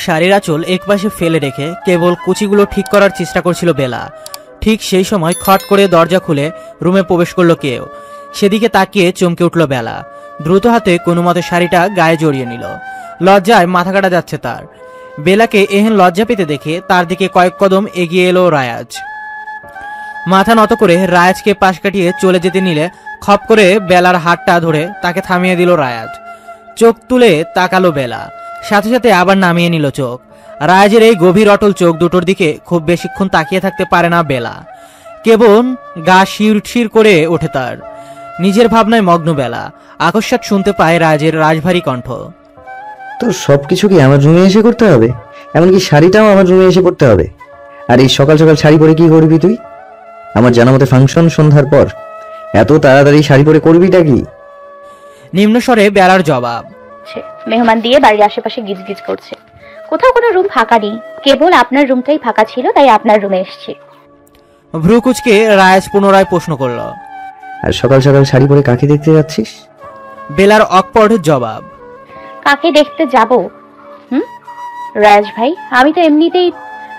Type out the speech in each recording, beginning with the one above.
শাড়ির আঁচল একপাশে ফেলে রেখে কেবল কুচিগুলো ঠিক করার চেষ্টা করছিল বেলা। ঠিক সেই সময় খট করে দরজা খুলে রুমে প্রবেশ করলো কেউ। সেদিকে তাকিয়ে চমকে উঠল বেলা। দ্রুত হাতে কোনো মতে শাড়িটা গায়ে জড়িয়ে নিল। লজ্জায় মাথা কাটা যাচ্ছে তার। বেলাকে এহেন লজ্জা পেতে দেখে তার দিকে কয়েক কদম এগিয়ে এলো রায়াজ। মাথা নত করে রায়াজকে পাশ কাটিয়ে চলে যেতে নিলে খপ করে বেলার হাতটা ধরে তাকে থামিয়ে দিল রায়াজ। চোখ তুলে তাকালো বেলা, সাথে সাথে আবার নামিয়ে নিল চোখ। রায়াজের এই গভীর অটল চোখ দুটোর দিকে খুব বেশিক্ষণ তাকিয়ে থাকতে পারে না বেলা। কেবল গা শিরশির করে ওঠে তার। নিজের ভাবনায় মগ্ন বেলা আকস্মাৎ শুনতে পায় রায়াজের রাজভারী কণ্ঠ। তোর সবকিছু কি আমার রুমে এসে করতে হবে? এমনকি শাড়িটাও আমার রুমে এসে পড়তে হবে? আর এই সকাল সকাল শাড়ি পরে কি করবি তুই? আমার জানা মতে ফাংশন সন্ধ্যার পর, এত তাড়াতাড়ি শাড়ি পরে করবিটা কি? নিম্নস্বরে বেলার জবাব। মেহমান দিয়ে বাড়ির আশেপাশে গিজগিজ করছে। কোথাও কোনো রুম ফাঁকা নেই, কেবল আপনার রুমটাই ফাঁকা ছিল, তাই আপনার রুমে এসেছি। ভ্রুকুচকে রায়াজ পুনরায় প্রশ্ন করল। আর সকাল সকাল শাড়ি পরে কাকে দেখতে যাচ্ছিস? বেলার অকপট জবাব। কাকে দেখতে যাব? রাজ ভাই, আমি তো এমনিতেই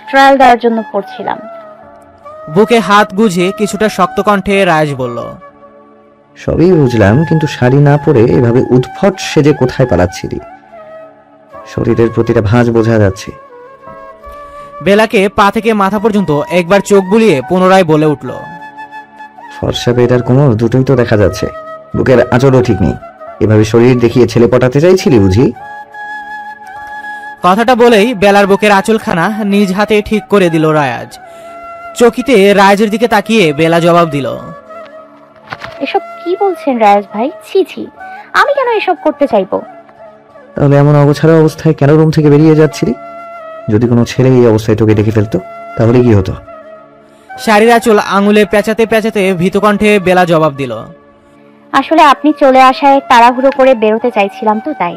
ট্রায়াল দেওয়ার জন্য পড়ছিলাম। বুকে হাত গুজে কিছুটা শক্ত কণ্ঠে রায়াজ বলল। সবই বুঝলাম, কিন্তু শাড়ি না পরে এভাবে উদ্ভট সেজে কোথায় পালাচ্ছিলি? শরীরের প্রতিটা ভাঁজ বোঝা যাচ্ছে। বেলাকে পা থেকে মাথা পর্যন্ত একবার চোখ বুলিয়ে পুনরায় বলে উঠল। ফর্সা পেটার কোমর দুটোই তো দেখা যাচ্ছে, বুকের আঁচড়ও ঠিক নেই। এভাবে শরীর দেখিয়ে ছেলে পটাতে চাইছিলি বুঝি? কথাটা বলেই বেলার বুকের আঁচলখানা নিজ হাতে ঠিক করে দিল রায়াজ। চকিতে রায়াজের দিকে তাকিয়ে বেলা জবাব দিল। এসব কি বলছেন রায়াজ ভাই? ছি ছি, আমি কেন এসব করতে চাইবো? তাহলে এমন অগোছালো অবস্থায় কেন রুম থেকে বেরিয়ে যাচ্ছিলি? যদি কোনো ছেলে এই অবস্থায় তোকে দেখে ফেলতো তাহলে কি হতো? শাড়ির আঁচল আঙুলে পেঁচাতে পেঁচাতে ভীত কণ্ঠে বেলা জবাব দিল। আসলে আপনি চলে আসায় তাড়াহুড়ো করে বেরোতে চাইছিলাম তো, তাই।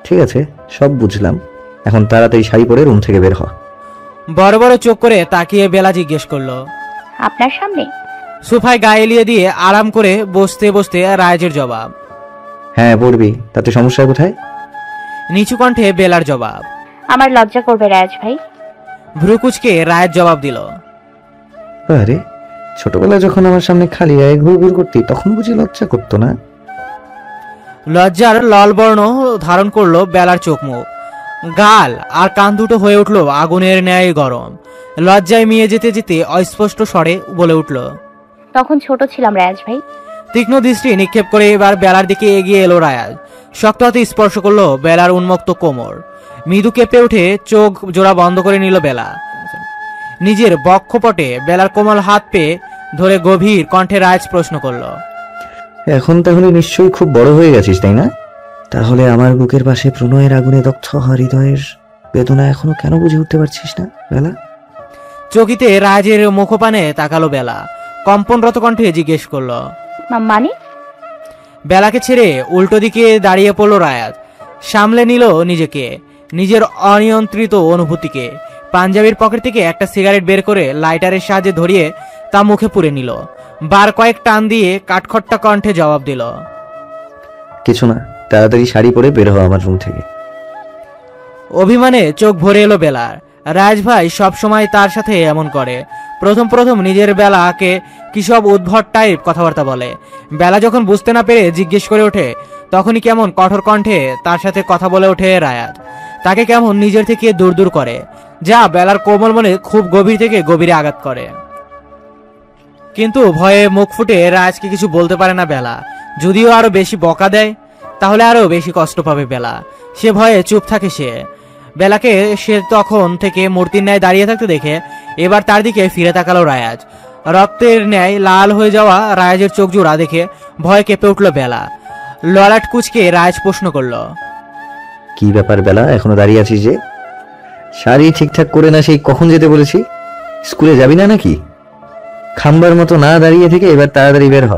ঠিক আছে, সব বুঝলাম। এখন তাড়াতাড়ি শাড়ি পরে রুম থেকে বের হ। বড় বড় চোখ করে তাকিয়ে বেলা জিজ্ঞেস করলো। আপনার সামনে? সোফায় গায়ে এলিয়ে দিয়ে আরাম করে বসতে বসতে রায়াজের জবাব। হ্যাঁ পড়বি, তাতে সমস্যা কোথায়? নিচু কণ্ঠে বেলার জবাব। আমার লজ্জা করবে রায়াজ ভাই। ভ্রুকুচকে রায়াজ জবাব দিল। আরে ছোটবেলায় যখন আমার সামনে খালি গায়ে ঘুরঘুর করতি তখন বুঝি লজ্জা করতো না? লজ্জার লাল বর্ণ ধারণ করলো বেলার চোখ মুখ। গাল আর কান দুটো হয়ে উঠলো আগুনের ন্যায় গরম। লজ্জায় মিয়ে যেতে যেতে অস্পষ্ট স্বরে বলে উঠল। তখন ছোট ছিলাম রায়াজ ভাই। তীক্ষ্ণ দৃষ্টি নিক্ষেপ করে এবার বেলার দিকে এগিয়ে এলো রায়াজ। শক্ত হাতে স্পর্শ করলো বেলার উন্মুক্ত কোমর। মৃদু কেঁপে উঠে চোখ জোড়া বন্ধ করে নিল বেলা। নিজের বক্ষপটে বেলার কোমল হাত পেয়ে ধরে গভীর কণ্ঠে রায়াজ প্রশ্ন করলো। এখন তাহলে নিশ্চয়ই খুব বড় হয়ে গেছিস, তাই না? তাহলে আমার বুকের পাশে প্রণয়ের আগুনে দগ্ধ হওয়া হৃদয়ের বেদনা এখনো কেন বুঝে উঠতে পারছিস না বেলা? চকিতে রায়াজের মুখপানে তাকালো বেলা। কম্পনরত কণ্ঠে জিজ্ঞেস করলো। মানে? বেলাকে ছেড়ে উল্টো দিকে দাঁড়িয়ে পড়ল রায়াজ। সামলে নিল নিজেকে, নিজের অনিয়ন্ত্রিত অনুভূতিকে। পাঞ্জাবির পকেট থেকে একটা সিগারেট বের করে লাইটারের সাহায্যে ধরিয়ে তা মুখে পুরে নিল। বার কয়েক টান দিয়ে কাঠখট্টা কণ্ঠে জবাব দিল। কিছু না, তাড়াতাড়ি শাড়ি পরে বের হওয়া আমার রুম থেকে। অভিমানে চোখ ভরে এলো বেলার। রাজ ভাই সবসময় তার সাথে এমন করে। প্রথম প্রথম নিজের বেলাকে কি সব উদ্ভট টাইপ কথাবার্তা বলে। বেলা যখন বুঝতে না পেরে জিজ্ঞেস করে ওঠে তখনই কেমন কঠোর কণ্ঠে তার সাথে কথা বলে ওঠে রায়াত। তাকে কেমন নিজের থেকে দূর দূর করে, যা বেলার কোমল মনে খুব গভীর থেকে গভীরে আঘাত করে। কিন্তু ভয়ে মুখ ফুটে রাজকে কিছু বলতে পারে না বেলা। যদিও আরো বেশি বকা দেয় তাহলে আরো বেশি কষ্ট পাবে বেলা। সে ভয়ে চুপ থাকে সে। বেলাকে সে তখন থেকে মূর্তির ন্যায় দাঁড়িয়ে থাকতে দেখে এবার তার দিকে ফিরে তাকালো রায়াজ। রক্তের ন্যায় লাল হয়ে যাওয়া রায়াজের চোখ জোড়া দেখে ভয় কেঁপে উঠল বেলা। ললাট কুচকে রায়াজ প্রশ্ন করল। কি ব্যাপার বেলা, এখনো দাঁড়িয়ে আছিস যে? শাড়ি ঠিকঠাক করে না সেই কখন যেতে বলেছি? স্কুলে যাবি না নাকি? খাম্বার মতো না দাঁড়িয়ে থেকে এবার তাড়াতাড়ি বের হ।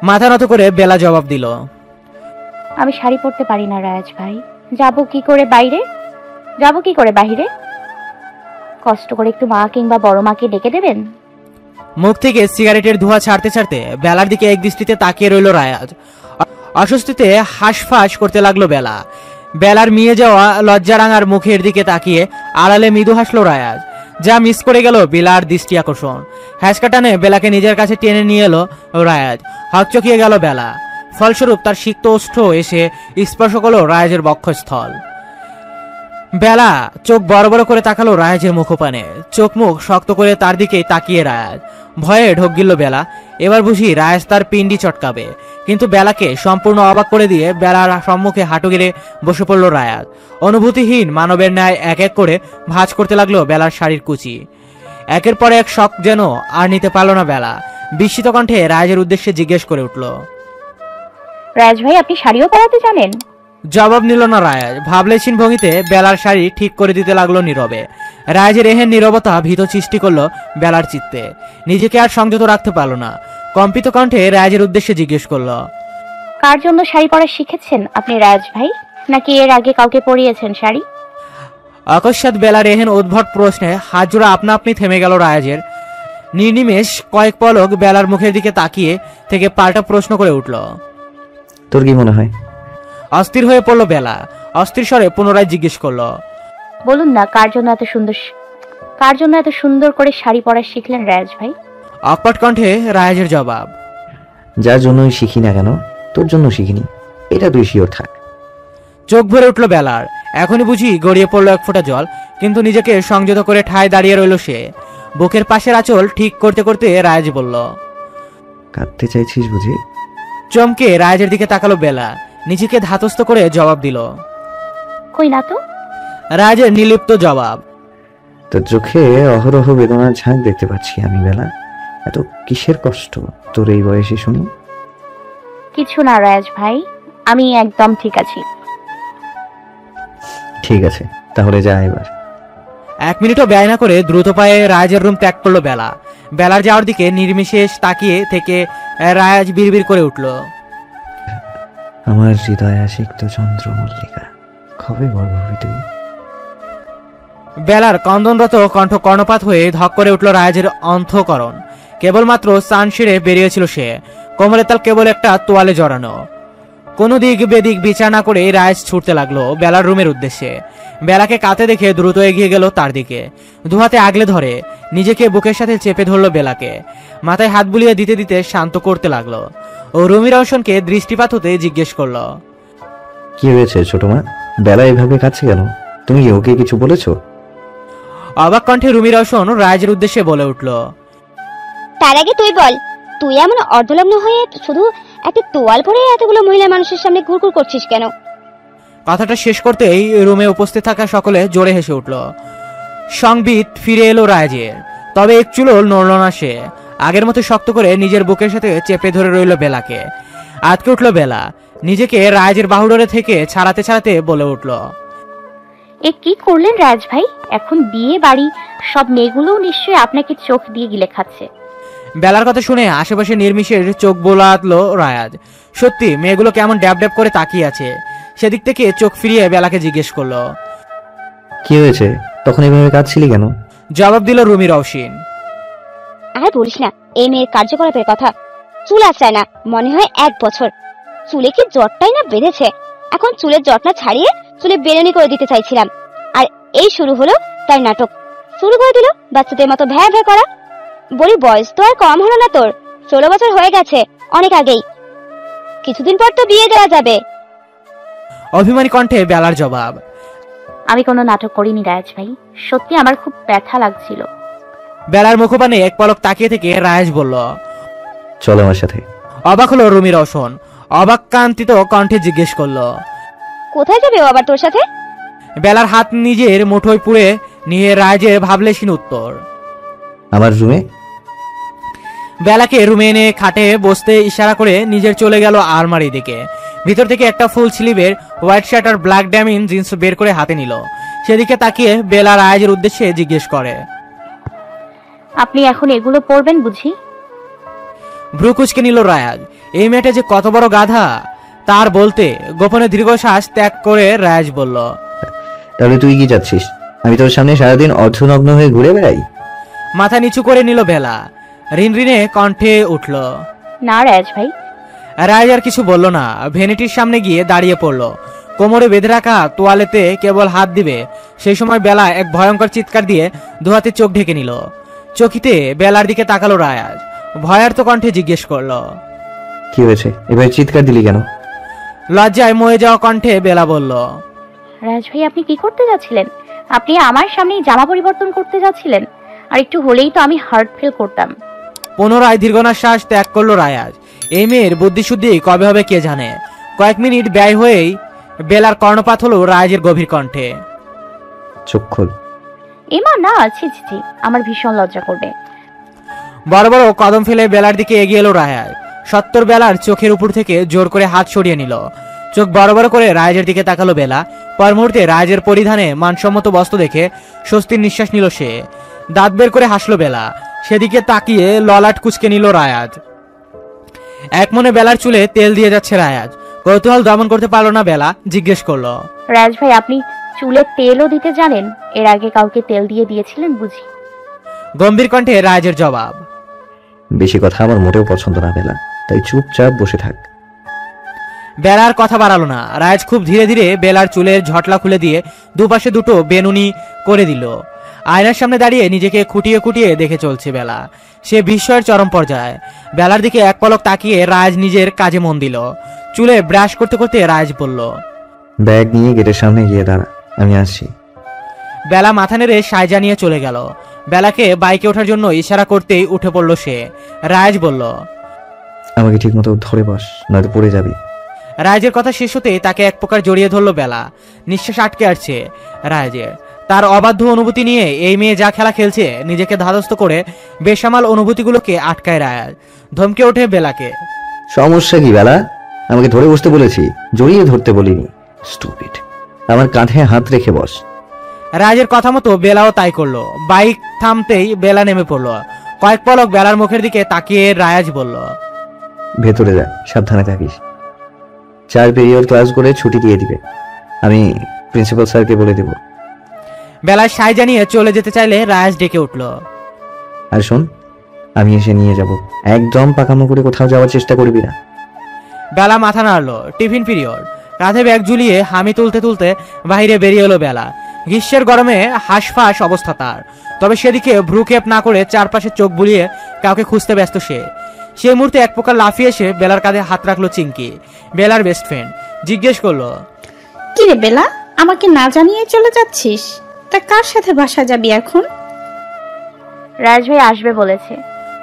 মাথা নত করে বেলা জবাব দিল। আমি শাড়ি পরতে পারি না রায়াজ ভাই। যাবো কি করে বাহিরে? কষ্ট করে একটু মা কিংবা বড় মাকে ডেকে দেবেন। মুখ থেকে সিগারেটের ধোঁয়া ছাড়তে ছাড়তে বেলার দিকে এক দৃষ্টিতে তাকিয়ে রইল রায়াজ। অস্বস্তিতে হাঁসফাঁস করতে লাগলো বেলা। বেলার মিয়ে যাওয়া লজ্জারাঙার মুখের দিকে তাকিয়ে আড়ালে মৃদু হাসলো রায়াজ, যা মিস করে গেল বেলার দৃষ্টি আকর্ষণ। হ্যাঁচকা টানে বেলাকে নিজের কাছে টেনে নিয়ে এলো রায়াজ। হকচকিয়ে গেল বেলা। ফলস্বরূপ তার সিক্ত ওষ্ঠ এসে স্পর্শ করলো রায়াজের বক্ষস্থল। বেলা চোখ বড় বড় করে তাকালো রায়াজের মুখপানে। চোখ মুখ শক্ত করে তার দিকেই তাকিয়ে রায়াজ। ভয়ে ঢোক গিলল বেলা। এবার বুঝি রায়াজ তার পিন্ডি চটকাবে। কিন্তু বেলাকে সম্পূর্ণ অবাক করে দিয়ে বেলার সম্মুখে হাঁটু গেড়ে বসে পড়ল রায়াজ। অনুভূতিহীন মানবের ন্যায় এক এক করে ভাঁজ করতে লাগলো বেলার শাড়ির কুচি। একের পর এক শখ যেন আর নিতে পারল না বেলা। বিস্মিত কণ্ঠে রায়াজের উদ্দেশ্যে জিজ্ঞেস করে উঠল, রাজ ভাই, আপনি শাড়িও পরাতে জানেন? জবাব নিল না রায়াজ। ভাবলেছিন ভঙ্গিতে বেলার শাড়ি ঠিক করে দিতে লাগলো নীরবে। রায়াজের এহেন নীরবতা ভীত সৃষ্টি করলো বেলার চিত্তে। নিজেকে আর সংযত রাখতে পারল না। কম্পিত কণ্ঠে রায়াজের উদ্দেশ্যে জিজ্ঞেস করলো, কার জন্য শাড়ি পরা শিখেছেন আপনি রাজ ভাই? নাকি এর আগে কাউকে পরিয়েছেন শাড়ি? অকস্মাৎ বেলার এহেন উদ্ভট প্রশ্নে হাত জোড়া আপনা আপনি থেমে গেল রায়াজের। নির্নিমেষ কয়েক পলক বেলার মুখের দিকে তাকিয়ে থেকে পাল্টা প্রশ্ন করে উঠল। তোর কি মনে হয়? অস্থির হয়ে পড়ল বেলা। অস্থির স্বরে পুনরায় জিজ্ঞেস করলো, বলুন না, কার জন্য এত সুন্দর করে শাড়ি পরা শিখলেন রাজ ভাই? অকপট কণ্ঠে রায়াজের জবাব, যার জন্যই শিখি না কেন, তোর জন্য শিখিনি, এটা তুই শিওর থাক। চোখ ভরে উঠল বেলার। এখনই বুঝি গড়িয়ে পড়লো এক ফোঁটা জল। কিন্তু নিজেকে সংযত করে ঠায় দাঁড়িয়ে রইল সে। বুকের পাশের আঁচল ঠিক করতে করতে রায়াজ বলল, কাঁদতে চাইছিস বুঝি? চমকে রায়াজের দিকে তাকালো বেলা। নিজেকে ধাতস্থ করে জবাব দিল, কই না তো। রায়াজের নির্লিপ্ত জবাব, তোর চোখে অহরহ বেদনার ঝাঁক দেখতে পাচ্ছি আমি বেলা। এত কিসের কষ্ট তোর এই বয়সে শুনি? কিছু না রাজ ভাই, আমি একদম ঠিক আছি। ঠিক আছে, তাহলে যা এবার। 1 মিনিটও ব্যয় না করে দ্রুত পায়ে রায়াজের রুম ত্যাগ করলো বেলা। বেলার যাওয়ার দিকে নির্বিশেষ তাকিয়ে থেকে রায়াজ বিড়বিড় করে উঠল, আমার হৃদয় আসিক্ত চন্দ্রমল্লিকা, কবে বড় হবি তুই? বেলার কন্দনরত কণ্ঠ কর্ণপাত হয়ে ধক করে উঠল রায়াজের অন্তঃকরণ। কেবলমাত্র স্নান সেরে বেরিয়েছিল সে। কোমরে তাল কেবল একটা তোয়ালে জড়ানো। কোনো দিক বেদিক বিচার না করে রায়াজ ছুটতে লাগলো বেলার রুমের উদ্দেশ্যে। বেলাকে কাঁদতে দেখে দ্রুত এগিয়ে গেল তার দিকে। দুহাতে আগলে ধরে নিজেকে বুকের সাথে চেপে ধরলো বেলাকে। মাথায় হাত বুলিয়ে দিতে দিতে শান্ত করতে লাগলো। ও রুমি রওশনকে দৃষ্টিপাত হতে জিজ্ঞেস করলো, কি হয়েছে ছোট মা? বেলা এভাবে কাছে কেন? তুমি কি ওকে কিছু বলেছো? অবাক কণ্ঠে রুমি রওশন রায়াজের উদ্দেশ্যে বলে উঠল, তার আগে তুই বল, তুই এমন অর্ধলগ্ন হয়ে শুধু একটা তোয়াল পরে এতগুলো মহিলা মানুষের সামনে ঘুরঘুর করছিস কেন? কথাটা শেষ করতেই রুমে উপস্থিত থাকা সকলে জোরে হেসে উঠল। সংবিত ফিরে এলো রায়াজের। তবে এক চুলও নড়ল না সে। আগের মতো শক্ত করে নিজের বুকের সাথে চেপে ধরে রইল বেলাকে। আটকে উঠল বেলা। নিজেকে রায়াজের বাহুডোরে থেকে ছাড়াতে ছাড়াতে বলে উঠল, এ কি করলেন রাজ ভাই? এখন বিয়ে বাড়ি সব মেয়েগুলোও নিশ্চয়ই আপনাকে চোখ দিয়ে গিলে খাচ্ছে। বেলার কথা শুনে আশেপাশে নির্মিশের চোখ বোলাতলো রায়াজ। সত্যি মেয়েগুলো কেমন ড্যাব ড্যাব করে তাকিয়ে আছে। সেদিক থেকে চোখ ফিরিয়ে বেলাকে জিজ্ঞেস করলো, কি হয়েছে? তখন এভাবে কাঁদছিলি কেন? জবাব দিল রুমি রওশন, আর বলিস না, এই মেয়ের কার্যকলাপের কথা। চুল আছড়ায় না, মনে হয় 1 বছর। চুলে কি জটটাই না বেঁধেছে। এখন চুলের জটনা ছাড়িয়ে চুলে বেরেনি করে দিতে চাইছিলাম, আর এই শুরু হলো তার নাটক। শুরু করে দিল বাচ্চাদের মতো ভ্যা ভ্যা করা। বলি বয়স তো আর কম হলো না তোর, 16 বছর হয়ে গেছে অনেক আগেই। কিছুদিন পর তো বিয়ে দেওয়া যাবে। অভিমানী কণ্ঠে বেলার জবাব, আমি কোনো নাটক করিনি রাজ ভাই, সত্যি আমার খুব ব্যথা লাগছিল। বেলার মুখপানে এক পলক তাকিয়ে থেকে রায়াজ বলল, চল আমার সাথে। অবাক হলো রুমি রওশন। অবাক কান্তিত কণ্ঠে জিজ্ঞেস করলো, কোথায় যাবে ও আবার তোর সাথে? বেলার হাত নিজের মুঠোয় পুড়ে নিয়ে রায়াজের ভাবলেশীন উত্তর। আমার রুমে। বেলাকে রুমে এনে খাটে বসতে ইশারা করে নিজের চলে গেল আলমারি দিকে। ভিতর থেকে একটা ফুল স্লিভের হোয়াইট শার্ট আর ব্ল্যাক ড্যামিন জিন্স বের করে হাতে নিল। সেদিকে তাকিয়ে বেলা রায়াজের উদ্দেশ্যে জিজ্ঞেস করে, আপনি এখন এগুলো পরবেন বুঝি? ভ্রু কুচকে নিল রায়াজ। এই মেয়েটা যে কত বড় গাধা তার বলতে গোপনে দীর্ঘশ্বাস ত্যাগ করে রায়াজ বলল, তাহলে তুই কি চাচ্ছিস? আমি তোর সামনে সারাদিন অর্ধনগ্ন হয়ে ঘুরে বেড়াই? মাথা নিচু করে নিল বেলা। রিনরিনে কণ্ঠে উঠল। না রাজ ভাই। রাজ আর কিছু বলল না, ভ্যানিটির সামনে গিয়ে দাঁড়িয়ে পড়ল। কোমরে বেঁধে রাখা তোয়ালেতে কেবল হাত দিবে সেই সময় বেলা এক ভয়ঙ্কর চিৎকার দিয়ে দুহাতে চোখ ঢেকে নিল। চকিতে বেলার দিকে তাকালো রায়াজ, ভয়ার্ত কণ্ঠে জিজ্ঞেস করলো, কি হয়েছে? এবার চিৎকার দিলি কেন? লজ্জায় ময়ে যাওয়া কণ্ঠে বেলা বলল, রাজ ভাই আপনি কি করতে যাচ্ছিলেন? আপনি আমার সামনেই জামা পরিবর্তন করতে যাচ্ছিলেন। আর একটু হলেই তো আমি হার্ট ফিল করতাম। পুনরায় দীর্ঘশ্বাস ত্যাগ করলো রায়াজ। এই মেয়ের বুদ্ধিশুদ্ধি কবে হবে কে জানে। কয়েক মিনিট ব্যয় হয়েই বেলার কর্ণপাত হলো রায়াজের গভীর কণ্ঠে, চোখ খোল। এমা না, ছি ছি ছি, আমার ভীষণ লজ্জা করবে। বড় বড় কদম ফেলে বেলার দিকে এগিয়ে এলো রায়াজ। সত্তর বেলার চোখের উপর থেকে জোর করে হাত সরিয়ে নিল। চোখ বড় বড় করে রায়াজের দিকে তাকালো বেলা। পর মুহূর্তে রায়াজের পরিধানে মানসম্মত বস্ত্র দেখে স্বস্তির নিঃশ্বাস নিল সে। দাঁত বের করে হাসলো বেলা। সেদিকে তাকিয়ে ললাট কুচকে নিল রায়াজ। এক মনে বেলার চুলে তেল দিয়ে যাচ্ছে রায়াজ। কৌতূহল দমন করতে পারলো না বেলা, জিজ্ঞেস করলো, রাজ ভাই আপনি চুলে তেলও দিতে জানেন? এর আগে কাউকে তেল দিয়ে দিয়েছিলেন বুঝি? গম্ভীর কণ্ঠে রায়াজের জবাব। বেশি কথা আমার মোটেও পছন্দ না বেলা, তাই চুপচাপ বসে থাক। বেলার কথা বাড়ালো না। রায়াজ খুব ধীরে ধীরে বেলার চুলের ঝটলা খুলে দিয়ে দুপাশে দুটো বেনুনি করে দিল। আয়নার সামনে দাঁড়িয়ে নিজেকে খুঁটিয়ে খুঁটিয়ে দেখে চলছে বেলা। সে বিস্ময়ের চরম পর্যায়ে। বেলার দিকে এক পলক তাকিয়ে রায়াজ নিজের কাজে মন দিল। চুলে ব্রাশ করতে করতে রায়াজ বলল, ব্যাগ নিয়ে গেটের সামনে গিয়ে দাঁড়া, আমি আসছি। বেলা মাথা নেড়ে সাইজা নিয়ে চলে গেল। বেলাকে বাইকে ওঠার জন্য ইশারা করতেই উঠে পড়ল সে। রায়াজ বলল, আমাকে ঠিক মতো ধরে বস, নয়তো পড়ে যাবি। রায়াজের কথা শেষ হতেই তাকে এক প্রকার জড়িয়ে ধরল বেলা। নিঃশ্বাস আটকে আসছে রায়াজের। তার অবাধ্য অনুভূতি নিয়ে এই মেয়ে যা খেলা খেলছে, নিজেকে ধাতস্থ করে বেসামাল অনুভূতিগুলোকে আটকায় রায়াজ। ধমকে ওঠে বেলাকে, সমস্যা কি বেলা? আমাকে ধরে বসতে বলেছি, জড়িয়ে ধরতে বলিনি। স্টুপিড। আমার কাঁধে হাত রেখে বস। রায়াজের কথা মতো বেলাও তাই করলো। বাইক থামতেই বেলা নেমে পড়লো। কয়েক পলক বেলার মুখের দিকে তাকিয়ে রায়াজ বলল, ভেতরে যা, সাবধানে থাকিস। 4 পিরিয়ড ক্লাস করে ছুটি দিয়ে দিবে, আমি প্রিন্সিপাল স্যারকে বলে দেব। বেলায় সাই জানিয়ে চলে যেতে চাইলে রায়াজ ডেকে উঠল, আর শোন, আমি এসে নিয়ে যাব, একদম পাকামো করে কোথাও যাওয়ার চেষ্টা করবি না। বেলা মাথা নাড়লো। Tiffin period. কাঁধে ব্যাগ ঝুলিয়ে হামি তুলতে তুলতে বাইরে বেরিয়ে এলো বেলা। গ্রীষ্মের গরমে হাঁসফাঁস অবস্থা তার। তবে সেদিকে ভ্রুক্ষেপ না করে চারপাশে চোখ বুলিয়ে কাউকে খুঁজতে ব্যস্ত সে। সেই মুহূর্তে এক প্রকার লাফিয়ে এসে বেলার কাঁধে হাত রাখলো চিঙ্কি, বেলার বেস্ট ফ্রেন্ড। জিজ্ঞেস করলো, কি রে বেলা, আমাকে না জানিয়ে চলে যাচ্ছিস? তা কার সাথে বাসা যাবি এখন? রাজ ভাই আসবে বলেছে।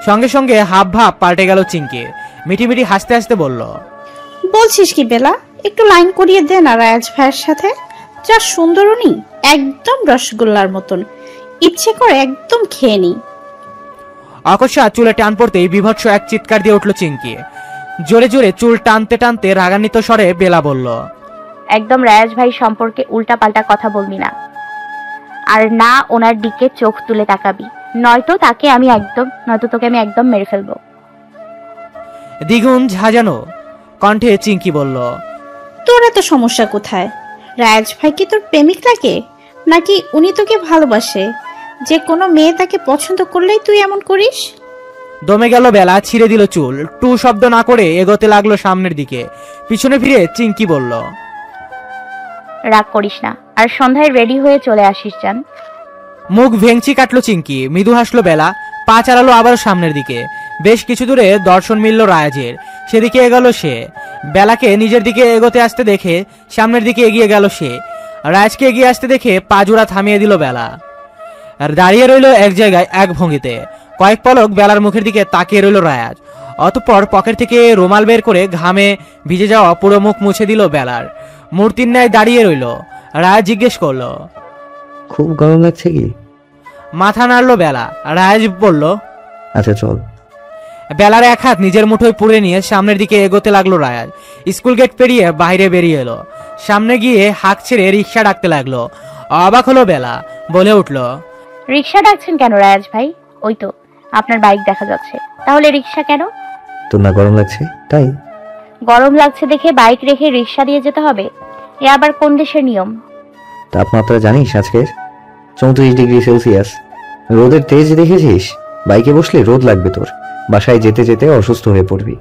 সঙ্গে সঙ্গে হাব ভাব পাল্টে গেল চিঙ্কি। মিটি মিটি হাসতে হাসতে বলল, বলছিস কি বেলা, একটু লাইন করিয়ে দে না রাজ ভাইয়ের সাথে। যা সুন্দর উনি, একদম রসগোল্লার মতন, ইচ্ছে করে একদম খেয়ে নি। অকস্মাৎ চুলে টান পড়তেই বিভৎস এক চিৎকার দিয়ে উঠল চিঙ্কি। জোরে জোরে চুল টানতে টানতে রাগান্বিত স্বরে বেলা বলল, একদম রাজ ভাই সম্পর্কে উল্টা পাল্টা কথা বলবি না, আর না ওনার দিকে চোখ তুলে তাকাবি, নয়তো তোকে আমি একদম মেরে ফেলবো। দ্বিগুণ ঝাঁঝানো কণ্ঠে চিঙ্কি বলল, তোর এত সমস্যা কোথায়? রাজ ভাই কি তোর প্রেমিক লাগে, নাকি উনি তোকে ভালোবাসে? যে কোনো মেয়ে তাকে পছন্দ করলেই তুই এমন করিস? দমে গেল বেলা, ছিঁড়ে দিল চুল। টু শব্দ না করে এগোতে লাগলো সামনের দিকে। পিছনে ফিরে চিঙ্কি বলল, রাগ করিস না, আর সন্ধ্যায় রেডি হয়ে চলে আসিস জান। মুখ ভেঙচি কাটলো চিঙ্কি। মৃদু হাসলো বেলা, পা চালালো আবারও সামনের দিকে। বেশ কিছু দূরে দর্শন মিলল রায়াজের। সেদিকে এগোলো সে। বেলাকে নিজের দিকে এগোতে আসতে দেখে সামনের দিকে এগিয়ে গেল সে। রায়াজকে এগিয়ে আসতে দেখে পাজুরা থামিয়ে দিল বেলা, আর দাঁড়িয়ে রইল এক জায়গায় এক ভঙ্গিতে। কয়েক পলক বেলার মুখের দিকে তাকিয়ে রইল রায়াজ। অতঃপর পকেট থেকে রুমাল বের করে ঘামে ভিজে যাওয়া পুরো মুখ মুছে দিল বেলার। মূর্তির ন্যায় দাঁড়িয়ে রইল। রায়াজ জিজ্ঞেস করলো, খুব গরম লাগছে কি? মাথা নাড়লো বেলা। রায়াজ বলল, আচ্ছা চল। বেলার এক হাত নিজের মুঠোয় পুড়ে নিয়ে সামনের দিকে এগোতে লাগলো রায়াজ। স্কুল গেট পেরিয়ে বাইরে বেরিয়ে এলো। সামনে গিয়ে হাঁক ছেড়ে রিক্সা ডাকতে লাগলো। অবাক হলো বেলা, বলে উঠল, রিক্সা ডাকছেন কেন রাজ ভাই? ওই তো আপনার বাইক দেখা যাচ্ছে, তাহলে রিক্সা কেন? তোর না গরম লাগছে তাই? গরম লাগছে দেখে বাইক রেখে রিক্সা দিয়ে যেতে হবে? এ আবার কোন দেশের নিয়ম? তাপমাত্রা জানিস আজকের? 34 ডিগ্রি সেলসিয়াস। রোদের তেজ দেখেছিস? বাইকে বসলে রোদ লাগবে তোর, বাসায় যেতে যেতে অসুস্থ হয়ে পড়বি।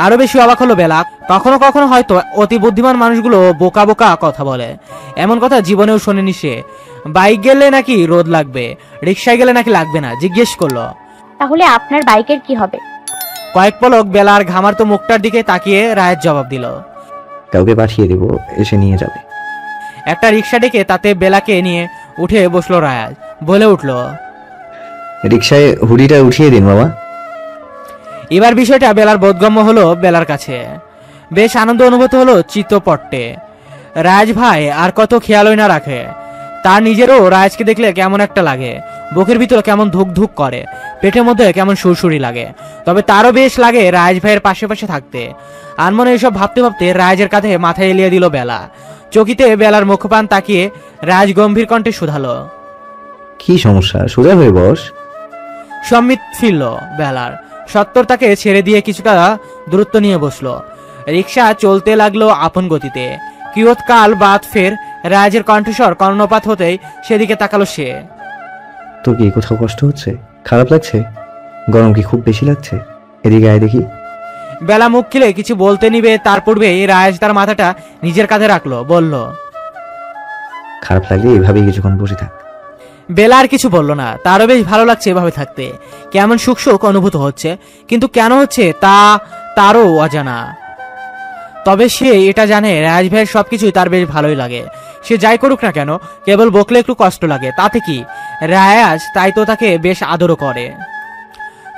আরো বেশি অবাক হলো বেলা। কখনো কখনো হয়তো অতি বুদ্ধিমান মানুষগুলো বোকা বোকা কথা বলে, এমন কথা জীবনেও শোনেনি সে। বাইক গেলে নাকি রোদ লাগবে, রিক্সায় গেলে নাকি লাগবে না, জিজ্ঞেস করলো। তাহলে আপনার বাইকের কি হবে? কয়েক পলক বেলার ঘামার তো মুখটার দিকে তাকিয়ে রায়ের জবাব দিল, কাউকে পাঠিয়ে দেবো, এসে নিয়ে যাবে। একটা রিক্সা ডেকে তাতে বেলাকে নিয়ে উঠে বসলো রায়াজ, বলে উঠল, রিক্সায় হুডিটা উঠিয়ে দিন মামা। এবার বিষয়টা বেলার বোধগম্য হলো বেলার কাছে। বেশ আনন্দ অনুভূত হলো চিত্তপট্টে। রাজ ভাই আর কত খেয়ালই না রাখে, তার নিজেরও রাজকে দেখলে কেমন একটা লাগে, বুকের ভিতর কেমন ধুক ধুক করে, পেটের মধ্যে কেমন সুরসুরি লাগে। তবে তারও বেশ লাগে রাজ ভাইয়ের পাশে পাশে থাকতে। আনমনে এসব ভাবতে ভাবতে রাজের কাঁধে মাথায় এলিয়ে দিল বেলা। চকিতে বেলার মুখপান তাকিয়ে রাজ গম্ভীর কণ্ঠে শুধালো, কি সমস্যা, সোজা হয়ে বস। সম্মিত ফিরল বেলার, সত্তর তাকে ছেড়ে দিয়ে কিছুটা দূরত্ব নিয়ে বসলো। রিক্সা চলতে লাগলো আপন গতিতে। কিয়ৎকাল বাদ ফের রাজের কণ্ঠস্বর কর্ণপাত হতেই সেদিকে তাকালো সে। তোর কি কোথাও কষ্ট হচ্ছে, খারাপ লাগছে, গরম কি খুব বেশি লাগছে? এদিকে আয় দেখি। বেলা মুখ খুলে কিছু বলতে নিবে তার পূর্বেই রাজ তার মাথাটা নিজের কাঁধে রাখলো, বলল, খারাপ লাগলে এভাবেই কিছুক্ষণ বসে থাক। বেলা আর কিছু বলল না, তারও বেশ ভালো লাগছে এভাবে থাকতে। কেমন সুখ সুখ অনুভূত হচ্ছে, কিন্তু কেন হচ্ছে তা তারও অজানা। তবে সে এটা জানে রাজ ভাইয়ের সবকিছুই তার বেশ ভালোই লাগে। সে যাই করুক না কেন, কেবল বকলে একটু কষ্ট লাগে, তাতে কি, রায়াজ তাই তো তাকে বেশ আদরও করে।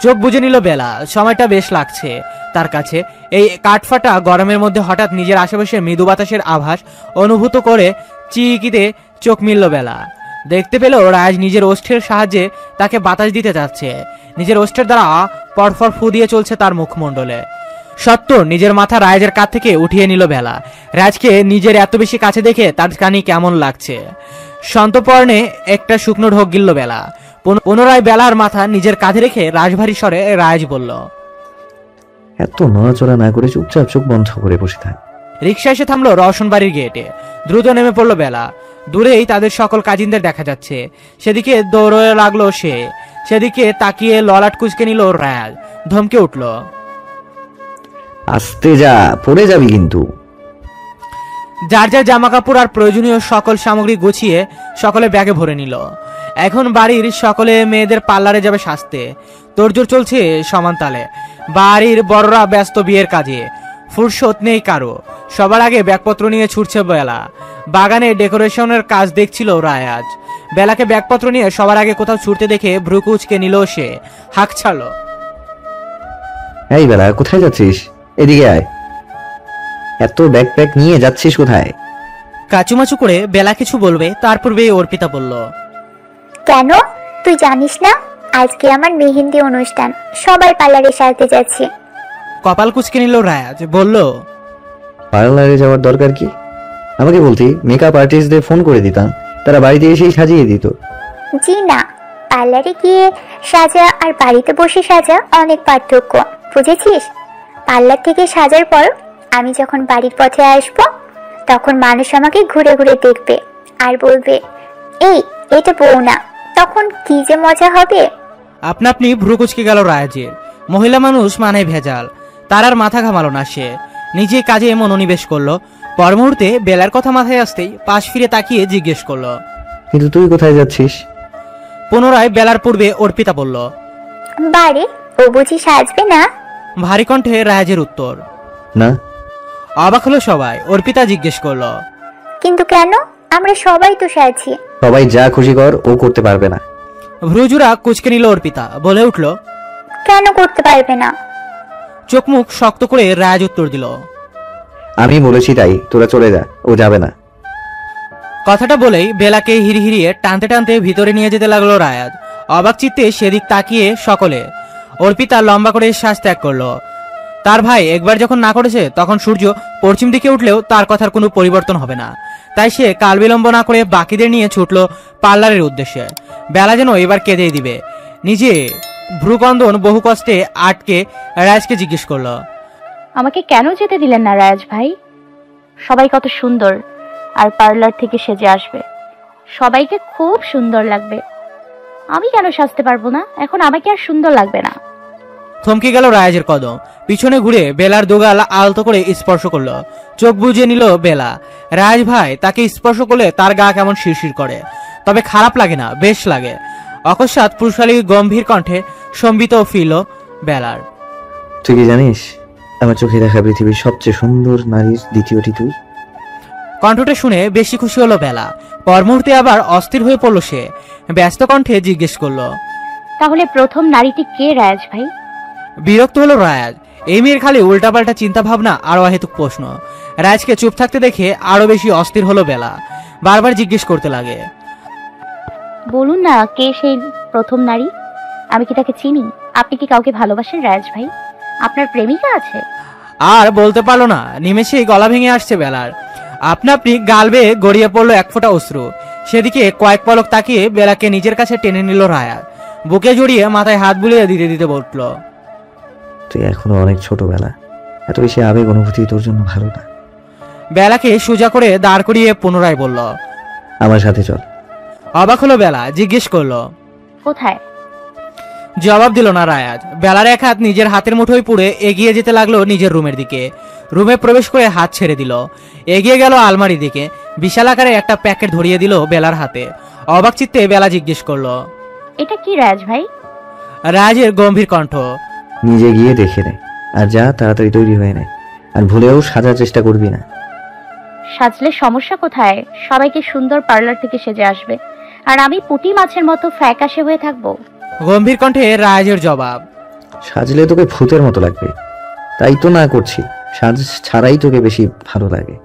চোখ বুজে নিল বেলা, সময়টা বেশ লাগছে তার কাছে। এই কাঠফাটা গরমের মধ্যে হঠাৎ নিজের আশেপাশে মৃদু বাতাসের আভাস অনুভূত করে চিকিতে চোখ মিলল বেলা। দেখতে পেল রাজ নিজের ওষ্ঠের সাহায্যে তাকে বাতাস দিতে যাচ্ছে, নিজের ওষ্ঠের দ্বারা পরপর ফু দিয়ে চলছে তার মুখমণ্ডলে। সত্তর নিজের মাথা রাজের কাছ থেকে উঠিয়ে নিল বেলা। রাজকে নিজের এত বেশি কাছে দেখে তার কানে কেমন লাগছে। সন্তপর্ণে একটা শুকনো ঢোক গিলল বেলা। পুনরায় বেলার মাথা নিজের কাঁধে রেখে রাজভারী স্বরে রাজ বলল, এত নড়াচড়া না করে চুপচাপ চোখ বন্ধ করে বসে থাক। রিক্সা এসে থামলো রওশন বাড়ির গেটে। দ্রুত নেমে পড়লো বেলা। দূরেই তাদের সকল কাজিনদের দেখা যাচ্ছে, সেদিকে দৌড়ে লাগলো সে। সেদিকে তাকিয়ে ললাট কুচকে নিল রায়াজ, ধমকে উঠল, আস্তে যা, পড়ে যাবি কিন্তু। যার যার জামা কাপড় আর প্রয়োজনীয় সকল সামগ্রী গুছিয়ে সকলে ব্যাগে ভরে নিল। এখন বাড়ির সকলে মেয়েদের পার্লারে যাবে সাজতে। তোড়জোড় চলছে সমান তালে। বাড়ির বড়রা ব্যস্ত বিয়ের কাজে, ফুরসত নেই কারো। সবার আগে ব্যাগপত্র নিয়ে ছুটছে বেলা। বাগানে ডেকোরেশনের কাজ দেখছিল রায়াজ। বেলাকে ব্যাগপত্র নিয়ে সবার আগে কোথাও ছুটতে দেখে ভ্রু কুঁচকে নিল সে, হাঁক ছাড়ল, এই বেলা, কোথায় যাচ্ছিস? এদিকে আয়। এত ব্যাকপ্যাক নিয়ে যাচ্ছিস কোথায়? কাচুমাচু করে বেলা কিছু বলবে তার পূর্বে অর্পিতা বলল, কেন, তুই জানিস না আজকে আমার মেহেন্দি অনুষ্ঠান, সবাই পার্লারে সাজতে যাচ্ছে। কপাল কুচকে নিল রায়াজ, বলল, পার্লারে যাওয়ার দরকার কি? আমাকে বলতি, মেকআপ আর্টিস্টদের ফোন করে দিতাম, তারা বাড়িতে এসেই সাজিয়ে দিত। জি না, পার্লারে গিয়ে সাজা আর বাড়িতে বসে সাজা অনেক পার্থক্য, বুঝেছিস? পার্লার থেকে সাজার পর আমি যখন বাড়ির পথে আসবো, তখন মানুষ আমাকে ঘুরে ঘুরে দেখবে আর বলবে, এই এটা বউ না। তখন কি যে মজা হবে। আপনা আপনি ভ্রু কুচকে গেল রায়াজের। মহিলা মানুষ মানে ভেজাল, তার আর মাথা ঘামালো না সে, নিজে কাজে মনোনিবেশ করলো। পর মুহূর্তে বেলার কথা মাথায় আসতেই পাশ ফিরে তাকিয়ে জিজ্ঞেস করলো, কিন্তু তুই কোথায় যাচ্ছিস? পুনরায় বেলার পূর্বে অর্পিতা বলল, বাড়ি, ও বুঝি সাজবে না? ভারী কণ্ঠে রায়াজের উত্তর। না। অবাক হলো সবাই। অর্পিতা জিজ্ঞেস করলো, কিন্তু কেন, আমরা সবাই তো সাজি। সবাই যা খুশি কর, ও করতে পারবে না। ভ্রুজুরা কুচকে নিল অর্পিতা, বলে উঠল, কেন করতে পারবে না? চোখ মুখ শক্ত করে রায়াজ উত্তর দিল, আমি বলেছি তাই, তোরা চলে যা, ও যাবে না। কথাটা বলেই বেলাকে হিড়হিড়িয়ে টানতে টানতে ভিতরে নিয়ে যেতে লাগলো রায়াজ। অবাক চিত্তে সেদিক তাকিয়ে সকলে। অর্পিতা লম্বা করে শ্বাস ত্যাগ করলো। তার ভাই একবার যখন না করেছে, তখন সূর্য পশ্চিম দিকে উঠলেও তার কথার কোনো পরিবর্তন হবে না। তাই সে কাল বিলম্ব না করে বাকিদের নিয়ে ছুটলো পার্লারের উদ্দেশ্যে। বেলা যেন এবার কেঁদেই দিবে। নিজে ভ্রুকন্দন বহু কষ্টে আটকে রায়াজকে জিজ্ঞেস করলো, আমাকে কেন যেতে দিলেন না রায়াজ ভাই? সবাই কত সুন্দর, আর পার্লার থেকে সেজে আসবে, সবাইকে খুব সুন্দর লাগবে। আমি কেন সাজতে পারবো না? এখন আমাকে আর সুন্দর লাগবে না। থমকে গেল রায়াজের কদম। পিছনে ঘুরে বেলার দোগাল আলতো করে স্পর্শ করলো। চোখ বুজে নিল বেলা। রাজ ভাই তাকে স্পর্শ করলে তার গা কেমন শিরশির করে, তবে খারাপ লাগে না, বেশ লাগে। অকস্মাৎ পুরুষালী গম্ভীর কণ্ঠে সম্বিত ফিরল বেলার। তুই কি জানিস আমার চোখে দেখা পৃথিবীর সবচেয়ে সুন্দর নারীর দ্বিতীয়টি তুই? কণ্ঠটা শুনে বেশি খুশি হলো বেলা। পর মুহূর্তে আবার অস্থির হয়ে পড়ল সে। ব্যস্ত কণ্ঠে জিজ্ঞেস করলো, তাহলে প্রথম নারীটি কে রায়াজ ভাই? বিরক্ত হলো রায়াজ। এই মেয়ের খালি উল্টাপাল্টা চিন্তা ভাবনা আর অহেতুক প্রশ্ন। রায়াজকে চুপ থাকতে দেখে আরো বেশি অস্থির হলো বেলা। বারবার জিজ্ঞেস করতে লাগে, বলুন না, কে সেই প্রথম নারী? আমি কি তাকে চিনি? আপনি কি কাউকে ভালোবাসেন রায়াজ ভাই? আপনার প্রেমিকা আছে? আর বলতে পারলো না। নিমেষেই গলা ভেঙে আসছে বেলার। আপনা আপনি গাল বেয়ে গড়িয়ে পড়লো এক ফোঁটা অশ্রু। সেদিকে কয়েক পলক তাকিয়ে বেলাকে নিজের কাছে টেনে নিল রায়াজ। বুকে জড়িয়ে মাথায় হাত বুলিয়ে দিতে দিতে বলল, তুই এখনো অনেক ছোটবেলা, এত বেশি আবেগ অনুভূতি তোর জন্য ভালো না। বেলাকে সোজা করে দাঁড় করিয়ে পুনরায় বলল, আমার সাথে চল। অবাক হলো বেলা। জিজ্ঞেস করলো, কোথায়? জবাব দিল না রায়াজ। বেলার এক হাত নিজের হাতের মুঠোয় পুড়ে এগিয়ে যেতে লাগলো নিজের রুমের দিকে। রুমে প্রবেশ করে হাত ছেড়ে দিল। এগিয়ে গেল আলমারির দিকে। বিশাল আকারে একটা প্যাকেট ধরিয়ে দিল বেলার হাতে। অবাক চিত্তে বেলা জিজ্ঞেস করলো, এটা কি রায়াজ ভাই? রাজের গম্ভীর কণ্ঠ, নিজে গিয়ে দেখে নে, আর যা তাড়াতাড়ি তৈরি হয়ে নে, আর ভুলেও সাজার চেষ্টা করবি না। সাজলে সমস্যা কোথায়? সবাইকে সুন্দর পার্লার থেকে সেজে আসবে, আর আমি পুঁটি মাছের মতো ফ্যাকাশে হয়ে থাকবো। গম্ভীর কণ্ঠে রাজের জবাব, সাজলে তোকে ভূতের মতো লাগবে, তাই তো না করছি। সাজ ছাড়াই তোকে বেশি ভালো লাগে।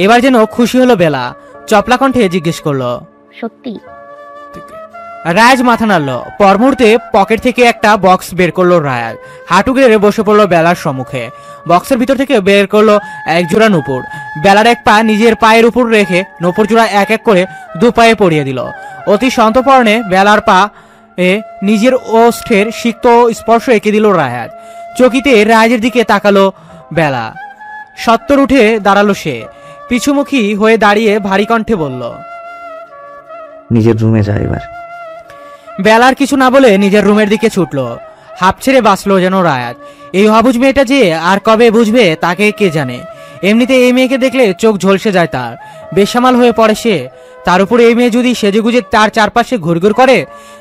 এবার যেন খুশি হলো বেলা। চপলা কণ্ঠে জিজ্ঞেস করলো, সত্যি? রাজ মাথা নাড়ল। পর মুহূর্তে পকেট থেকে একটা বক্স বের করলো রায়াজ। হাঁটু গেড়ে বসে পড়লো বেলার সম্মুখে। বক্সের ভিতর থেকে বের করলো এক জোড়া নুপুর। বেলার এক পা নিজের পায়ের উপর রেখে নুপুর জোড়া এক এক করে দু পায়ে পরিয়ে দিল। অতি সন্তর্পণে বেলার পা এ নিজের ওষ্ঠের সিক্ত স্পর্শ এঁকে দিল রায়াজ। চকিতে রায়াজের দিকে তাকালো বেলা। সত্তর উঠে দাঁড়ালো সে। পিছুমুখী হয়ে দাঁড়িয়ে ভারী কণ্ঠে বলল, নিজের রুমে যা এবার। বেলার কিছু না বলে নিজের রুমের দিকে ছুটলো। হাঁপ ছেড়ে বাঁচলো যেন রায়াজ। এই অবুঝ মেয়েটা যে আর কবে বুঝবে তাকে কে জানে। এমনিতে এই মেয়েকে দেখলে চোখ ঝলসে যায় তার। বেসামাল হয়ে পড়ে সে। তার উপর এই মেয়ে যদি সেজেগুজে তার চারপাশে ঘুরঘুর করে,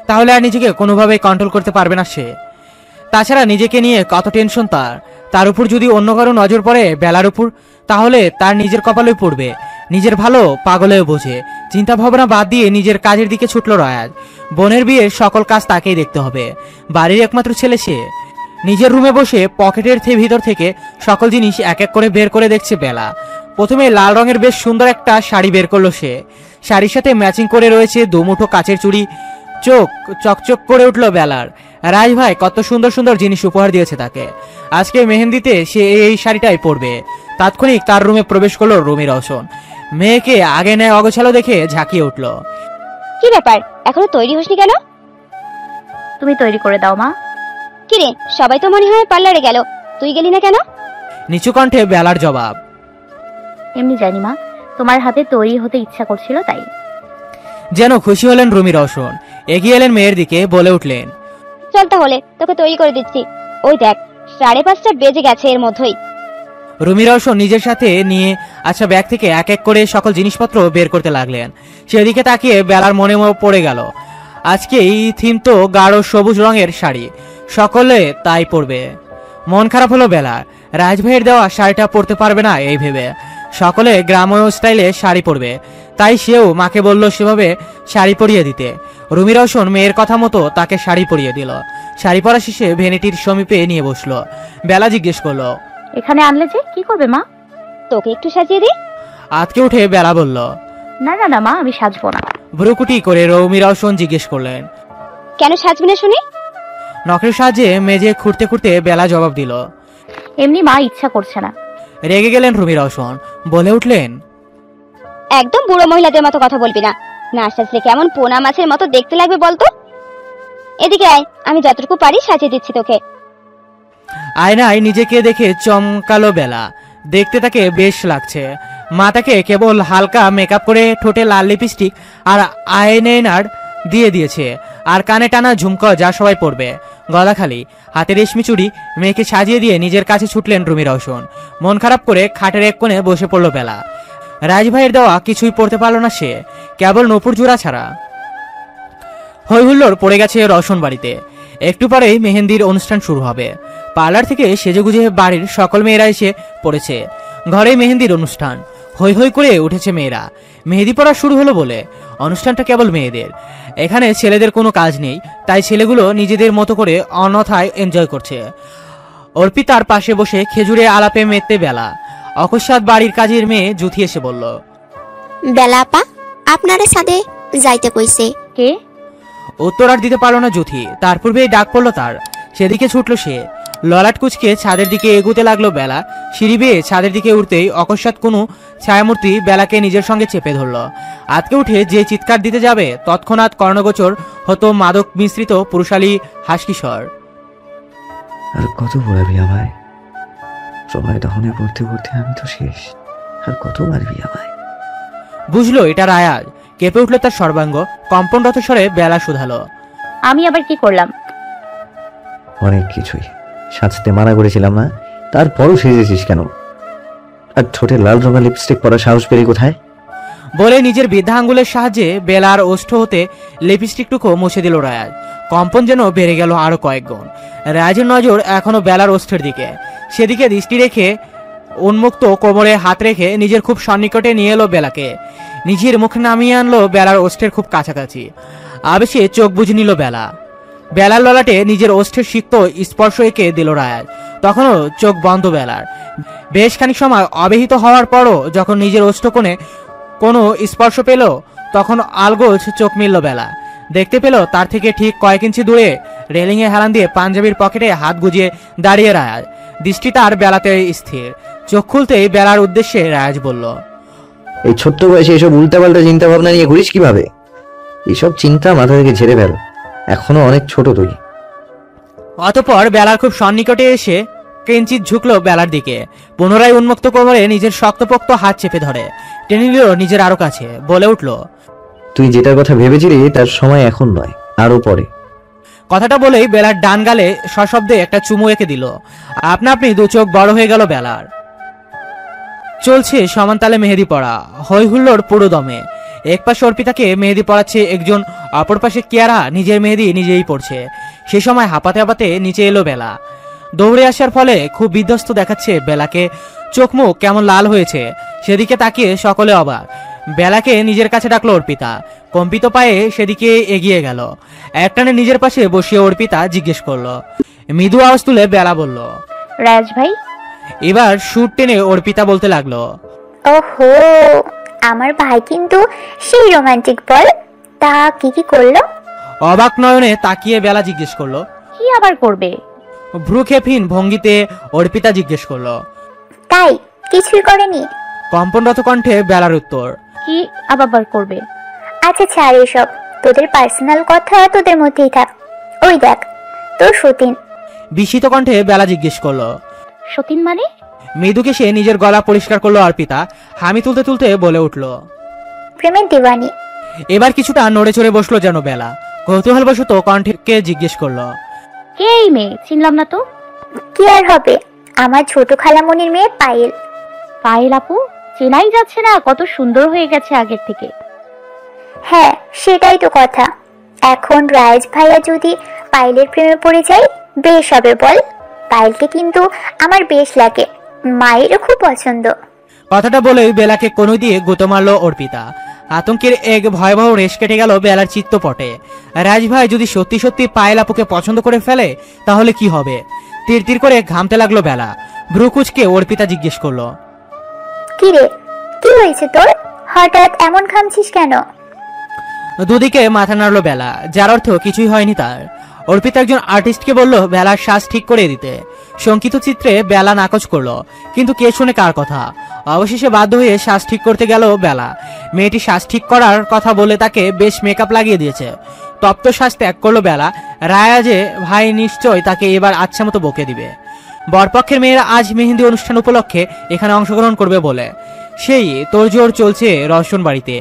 তাহলে আর নিজেকে কোনোভাবেই কন্ট্রোল করতে পারবে না সে। তাছাড়া নিজেকে নিয়ে কত টেনশন তার। তার উপর যদি অন্য কারো নজর পড়ে বেলার উপর, তাহলে তার নিজের কপালে পড়বে। নিজের ভালো পাগলেও বোঝে। চিন্তা ভাবনা বাদ দিয়ে নিজের কাজের দিকে ছুটল রায়াজ। বোনের বিয়ের সকল কাজ তাকেই দেখতে হবে। বাড়ির একমাত্র ছেলে সে। নিজের রুমে বসে পকেটের ভিতর থেকে সকল জিনিস এক এক করে বের করে দেখছে বেলা। প্রথমে লাল রঙের বেশ সুন্দর একটা শাড়ি বের করলো সে। শাড়ির সাথে ম্যাচিং করে রয়েছে দুমুঠো কাচের চুড়ি। চোখ চকচক করে উঠল বেলার। রাজ ভাই কত সুন্দর সুন্দর জিনিস উপহার দিয়েছে তাকে। আজকে মেহেন্দিতে সে এই শাড়িটাই পরবে। তাৎক্ষণিক তার রুমে প্রবেশ করলো রুমি রওশন। মেয়েকে আগে নেয় অগোছালো দেখে ঝাঁকিয়ে উঠল, কি ব্যাপার, এখনো তৈরি হসনি কেন? তুমি তৈরি করে দাও মা। কিরে, সবাই তো মনে হয় পার্লারে গেল, তুই গেলি না কেন? নিচু কণ্ঠে বেলার জবাব, এমনি জানি মা, তোমার হাতে তৈরি হতে ইচ্ছা করছিল তাই। যেন খুশি হলেন রুমি রওশন। এগিয়ে এলেন মেয়ের দিকে, বলে উঠলেন, চল তাহলে, তোকে তৈরি করে দিচ্ছি। ওই দেখ, 5:30 বেজে গেছে এর মধ্যেই। রুমি রওশন নিজের সাথে নিয়ে আচ্ছা ব্যাগ থেকে এক এক করে সকল জিনিসপত্র বের করতে লাগলেন। সেদিকে তাকিয়ে বেলার মনে পড়ে গেল, আজকে এই থিম তো গাঢ় সবুজ রঙের শাড়ি, সকলে তাই পরবে। মন খারাপ হলো বেলার। রাজভাইয়ের দেওয়া শাড়িটা পরতে পারবে না এই ভেবে। সকলে গ্রাম্য স্টাইলে শাড়ি পরবে, তাই সেও মাকে বলল সেভাবে শাড়ি পরিয়ে দিতে। রুমি রওশন মেয়ের কথা মতো তাকে শাড়ি পরিয়ে দিল। শাড়ি পরা শেষে ভ্যানিটির সমীপে নিয়ে বসলো। বেলা জিজ্ঞেস করলো, এখানে আনলে যে কি করবে মা? তোকে একটু সাজিয়ে দিই। আজকে উঠে বেলা বলল, না না না মা, আমি সাজবো না। ভ্রুকুটি করে রুমি রওশন জিজ্ঞেস করলেন, কেন সাজবি না শুনি? নখের সাহায্যে মেজে খুঁড়তে খুঁড়তে বেলা জবাব দিল, এমনি মা, ইচ্ছা করছে না। রেগে গেলেন রুমি রওশন, বলে উঠলেন, একদম বুড়ো মহিলাদের মতো কথা বলবি না। না সাজলে কেমন পোনা মাছের মতো দেখতে লাগবে বলতো। এদিকে আয়, আমি যতটুকু পারি সাজিয়ে দিচ্ছি তোকে। আয়নায় নিজেকে দেখে চমকালো বেলা। দেখতে তাকে বেশ লাগছে। মাথাকে কেবল হালকা মেকআপ করে ঠোঁটে লাল লিপস্টিক আর আইলাইনার দিয়ে দিয়েছে। আর কানে টানা ঝুমকা যা সবাই পড়বে, গলা খালি, হাতে রেশমি চুড়ি, মেয়েকে সাজিয়ে দিয়ে নিজের কাছে ছুটলেন রুমি রওশন। মন খারাপ করে খাটের এক কোণে বসে পড়ল বেলা। রাজভাইয়ের দেওয়া কিছুই পড়তে পারল না সে, কেবল নূপুর জোড়া ছাড়া। হই হুল্লোড় পড়ে গেছে রওশন বাড়িতে। একটু পরেই মেহেন্দির অনুষ্ঠান শুরু হবে। পার্লার থেকে সেজেগুজে বাড়ির সকল মেয়েরা এসে পড়েছে। ঘরে মেহেন্দির অনুষ্ঠান, হই হই করে উঠেছে মেয়েরা। মেহেদি পড়া শুরু হলো বলে অনুষ্ঠানটা কেবল মেয়েদের, এখানে ছেলেদের কোনো কাজ নেই, তাই ছেলেগুলো নিজেদের মতো করে অনথায় এনজয় করছে। অর্পিতার পাশে বসে খেজুরে আলাপে মেতে বেলা। অকস্মাৎ বাড়ির কাজের মেয়ে জুথি এসে বলল, বেলা আপা আপনারা সাথে যাইতে কইছে। কে? উত্তর আর দিতে পারল না জুথি। তার পূর্বেই ডাক পড়ল তার, সেদিকে ছুটল সে। ললাট কুচকে ছাদের দিকে এগুতে লাগলো বেলা। সিঁড়ি বেয়ে ছাদের দিকে উঠতেই অকস্মাৎ কোনো ছায়ামূর্তি বেলাকে নিজের সঙ্গে চেপে ধরল। আতকে উঠে যে চিৎকার দিতে যাবে তৎক্ষণাৎ কর্ণগোচর হতো মাদক মিশ্রিত পুরুষালী হাসকিশোর। আর কত পড়াবি আমায়? সময় দহনে পড়তে পড়তে আমি তো শেষ। আর কত পারবি আমায়? বুঝলো এটা রায়াজ। কেঁপে উঠল তার সর্বাঙ্গ। কম্পনরত স্বরে বেলা শুধালো, আমি আবার কি করলাম? অনেক কিছুই। সাজতে মানা করেছিলাম না, তারপরও সেজেছিস কেন? আর ঠোঁটে লাল রঙের লিপস্টিক পরা সাহস পেলি কোথায়? বলে নিজের বৃদ্ধা আঙ্গুলের সাহায্যে বেলার ওষ্ঠ হতে লিপস্টিকটুকু মুছে দিল রায়াজ। কম্পন যেন বেড়ে গেল আরো কয়েক গুণ। রায়াজের নজর এখনো বেলার ওষ্ঠের দিকে। সেদিকে দৃষ্টি রেখে উন্মুক্ত কোমরে হাত রেখে নিজের খুব সন্নিকটে নিয়ে এলো বেলাকে। নিজের মুখে নামিয়ে আনলো বেলার ওষ্ঠের খুব কাছাকাছি। আবেশে চোখ বুঝে নিল বেলা। বেলার ললাটে নিজের ওষ্ঠের সিক্ত স্পর্শ এঁকে দিল রায়াজ। তখনও চোখ বন্ধ বেলার। বেশ খানিক সময় অবহিত হওয়ার পরও যখন নিজের ওষ্ঠকোণে কোনো স্পর্শ পেল তখন আলগোজ চোখ মিলল বেলা। দেখতে পেল তার থেকে ঠিক কয়েক ইঞ্চি দূরে রেলিংয়ে হেলান দিয়ে পাঞ্জাবির পকেটে হাত গুজিয়ে দাঁড়িয়ে রায়াজ। দৃষ্টি তার বেলাতে স্থির। চোখ খুলতেই বেলার উদ্দেশ্যে রায়াজ বলল, এই ছোট্ট বয়সে এসব উল্টাপাল্টা চিন্তা ভাবনা নিয়ে ঘুরিস কিভাবে? এসব চিন্তা মাথা থেকে ঝেড়ে ফেল, এখনো অনেক ছোট তুই। অতঃপর বেলার খুব সন্নিকটে এসে কিঞ্চিত ঝুঁকলো বেলার দিকে। পুনরায় উন্মুক্ত কোমরে নিজের শক্তপোক্ত হাত চেপে ধরে টেনে নিল নিজের আরো কাছে। বলে উঠল, তুই যেটার কথা ভেবেছিলি তার সময় এখন নয়, আরো পরে। কথাটা বলেই বেলার ডান গালে সশব্দে একটা চুমু এঁকে দিল। আপনা আপনি দু চোখ বড় হয়ে গেল বেলার। চলছে সমান তালে মেহেদি পড়া, হই হুল্লোড় পুরো দমে। এক পাশে অর্পিতাকে মেহেদি পড়াচ্ছে একজন, অপর পাশে কিয়ারা নিজের মেহেদি নিজেই পড়ছে। সে সময় হাঁপাতে হাঁপাতে নিচে এলো বেলা। দৌড়ে আসার ফলে খুব বিধ্বস্ত দেখাচ্ছে বেলাকে। চোখ মুখ কেমন লাল হয়েছে, সেদিকে তাকিয়ে সকলে অবাক। বেলাকে নিজের কাছে ডাকলো অর্পিতা। কম্পিত পায়ে সেদিকে এগিয়ে গেল। একটানে নিজের পাশে বসিয়ে অর্পিতা জিজ্ঞেস করলো। মৃদু আওয়াজ তুলে বেলা বলল, রাজ ভাই। এবার সুর টেনে অর্পিতা বলতে লাগলো, ওহো, আমার ভাই কিন্তু সেই রোমান্টিক বল। তা কি কি করলো? অবাক নয়নে তাকিয়ে বেলা জিজ্ঞেস করলো। কি আবার করবে? ভ্রুক্ষেপহীন ভঙ্গিতে অর্পিতা জিজ্ঞেস করলো। তাই কিছুই করেনি? কম্পনরত কণ্ঠে বেলার উত্তর, কি আবার করবে? আচ্ছা ছাড় এসব, তোদের পার্সোনাল কথা তোদের মধ্যেই থাক। ওই দেখ তোর সতীন। বিস্মিত কণ্ঠে বেলা জিজ্ঞেস করলো। সতীন মানে? মৃদুকে সে নিজের গলা পরিষ্কার করলো অর্পিতা। হামি তুলতে তুলতে বলে উঠলো, প্রেমের দিওয়ানি। এবার কিছুটা নড়ে চড়ে বসলো যেন বেলা। কৌতূহলবশত কণ্ঠকে জিজ্ঞেস করলো, কে এই মেয়ে? চিনলাম না তো। কি আর হবে, আমার ছোট খালামণির মেয়ে পায়েল। পায়েল আপু? চেনাই যাচ্ছে না, কত সুন্দর হয়ে গেছে আগের থেকে। হ্যাঁ সেটাই তো কথা। এখন রাজ ভাইয়া যদি পায়েলের প্রেমে পড়ে যায় বেশ হবে বল। পায়েলকে কিন্তু আমার বেশ লাগে, মায়েরও খুব পছন্দ। কথাটা বলেই বেলাকে কোনো দিয়ে গুঁতো মারলো অর্পিতা। আতঙ্কের এক ভয়াবহ রেশ কেটে গেল বেলার চিত্তপটে। রাজভাই যদি সত্যি সত্যি পায়েল আপুকে পছন্দ করে ফেলে তাহলে কি হবে? তীর তীর করে ঘামতে লাগলো বেলা। ভ্রুকুচকে অর্পিতা জিজ্ঞেস করলো, কি রে, কি হয়েছে তোর? হঠাৎ এমন ঘামছিস কেন? দুদিকে মাথা নাড়লো বেলা, যার অর্থ কিছুই হয়নি তার। অর্পিতা একজন আর্টিস্টকে বলল বেলার শ্বাস ঠিক করে দিতে। শঙ্কিত চিত্রে বেলা নাকচ করলো, কিন্তু কে শুনে কার কথা। অবশেষে বাধ্য হয়ে শ্বাস ঠিক করতে গেল বেলা। মেয়েটি শ্বাস ঠিক করার কথা বলে তাকে বেশ মেকআপ লাগিয়ে দিয়েছে। তপ্ত শ্বাস ত্যাগ করলো বেলা। রায়াজে ভাই নিশ্চয় তাকে এবার আচ্ছা মতো বকে দিবে। বরপক্ষের মেয়েরা আজ মেহেন্দি অনুষ্ঠান উপলক্ষে এখানে অংশগ্রহণ করবে বলে সেই তোড়জোড় চলছে রওশন বাড়িতে।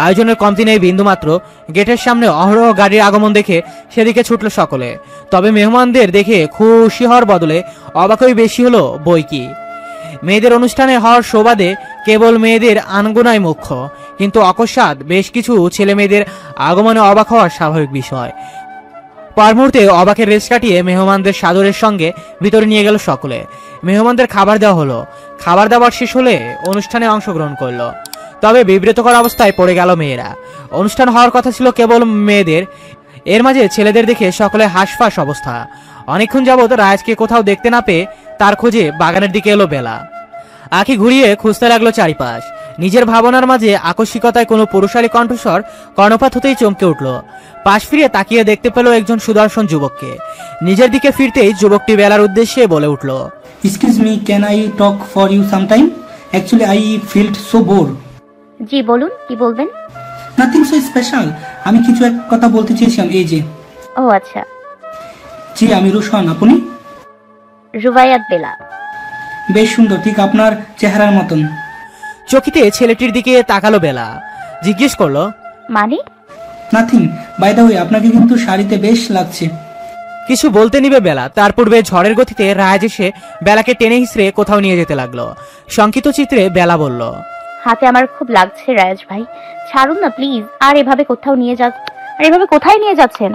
আয়োজনের কমতি নেই বিন্দুমাত্র। গেটের সামনে অহরহ গাড়ির আগমন দেখে সেদিকে ছুটল সকলে। তবে মেহমানদের দেখে খুশি হওয়ার বদলে অবাকই বেশি হলো বই কি। মেয়েদের অনুষ্ঠানে হওয়ার সুবাদে কেবল মেয়েদের আনগোনায় মুখ্য, কিন্তু অকস্মাৎ বেশ কিছু ছেলে মেয়েদের আগমনে অবাক হওয়া স্বাভাবিক বিষয়। পর মুহূর্তে অবাকের রেস কাটিয়ে মেহমানদের সাদরের সঙ্গে ভিতরে নিয়ে গেল সকলে। মেহমানদের খাবার দেওয়া হলো। খাবার দাবার শেষ হলে অনুষ্ঠানে অংশগ্রহণ করলো। তবে বিব্রতকর অবস্থায় পড়ে গেল মেয়েরা। অনুষ্ঠান হওয়ার কথা ছিল কেবল মেয়েদের, এর মাঝে ছেলেদের দেখে সকলে হাঁসফাঁস অবস্থা। অনেকক্ষণ যাবৎ রাজকে কোথাও দেখতে না পেয়ে তার খোঁজে বাগানের দিকে এলো বেলা। আঁখি ঘুরিয়ে খুঁজতে লাগলো চারিপাশ। নিজের ভাবনার মাঝে আকস্মিকতায় কোনো পুরুষালী কণ্ঠস্বর কর্ণপাত হতেই চমকে উঠল। পাশ ফিরে তাকিয়ে দেখতে পেল একজন সুদর্শন যুবককে। নিজের দিকে ফিরতেই যুবকটি বেলার উদ্দেশ্যে বলে উঠল, Excuse me, can I talk for you sometime? Actually, I felt so bored. জি বলুন, কি বলবেন? Nothing so special. আমি কিছু এক কথা বলতে চেয়েছিলাম। এই যে, ও আচ্ছা। জি আমি রোশন, আপনি? রুবাইয়াত বেলা। বেশ সুন্দর, ঠিক আপনার চেহারার মতন। চকিতে ছেলেটির দিকে তাকালো বেলা। জিজ্ঞেস করলো, মানে? নাথিং, বাই দ্য ওয়ে, আপনাকে কিন্তু শাড়িতে বেশ লাগছে। কিছু বলতে নিবে বেলা, তার পূর্বে ঝড়ের গতিতে রাজ এসে বেলাকে টেনে হিসড়ে কোথাও নিয়ে যেতে লাগলো। শঙ্কিত চিত্রে বেলা বলল, হাতে আমার খুব লাগছে রাজ ভাই, ছাড়ুন না প্লিজ। আর এভাবে কোথায় নিয়ে যাচ্ছেন?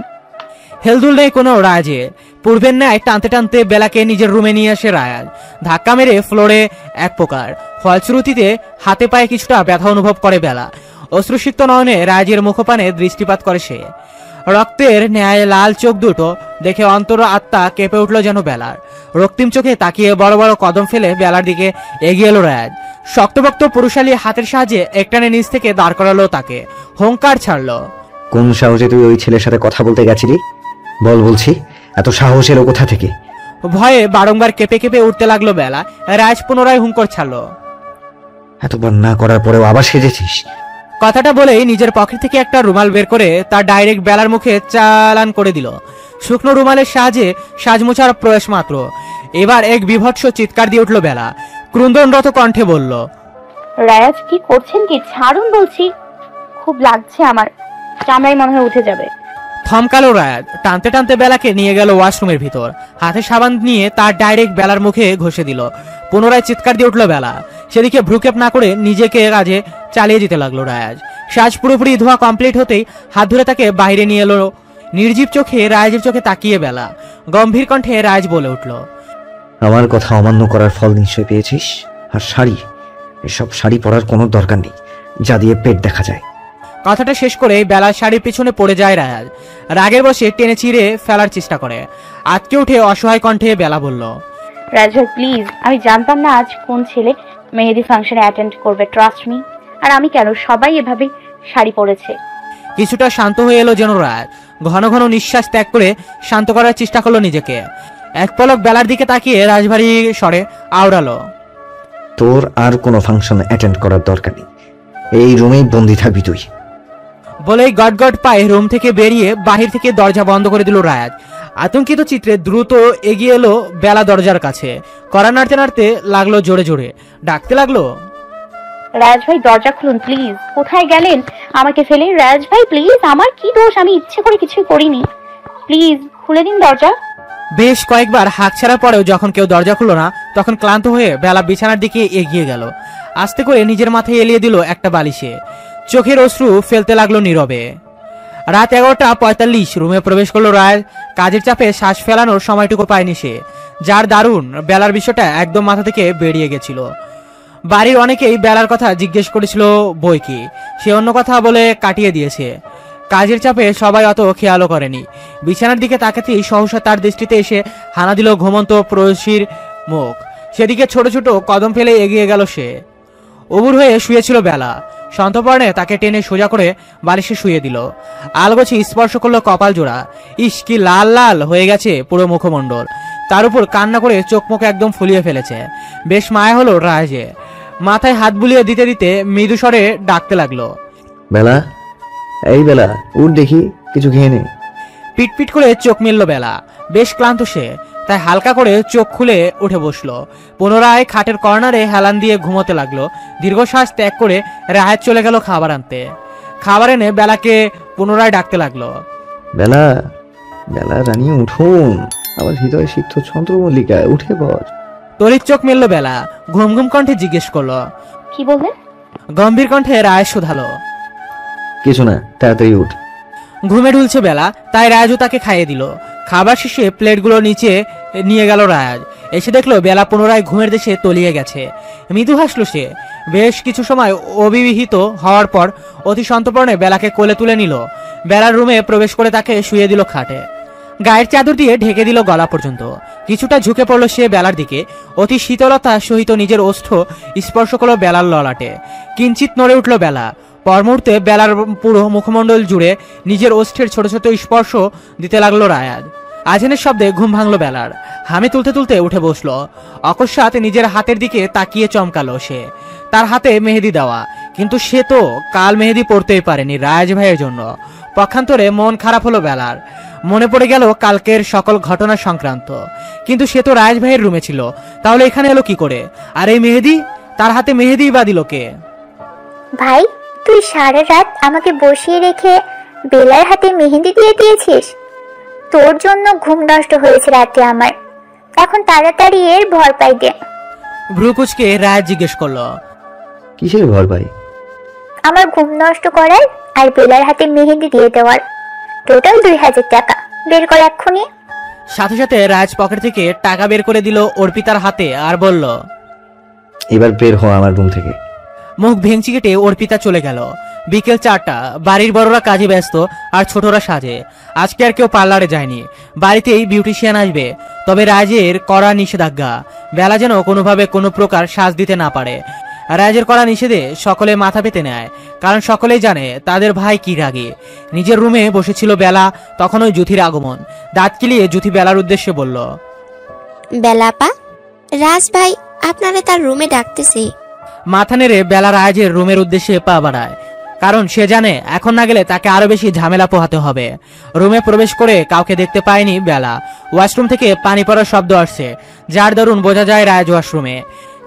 হেলদুল নেই কোনো রাজে। পূর্বের ন্যায় টানতে টানতে বেলাকে নিজের রুমে নিয়ে আসে রাজ। ধাক্কা মেরে ফ্লোরে এক প্রকার। ফলশ্রুতিতে হাতে পায়ে কিছুটা ব্যথা অনুভব করে বেলা। অশ্রুসিক্ত নয়নে রাজের মুখপানে দৃষ্টিপাত করে সে। রক্তের ন্যায় লাল চোখ দুটো দেখে অন্তর আত্মা কেঁপে উঠল যেন বেলার। রক্তিম চোখে তাকিয়ে বড় বড় কদম ফেলে বেলার দিকে এগিয়ে এলো রাজ। শক্তভক্ত পুরুষালী হাতের সাহায্যে একটানে নিচ থেকে দাঁড় করালো তাকে। হুঙ্কার ছাড়লো, কোন সাহসে তুই ওই ছেলের সাথে কথা বলতে গেছিলি? বলছি, এত সাহস এলো কোথা থেকে? ভয়ে বারংবার কেঁপে কেঁপে উঠতে লাগলো বেলা। রাজ পুনরায় হুঙ্কার ছাড়লো, এতবার না করার পরেও আবার সেজেছিস? কথাটা বলেই নিজের পকেট থেকে একটা রুমাল বের করে তার ডাইরেক্ট বেলার মুখে চালান করে দিল। শুকনো রুমালের সাহায্যে সাজমোছার প্রয়াস মাত্র। এবার এক বিভৎস চিৎকার দিয়ে উঠল বেলা। ক্রন্দনরত কণ্ঠে বলল, রাজ কি করছেন কি? ছাড়ুন বলছি, খুব লাগছে আমার, চামড়াই মনে হয় উঠে যাবে। থমকালো রায়াত। টানতে টানতে বেলাকে নিয়ে গেল ওয়াশরুমের ভিতর। হাতে সাবান নিয়ে তার ডাইরেক্ট বেলার মুখে ঘষে দিল। পুনরায় চিৎকার দিয়ে উঠল বেলা। সেদিকে ভ্রুক্ষেপ না করে নিজেকে কাজে চালিয়ে যেতে লাগলো রায়াজ। সাজ পুরোপুরি ধোয়া কমপ্লিট হতেই হাত ধরে তাকে বাইরে নিয়ে এলো। নির্জীব চোখে রায়াজের চোখে তাকিয়ে বেলা গম্ভীর কণ্ঠে রায়াজ বলে উঠল, আমার কথা অমান্য করার ফল নিশ্চয় পেয়েছিস। আর শাড়ি, এসব শাড়ি পরার কোনো দরকার নেই যা দিয়ে পেট দেখা যায়। কথাটা শেষ করে বেলার শাড়ির পিছনে পড়ে যায় রায়াজ। রাগের বসে টেনে ছিঁড়ে ফেলার চেষ্টা করে। আটকে উঠে অসহায় কণ্ঠে বেলা বলল, রাজ ভাই প্লিজ, আমি জানতাম না আজ কোন ছেলে মেহেদি ফাংশনে অ্যাটেন্ড করবে, ট্রাস্ট মি। আর আমি কেন, সবাই এভাবে শাড়ি পরেছে। কিছুটা শান্ত হয়ে এলো যেন রাত। ঘন ঘন নিঃশ্বাস ত্যাগ করে শান্ত করার চেষ্টা করলো নিজেকে। এক পলক বেলার দিকে তাকিয়ে রাজভারী স্বরে আওড়ালো, তোর আর কোনো ফাংশন অ্যাটেন্ড করার দরকার নেই, এই রুমেই বন্দি থাকবি তুই। বলেই গট গট পায়ে রুম থেকে বেরিয়ে বাহির থেকে দরজা বন্ধ করে দিল রায়াত। আতঙ্কিত চিত্রে দ্রুত এগিয়ে এলো বেলা দরজার কাছে। কড়া নাড়তে নাড়তে লাগলো জোরে জোরে, ডাকতে লাগলো, রাজ ভাই দরজা খুলুন প্লিজ। কোথায় গেলেন আমাকে ফেলে? রাজ ভাই প্লিজ, আমার কি দোষ? আমি ইচ্ছে করে কিছুই করিনি, প্লিজ খুলে দিন দরজা। বেশ কয়েকবার হাঁক ছাড়ার পরেও যখন কেউ দরজা খুলল না, তখন ক্লান্ত হয়ে বেলা বিছানার দিকে এগিয়ে গেল। আস্তে করে নিজের মাথায় এলিয়ে দিল একটা বালিশে। চোখের অশ্রু ফেলতে লাগলো নীরবে। রাত 11:45 রুমে প্রবেশ করলো রায়। কাজের চাপে শ্বাস ফেলানোর সময়টুকু পায়নি সে। যার দারুণ বেলার বিষয়টা একদম মাথা থেকে বেরিয়ে গেছিল। বাড়ির অনেকেই বেলার কথা জিজ্ঞেস করেছিল বই কি, সে অন্য কথা বলে কাটিয়ে দিয়েছে। কাজের চাপে সবাই অত খেয়ালও করেনি। বিছানার দিকে তাকাতেই সহসা তার দৃষ্টিতে এসে হানা দিল ঘুমন্ত প্রয়সীর মুখ। সেদিকে ছোট ছোট কদম ফেলে এগিয়ে গেল সে। অবুর হয়ে শুয়েছিল বেলা। সন্তর্পণে তাকে টেনে সোজা করে বালিশে শুয়ে দিল। আলগোছি স্পর্শ করলো কপাল জোড়া। ইস, কি লাল লাল হয়ে গেছে পুরো মুখমণ্ডল। তার উপর কান্না করে চোখ মুখ একদম ফুলিয়ে ফেলেছে। বেশ মায়া হলো রাজে। মাথায় হাত বুলিয়ে দিতে দিতে মৃদু স্বরে ডাকতে লাগলো, বেলা, এই বেলা, উঠ দেখি, কিছু খেয়ে নে। পিটপিট করে চোখ মেলল বেলা। বেশ ক্লান্ত সে, তাই হালকা করে চোখ খুলে উঠে বসলো। পুনরায় খাটের কর্নারে হেলান দিয়ে ঘুমোতে লাগলো। দীর্ঘশ্বাস ত্যাগ করে রাহাত চলে গেল খাবার আনতে। খাবার এনে বেলাকে পুনরায় ডাকতে লাগলো। বেলা, বেলা রানী উঠুন, আমার হৃদয় সিক্ত চন্দ্রমল্লিকা, উঠে পড়। তড়িৎ চোখ মেলল বেলা। ঘুম ঘুম কণ্ঠে জিজ্ঞেস করলো। কি বললেন? গম্ভীর কণ্ঠে রায় শুধালো। কিছু না, তাড়াতাড়ি উঠ। ঘুমে ঢুলছে বেলা, তাই রায়াজও তাকে খাইয়ে দিল। খাবার শেষে প্লেটগুলো নিচে নিয়ে গেল রায়াজ। এসে দেখলো বেলা পুনরায় ঘুমের দেশে তলিয়ে গেছে। মৃদু হাসলো সে। বেশ কিছু সময় অবিবাহিত হওয়ার পর অতি সন্তর্পণে বেলাকে কোলে তুলে নিল। বেলার রুমে প্রবেশ করে তাকে শুয়ে দিল খাটে। গায়ের চাদর দিয়ে ঢেকে দিল গলা পর্যন্ত। কিছুটা ঝুঁকে পড়লো সে বেলার দিকে। অতি শীতলতা সহিত নিজের ওষ্ঠ স্পর্শ করলো বেলার ললাটে। কিঞ্চিত নড়ে উঠল বেলা। পর মুহূর্তে বেলার পুরো মুখমণ্ডল জুড়ে নিজের ওষ্ঠের ছোট ছোট স্পর্শ দিতে লাগলো রায়াজ। আজানের শব্দে ঘুম ভাঙলো বেলার। হামি তুলতে তুলতে উঠে বসলো। অকস্মাৎ নিজের হাতের দিকে তাকিয়ে চমকালো সে। তার হাতে মেহেদি দেওয়া, কিন্তু সে তো কাল মেহেদি পড়তেই পারেনি রায়াজ ভাইয়ের জন্য। পক্ষান্তরে মন খারাপ হলো বেলার। মনে পড়ে গেল কালকের সকল ঘটনা সংক্রান্ত। কিন্তু সে তো রায়াজ ভাইয়ের রুমে ছিল, তাহলে এখানে এলো কি করে? আর এই মেহেদি, তার হাতে মেহেদি বা দিল কে? ভাই, তুই সারা রাত আমাকে বসিয়ে রেখে বেলার হাতে মেহেন্দি দিয়ে দিয়েছিস। তোর জন্য ঘুম নষ্ট হয়েছে রাতে আমার। এখন তাড়াতাড়ি এর ভর পাই দে। ভ্রু কুচকে রায়াজ জিজ্ঞেস করলো। কিসের ভর পাই? আমার ঘুম নষ্ট করার আর বেলার হাতে মেহেন্দি দিয়ে দেওয়ার। টোটাল 2000 টাকা। বের কর এক্ষুনি। সাথে সাথে রাজ পকেট থেকে টাকা বের করে দিল অর্পিতার হাতে আর বলল, এবার বের হ আমার রুম থেকে। মুখ ভেঙচি কেটে অর্পিতা চলে গেল। বিকেল 4টা। বাড়ির বড়রা কাজে ব্যস্ত আর ছোটরা সাজে। আজকে আর কেউ পার্লারে যায়নি। বাড়িতেই বিউটিশিয়ান আসবে। তবে রাজের কড়া নিষেধাজ্ঞা, বেলা যেন কোনোভাবে কোনো প্রকার সাজ দিতে না পারে। রাজের কড়া নিষেধে সকলে মাথা পেতে নেয়, কারণ সকলেই জানে তাদের ভাই কি রাগে। নিজের রুমে বসেছিল বেলা, তখন ওই জুথির আগমন। দাঁত কিলিয়ে জুথি বেলার উদ্দেশ্যে বলল, বেলাপা, রাজ ভাই আপনারে তার রুমে ডাকতেছে। মাথা নেড়ে বেলা রাজের রুমের উদ্দেশ্যে পা বাড়ায়, কারণ সে জানে এখন না গেলে তাকে আরো বেশি ঝামেলা পোহাতে হবে। রুমে প্রবেশ করে কাউকে দেখতে পায়নি বেলা। ওয়াশরুম থেকে পানি পড়ার শব্দ আসছে, যার দরুন বোঝা যায় রাজ ওয়াশরুমে।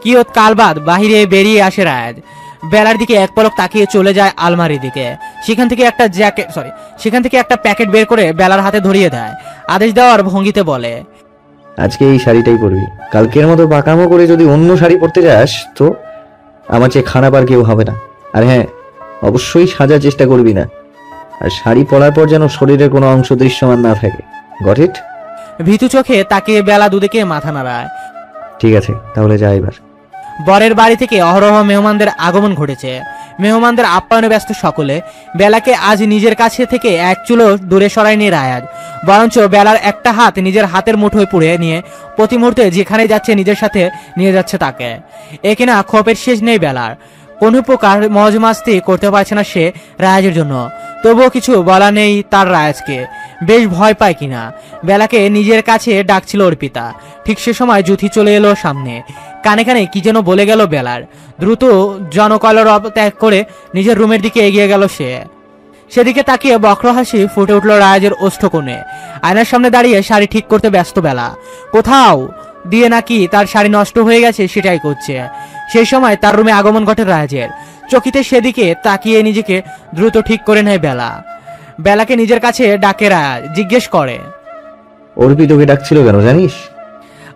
কিয়ত কালবাদ বাহিরে বেরিয়ে আসে রাজ। বেলার দিকে এক পলক তাকিয়ে চলে যায় আলমারির দিকে। সেখান থেকে একটা প্যাকেট বের করে বেলার হাতে ধরিয়ে দেয়। আদেশ দেওয়ার ভঙ্গিতে বলে, আজকে এই শাড়িটাই পরবি। কালকের মতো বাঁকামো করে যদি অন্য শাড়ি পরতে যাস তো আমার চেয়ে খারাপ আর কেউ হবে না। আর হ্যাঁ, অবশ্যই সাজার চেষ্টা করবি না। আর শাড়ি পরার পর যেন শরীরের কোনো অংশ দৃশ্যমান না থাকে। Got it? ভীতু চোখে তাকিয়ে বেলা দুদিকে মাথা নাড়ায়। ঠিক আছে, তাহলে যা এবার। বরের বাড়ি থেকে অহরহ মেহমানদের আগমন ঘটেছে। মেহমানদের আপ্যায়নে ব্যস্ত সকলে। বেলাকে আজ নিজের কাছে থেকে এক চুলো দূরে সরায়নি রায়াজ, বরঞ্চ বেলার একটা হাত নিজের হাতের মুঠোয় পুড়ে নিয়ে প্রতি মুহূর্তে যেখানে যাচ্ছে নিজের সাথে নিয়ে যাচ্ছে তাকে। এ কিনা ক্ষোভের শেষ নেই বেলার। কোনো প্রকার মজ মাস্তি করতে পারছে না সে রায়াজের জন্য। তবুও কিছু বলা নেই তার রায়াজকে। বেশ ভয় পায় কিনা। বেলাকে নিজের কাছে ডাকছিল অর্পিতা। ঠিক সে সময় জুথি চলে এলো সামনে। কানে কানে কি যেন বলে গেল বেলার। দ্রুত জনকলর ত্যাগ করে নিজের রুমের দিকে এগিয়ে গেল সে। সেদিকে তাকিয়ে বক্র হাসি ফুটে উঠল রায়াজের ওষ্ঠকোণে। আয়নার সামনে দাঁড়িয়ে শাড়ি ঠিক করতে ব্যস্ত বেলা। কোথাও দিয়ে নাকি তার শাড়ি নষ্ট হয়ে গেছে সেটাই করছে। সেই সময় তার রুমে আগমন ঘটে রায়াজের। চকিতে সেদিকে তাকিয়ে নিজেকে দ্রুত ঠিক করে নেয় বেলা। বেলাকে নিজের কাছে ডাকে রায়াজ, জিজ্ঞেস করে, অর্পিতকে ডাকছিল কেন জানিস?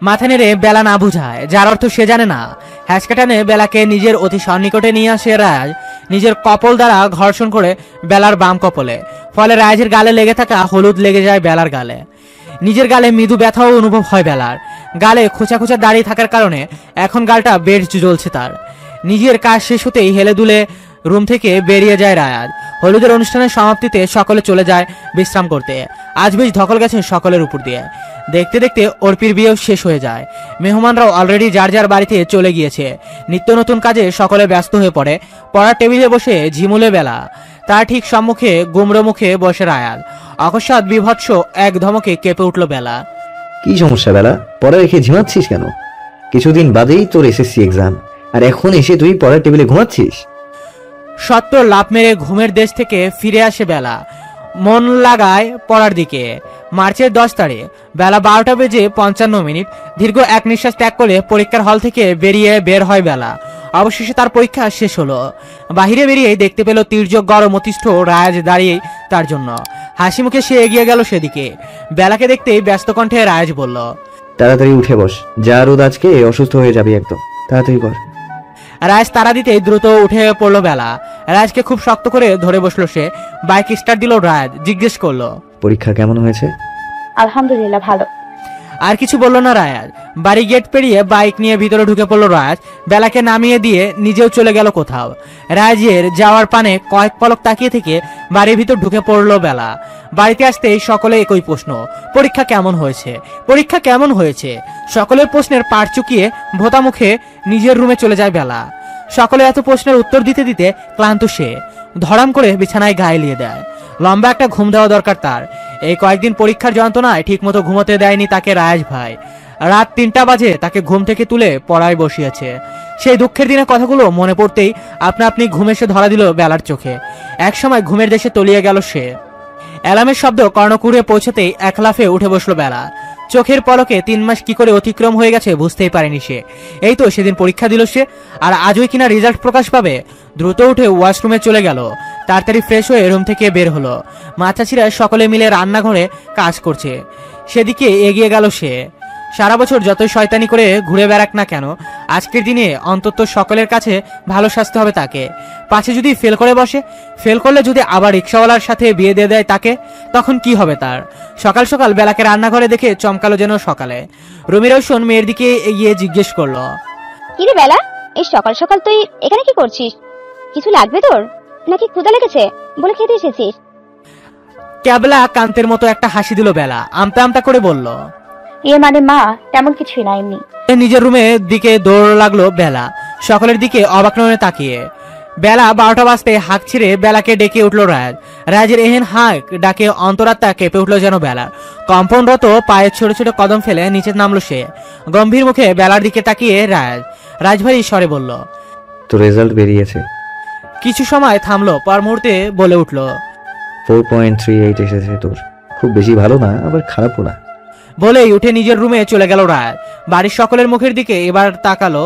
মাথা নেড়ে বেলা না বুঝায়, যার অর্থ সে জানে না। হ্যাচকাটানে বেলাকে নিজের অতি সন্নিকটে নিয়ে আসে রাজ। নিজের কপল দ্বারা ঘর্ষণ করে বেলার বাম কপলে। ফলে রাজের গালে লেগে থাকা হলুদ লেগে যায় বেলার গালে। নিজের গালে মৃদু ব্যথাও অনুভব হয় বেলার। গালে খোঁচা খোঁচা দাঁড়িয়ে থাকার কারণে এখন গালটা বেশ জ্বলছে তার। নিজের কাজ শেষ হতেই হেলে দুলে রুম থেকে বেরিয়ে যায় রায়াজ। হলুদের অনুষ্ঠানের সমাপ্তিতে সকলে চলে যায় বিশ্রাম করতে। আজ বেশ ধকল গেছে সকলের উপর দিয়ে। দেখতে দেখতে অর্পির বিয়েও শেষ হয়ে যায়। মেহমানরাও অলরেডি যার যার বাড়িতে চলে গিয়েছে। নিত্য নতুন কাজে সকলে ব্যস্ত হয়ে পড়ে। পড়ার টেবিলে বসে ঝিমুলে বেলা। তার ঠিক সম্মুখে গুমড়ো মুখে বসে রায়াজ। অকস্মাৎ বিভৎস এক ধমকে কেঁপে উঠল বেলা। কি সমস্যা বেলা? পড়া রেখে ঝিমাচ্ছিস কেন? কিছুদিন বাদেই তোর এসএসসি এক্সাম, আর এখন এসে তুই পড়ার টেবিলে ঘুমাচ্ছিস? সত্তর লাফ মেরে ঘুমের দেশ থেকে ফিরে আসে বেলা। মন লাগায় পড়ার দিকে। মার্চের 10 তারিখ বেলা 12:55 দীর্ঘ এক নিঃশ্বাস ত্যাগ করে পরীক্ষার হল থেকে বের হয় বেলা। অবশেষে তার পরীক্ষা শেষ হলো। বাহিরে বেরিয়ে দেখতে পেল তির্যক গরম অতিষ্ঠ রাজ দাঁড়িয়ে তার জন্য। হাসি মুখে সে এগিয়ে গেল সেদিকে। বেলাকে দেখতেই ব্যস্ত কণ্ঠে রাজ বলল, তাড়াতাড়ি উঠে বস, যা রোদ আজকে অসুস্থ হয়ে যাবি একদম, তাড়াতাড়ি কর। রাজ তারা দিতেই দ্রুত উঠে পড়লো বেলা। রাজকে খুব শক্ত করে ধরে বসলো সে। বাইক স্টার্ট দিল রাজ। জিজ্ঞেস করলো, পরীক্ষা কেমন হয়েছে? আলহামদুলিল্লাহ ভালো। আর কিছু বলল না রাজ। বাড়ি গেট পেরিয়ে বাইক নিয়ে ভিতরে ঢুকে পড়লো রাজ। বেলাকে নামিয়ে দিয়ে নিজেও চলে গেল কোথাও। রাজের যাওয়ার পানে কয়েক পলক তাকিয়ে থেকে বাড়ির ভিতর ঢুকে পড়লো বেলা। বাড়িতে আসতেই সকলে একই প্রশ্ন, পরীক্ষা কেমন হয়েছে, পরীক্ষা কেমন হয়েছে। সকলের প্রশ্নের পাড় চুকিয়ে ভোতা মুখে নিজের রুমে চলে যায় বেলা। সকলে এত প্রশ্নের উত্তর দিতে দিতে ক্লান্ত সে ধরাম করে বিছানায় গায়ে লিয়ে দেয়। লম্বা একটা ঘুম দেওয়া দরকার তার। এই কয়েকদিন পরীক্ষার যন্ত্রণায় ঠিক মতো ঘুমোতে দেয়নি তাকে রাজ ভাই। রাত 3টা বাজে তাকে ঘুম থেকে তুলে পড়ায় বসিয়েছে। সেই দুঃখের দিনের কথাগুলো মনে পড়তেই আপনা আপনি ঘুম এসে ধরা দিল বেলার চোখে। একসময় ঘুমের দেশে তলিয়ে গেল সে। অ্যালার্মের শব্দ কর্ণকুড়ে পৌঁছতেই এক লাফে উঠে বসলো বেলা। চোখের পলকে 3 মাস কি করে অতিক্রম হয়ে গেছে বুঝতেই পারেনি সে। এই তো সেদিন পরীক্ষা দিল সে, আর আজই কিনা রেজাল্ট প্রকাশ পাবে। দ্রুত উঠে ওয়াশরুমে চলে গেল। তাড়াতাড়ি ফ্রেশ হয়ে রুম থেকে বের হলো। মাচাছিরা সকলে মিলে রান্নাঘরে কাজ করছে, সেদিকে এগিয়ে গেল সে। সারা বছর যতই শয়তানি করে ঘুরে বেড়াক না কেন, আজকের দিনে অন্তত সকলের কাছে ভালো শাস্তি হবে তাকে। পাছে যদি ফেল করে বসে, ফেল করলে যদি আবার রিক্সাওয়ালার সাথে বিয়ে দিয়ে দেয় তাকে, তখন কি হবে তার। সকাল সকাল বেলাকে রান্নাঘরে দেখে চমকালো যেন সকালে। রুমি রোশন মেয়ের দিকে এগিয়ে জিজ্ঞেস করলো, কি রে বেলা, এই সকাল সকাল তুই এখানে কি করছিস? কিছু লাগবে তোর, নাকি ক্ষুধা লেগেছে বলে খেতে এসেছিস? ক্যাবলা কান্তের মতো একটা হাসি দিল বেলা। আমতা আমতা করে বলল, মানে মা তেমন কিছুই না, এমনি। নিজের রুমের দিকে দৌড় লাগলো বেলা, সকলের দিকে অবাক নয়নে তাকিয়ে। বেলা 12টা বাজতে হাঁক ছিঁড়ে বেলাকে ডেকে উঠলো রাজ। রাজের এহেন হাঁক ডাকে অন্তরাত্মা কেঁপে উঠলো যেন বেলার। কম্পনরত পায়ে ছোট ছোট কদম ফেলে নিচে নামলো সে। গম্ভীর মুখে বেলার দিকে তাকিয়ে রাজভারী স্বরে বলল, তো রেজাল্ট বেরিয়েছে। কিছু সময় থামলো, পর মুহূর্তে বলে উঠলো, 4.38 এসেছে তোর। খুব বেশি ভালো না, আবার খারাপও না। বলেই উঠে নিজের রুমে চলে গেল রাজ। বাড়ির সকলের মুখের দিকে এবার তাকালো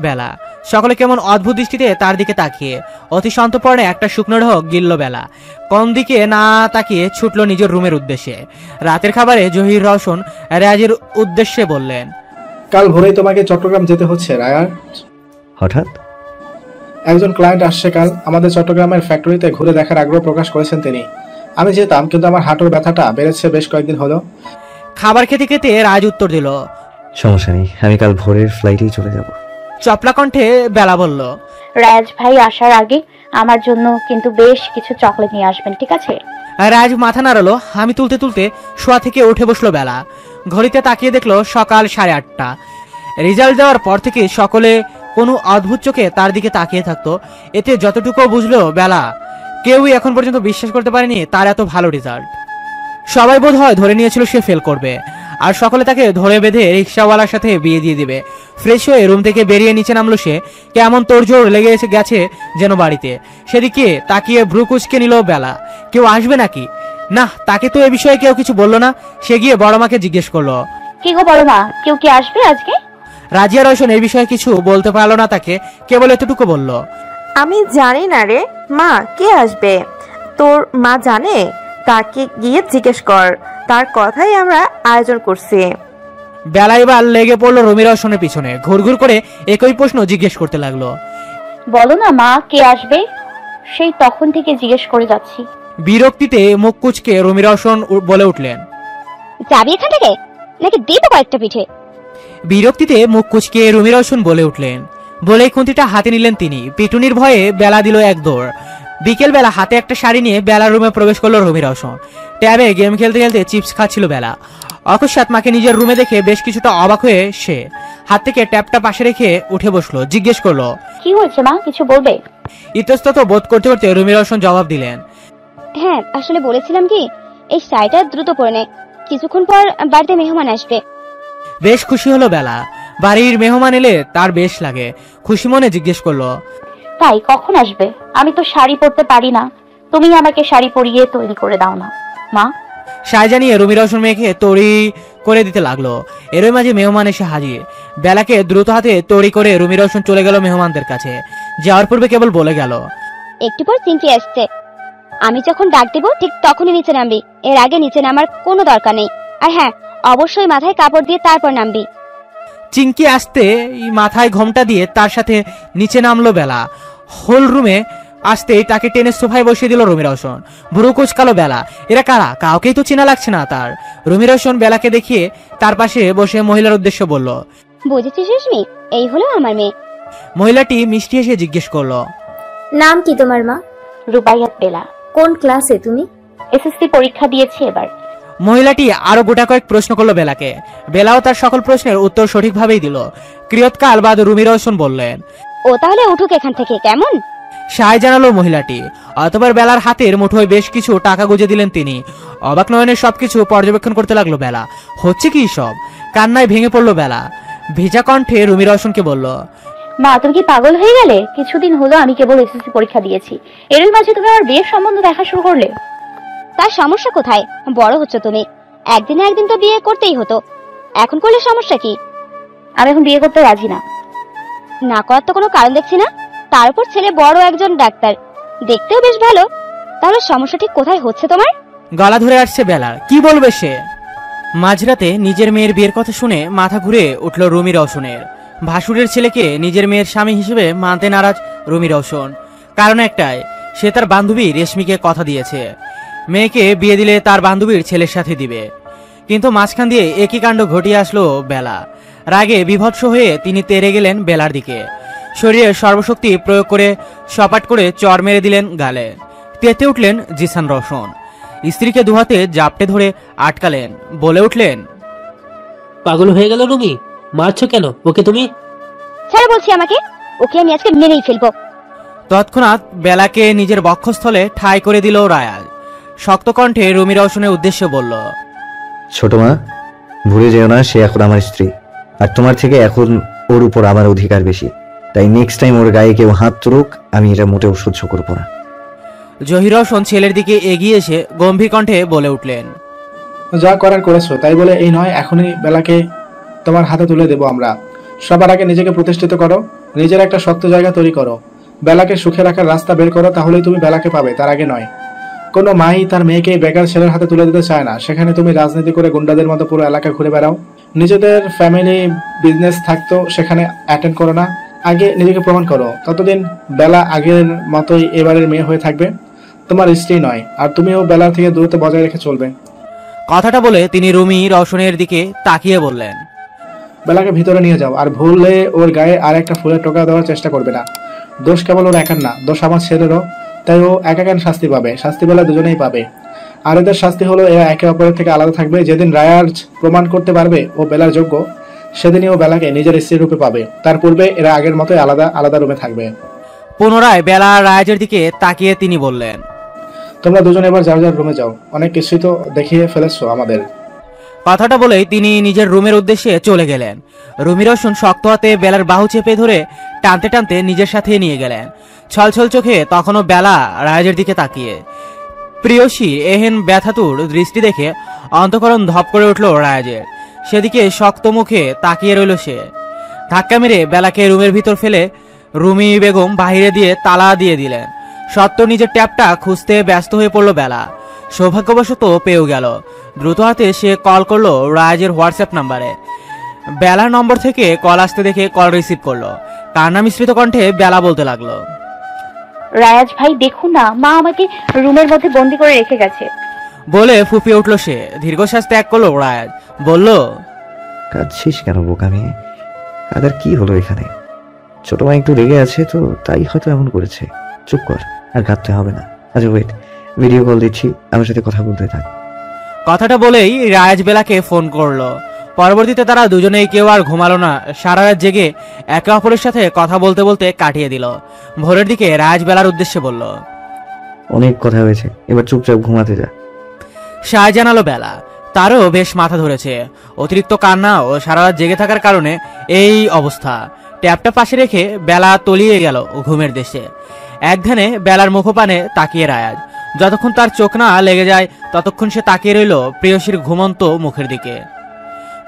বেলা। সকলে কেমন অদ্ভুত দৃষ্টিতে তার দিকে তাকিয়ে। অতি সন্তর্পণে একটা শুকনো ঢোক গিলল বেলা। কোন দিকে না তাকিয়ে ছুটলো নিজের রুমের উদ্দেশ্যে। রাতের খাবারে জহির রওশন রাজের উদ্দেশ্যে বললেন, কাল ভোরেই তোমাকে চট্টগ্রাম যেতে হচ্ছে রায়ার। হঠাৎ? একজন ক্লায়েন্ট আসছে কাল, আমাদের চট্টগ্রামের ফ্যাক্টরিতে ঘুরে দেখার আগ্রহ প্রকাশ করেছেন তিনি। আমি যেতাম, কিন্তু আমার হাঁটুর ব্যথাটা বেড়েছে বেশ কয়েকদিন হলো। খাবার খেতে খেতে রাজ উত্তর দিল, সমস্যা নেই, আমি কাল ভোরের ফ্লাইটেই চলে যাব। চপলা কণ্ঠে বেলা বলল, রাজ ভাই আসার আগে আমার জন্য কিন্তু বেশ কিছু চকলেট নিয়ে আসবেন, ঠিক আছে? রাজ মাথা নাড়ালো। আমি তুলতে তুলতে শোয়া থেকে উঠে বসলো বেলা। ঘড়িতে তাকিয়ে দেখলো সকাল 8:30। রেজাল্ট দেওয়ার পর থেকে সকলে কোনো অদ্ভুত চোখে তার দিকে তাকিয়ে থাকতো। এতে যতটুকু বুঝলো বেলা, কেউই এখন পর্যন্ত বিশ্বাস করতে পারেনি তার এত ভালো রেজাল্ট। সবাই বোধ হয় ধরে নিয়েছিল সে ফেল করবে, আর সকলে তাকে ধরে বেঁধে রিক্সাওয়ালার সাথে বিয়ে দিয়ে দিবে। ফ্রেশ হয়ে রুম থেকে বেরিয়ে নিচে নামলো সে। কেমন তোড়জোড় লেগে এসে গেছে যেন বাড়িতে। সেদিকে তাকিয়ে ভ্রু কুচকে নিল বেলা। কেউ আসবে নাকি? না, তাকে তো এ বিষয়ে কেউ কিছু বললো না। সে গিয়ে বড় মাকে জিজ্ঞেস করলো, কি গো বড় মা, কেউ কি আসবে আজকে? রাজিয়া রওশন এই বিষয়ে কিছু বলতে পারলো না তাকে, কেবল এতটুকু বলল, আমি জানি না রে মা, কে আসবে? তোর মা জানে? তাকে গিয়ে জিজ্ঞেস কর, তার কথাই আমরা আয়োজন করছি। বেলা এবার লেগে পড়লো রুমি রওশনের পিছনে। ঘুরঘুর করে একই প্রশ্ন জিজ্ঞেস করতে লাগলো, বলো না মা, কে আসবে? সেই তখন থেকে জিজ্ঞেস করে যাচ্ছি। বিরক্তিতে মুখ কুচকে রুমি রওশন বলে উঠলেন, যাবি এখান থেকে, নাকি দিব কয়েকটা পিঠে? বিরক্তিতে মুখ কুচকে রুমি রওশন বলে উঠলেন। বলেই খুন্তিটা হাতে নিলেন তিনি। পিটুনির ভয়ে বেলা দিল এক দৌড়। বিকেল বেলা হাতে একটা শাড়ি নিয়ে বেলার রুমে প্রবেশ করলো রুমি রওশন। ট্যাবে গেম খেলতে খেলতে চিপস খাচ্ছিল বেলা। অকস্মাৎ মাকে নিজের রুমে দেখে বেশ কিছুটা অবাক হয়ে সে হাত থেকে ট্যাবটা পাশে রেখে উঠে বসলো। জিজ্ঞেস করলো, কি হয়েছে মা, কিছু বলবে? ইতস্তত বোধ করতে করতে রুমি রওশন জবাব দিলেন, হ্যাঁ, আসলে বলেছিলাম কি, এই শাড়িটা দ্রুত পরে নে, কিছুক্ষণ পর বাড়িতে মেহমান আসবে। বেশ খুশি হলো বেলা। বাড়ির মেহমান এলে তার বেশ লাগে। খুশি মনে জিজ্ঞেস করলো, তাই কখন আসবে? আমি তো শাড়ি পরতে পারি না, তুমি আমাকে শাড়ি পরিয়ে তৈরি করে দাও না মা। সায় জানিয়ে রুমি রওশন মেয়েকে তৈরি করে দিতে লাগলো। এরই মাঝে মেহমান এসে হাজির। বেলাকে দ্রুত হাতে তৈরি করে রুমি রওশন চলে গেল মেহমানদের কাছে। যাওয়ার পূর্বে কেবল বলে গেল, একটু পর চিনচি আসছে, আমি যখন ডাক দেব ঠিক তখনই নিচে নামবি, এর আগে নিচে নামার কোনো দরকার নেই। আর হ্যাঁ, অবশ্যই মাথায় কাপড় দিয়ে তারপর নামবি। চিঙ্কি আসতে মাথায় ঘোমটা দিয়ে তার সাথে নিচে নামলো বেলা। হোল রুমে আসতেই তাকে টেনে সোফায় বসিয়ে দিল রুমি রওশন। ভুরু কুচকালো বেলা। এরা কারা? কাউকেই তো চেনা লাগছে না তার। রুমি রওশন বেলাকে দেখিয়ে তার পাশে বসে মহিলার উদ্দেশ্য বলল, বুঝেছিস সুস্মি, এই হলো আমার মেয়ে। মহিলাটি মিষ্টি এসে জিজ্ঞেস করলো, নাম কি তোমার মা? রুবাইয়াত বেলা। কোন ক্লাসে তুমি? এসএসসি পরীক্ষা দিয়েছি এবার। মহিলাটি আরো গোটা কয়েক প্রশ্ন করলো বেলাকে। বেলাও তার সকল প্রশ্নের উত্তর সঠিকভাবেই দিল। কিয়ৎকাল বাদ রুমি রওশন বললেন, ও তাহলে উঠুক এখান থেকে, কেমন? সায় জানালো মহিলাটি। অতঃপর বেলার হাতের মুঠোয় বেশ কিছু টাকা গুজে দিলেন তিনি। অবাক নয়নে সবকিছু পর্যবেক্ষণ করতে লাগলো বেলা। হচ্ছে কি সব? কান্নায় ভেঙে পড়লো বেলা। ভেজা কণ্ঠে রুমি রওশনকে বলল, মা তুমি কি পাগল হয়ে গেলে? কিছুদিন হলো আমি কেবল এসএসসি পরীক্ষা দিয়েছি, এর মাঝে তুমি আমার বিয়ের সম্বন্ধ দেখা শুরু করলে। তার সমস্যা কোথায়? বড় হচ্ছ তুমি, একদিন না একদিন তো বিয়ে করতেই হতো, এখন করলে সমস্যা কি? আমি এখন বিয়ে করতে রাজি না। না করার তো কোনো কারণ দেখছি না। তার উপর ছেলে বড় একজন ডাক্তার, দেখতেও বেশ ভালো। তাহলে সমস্যা ঠিক কোথায় হচ্ছে তোমার? গলা ধরে আসছে বেলার। কি বলবে সে? মাঝরাতে নিজের মেয়ের বিয়ের কথা শুনে মাথা ঘুরে উঠল রুমি রওশনের। ভাসুরের ছেলেকে নিজের মেয়ের স্বামী হিসেবে মানতে নারাজ রুমি রওশন। কারণ একটাই, সে তার বান্ধবী রেশমিকে কথা দিয়েছে মেয়েকে বিয়ে দিলে তার বান্ধবীর ছেলের সাথে দিবে। কিন্তু মাঝখান দিয়ে একই কাণ্ড ঘটিয়ে আসলো বেলা। রাগে বিভৎস হয়ে তিনি তেড়ে গেলেন বেলার দিকে। শরীরে সর্বশক্তি প্রয়োগ করে সপাট করে চর মেরে দিলেন গালে। তেতে উঠলেন জিসান রওশন। স্ত্রীকে দুহাতে জাপটে ধরে আটকালেন। বলে উঠলেন, পাগল হয়ে গেল রুমি, মারছো কেন ওকে তুমি? ছাড়া বলছি আমাকে, ওকে আমি আজকে মেরেই ফেলবো। তৎক্ষণাৎ বেলাকে নিজের বক্ষস্থলে ঠাঁই করে দিল রায়াজ। শক্ত কণ্ঠে রুমি রওশনের উদ্দেশ্যে বলল, ছোট মা, ভুলে যেও না সে এখন আমার স্ত্রী, আর তোমার থেকে এখন ওর উপর আমার অধিকার বেশি। তাই নেক্সট টাইম ওর গায়ে কেউ হাত তুলুক, আমি এটা মোটেও সহ্য করবো না। জহির রওশন ছেলের দিকে এগিয়ে এসে গম্ভীর কণ্ঠে বলে উঠলেন, যা করার করেছো, তাই বলে এই নয় এখনই বেলাকে তোমার হাতে তুলে দেবো আমরা। সবার আগে নিজেকে প্রতিষ্ঠিত করো, নিজের একটা শক্ত জায়গা তৈরি করো, বেলাকে সুখে রাখার রাস্তা বের করো, তাহলেই তুমি বেলাকে পাবে, তার আগে নয়। কোনো মাই তার মেয়েকে বেকার ছেলের হাতে তুলে দিতে চায় না, সেখানে তুমি রাজনীতি করে গুন্ডাদের মতো পুরো এলাকা ঘুরে বেড়াও। নিজেদের ফ্যামিলি বিজনেস থাকতো, সেখানে অ্যাটেন্ড করো না, আগে নিজেকে প্রমাণ করো। ততদিন বেলা আগের মতোই এবারের মেয়ে হয়ে থাকবে, তোমার স্ত্রী নয়। আর তুমিও বেলার থেকে দূরত্ব বজায় রেখে চলবে। কথাটা বলে তিনি রুমি রওশনের দিকে তাকিয়ে বললেন, বেলাকে ভিতরে নিয়ে যাও, আর ভুললে ওর গায়ে আর একটা ফুলের টোকা দেওয়ার চেষ্টা করবে না। দোষ কেবল ওর একার না, দোষ আমার ছেলেরও। তাই ও একা কেন শাস্তি পাবে? শাস্তি বেলা দুজনেই পাবে। আর এদের শাস্তি হলো এরা একে অপরের থেকে আলাদা থাকবে। যেদিন রায়াজ প্রমাণ করতে পারবে ও বেলার যোগ্য, সেদিনই ও বেলাকে নিজের স্ত্রী রূপে পাবে। তার পূর্বে এরা আগের মতোই আলাদা আলাদা রুমে থাকবে। পুনরায় বেলা রায়াজের দিকে তাকিয়ে তিনি বললেন, তোমরা দুজন এবার যার যার রুমে যাও, অনেক কিছুই তো দেখিয়ে ফেলেছো আমাদের। কথাটা বলেই তিনি নিজের রুমের উদ্দেশ্যে চলে গেলেন। রুমি রওশন শক্ত হাতে বেলার বাহু চেপে ধরে টানতে টানতে নিজের সাথে নিয়ে গেলেন। ছলছল চোখে তখনও বেলা রায়াজের দিকে তাকিয়ে। প্রিয়সী এহেন ব্যথাতুর দৃষ্টি দেখে অন্তঃকরণ ধপ করে উঠল রায়াজের। সেদিকে শক্ত মুখে তাকিয়ে রইল সে। ধাক্কা মেরে বেলাকে রুমের ভিতর ফেলে রুমি বেগম বাহিরে দিয়ে তালা দিয়ে দিলেন। সত্য নিজের ট্যাপটা খুঁজতে ব্যস্ত হয়ে পড়ল বেলা। সৌভাগ্যবশত পেয়েও গেল। দ্রুত হাতে সে কল করলো রায়াজের হোয়াটসঅ্যাপ নাম্বারে। বেলার নম্বর থেকে কল আসতে দেখে কল রিসিভ করলো। কান্না মিশ্রিত কণ্ঠে বেলা বলতে লাগলো, রায়াজ ভাই দেখুন না, মা আমাকে রুমের মধ্যে বন্দি করে রেখে গেছে। বলে ফুপিয়ে উঠলো সে। দীর্ঘশ্বাস ত্যাগ করলো রায়াজ। বলল, কাঁদছিস কেন বোকা মেয়ে? কাদের কি হলো এখানে? ছোট মা একটু রেগে আছে তো, তাই হয়তো এমন করেছে। চুপ কর, আর কাঁদতে হবে না। আচ্ছা ওয়েট, ভিডিও কল দিচ্ছি, আমার সাথে কথা বলতে থাক। কথাটা বলেই রায়াজ বেলাকে ফোন করলো। পরবর্তীতে তারা দুজনেই কেউ আর ঘুমালো না। সারা রাত জেগে একে অপরের সাথে কথা বলতে বলতে কাটিয়ে দিল। ভোরের দিকে রায়াজ বেলার উদ্দেশ্যে বলল, অনেক কথা হয়েছে, এবার চুপচাপ ঘুমাতে যা। সায় জানালো বেলা। তারও বেশ মাথা ধরেছে। অতিরিক্ত কান্না ও সারা রাত জেগে থাকার কারণে এই অবস্থা। ট্যাপটা পাশে রেখে বেলা তলিয়ে গেল ঘুমের দেশে। এক ধ্যানে বেলার মুখপানে তাকিয়ে রায়াজ। যতক্ষণ তার চোখ না লেগে যায় ততক্ষণ সে তাকিয়ে রইল প্রেয়সীর ঘুমন্ত মুখের দিকে।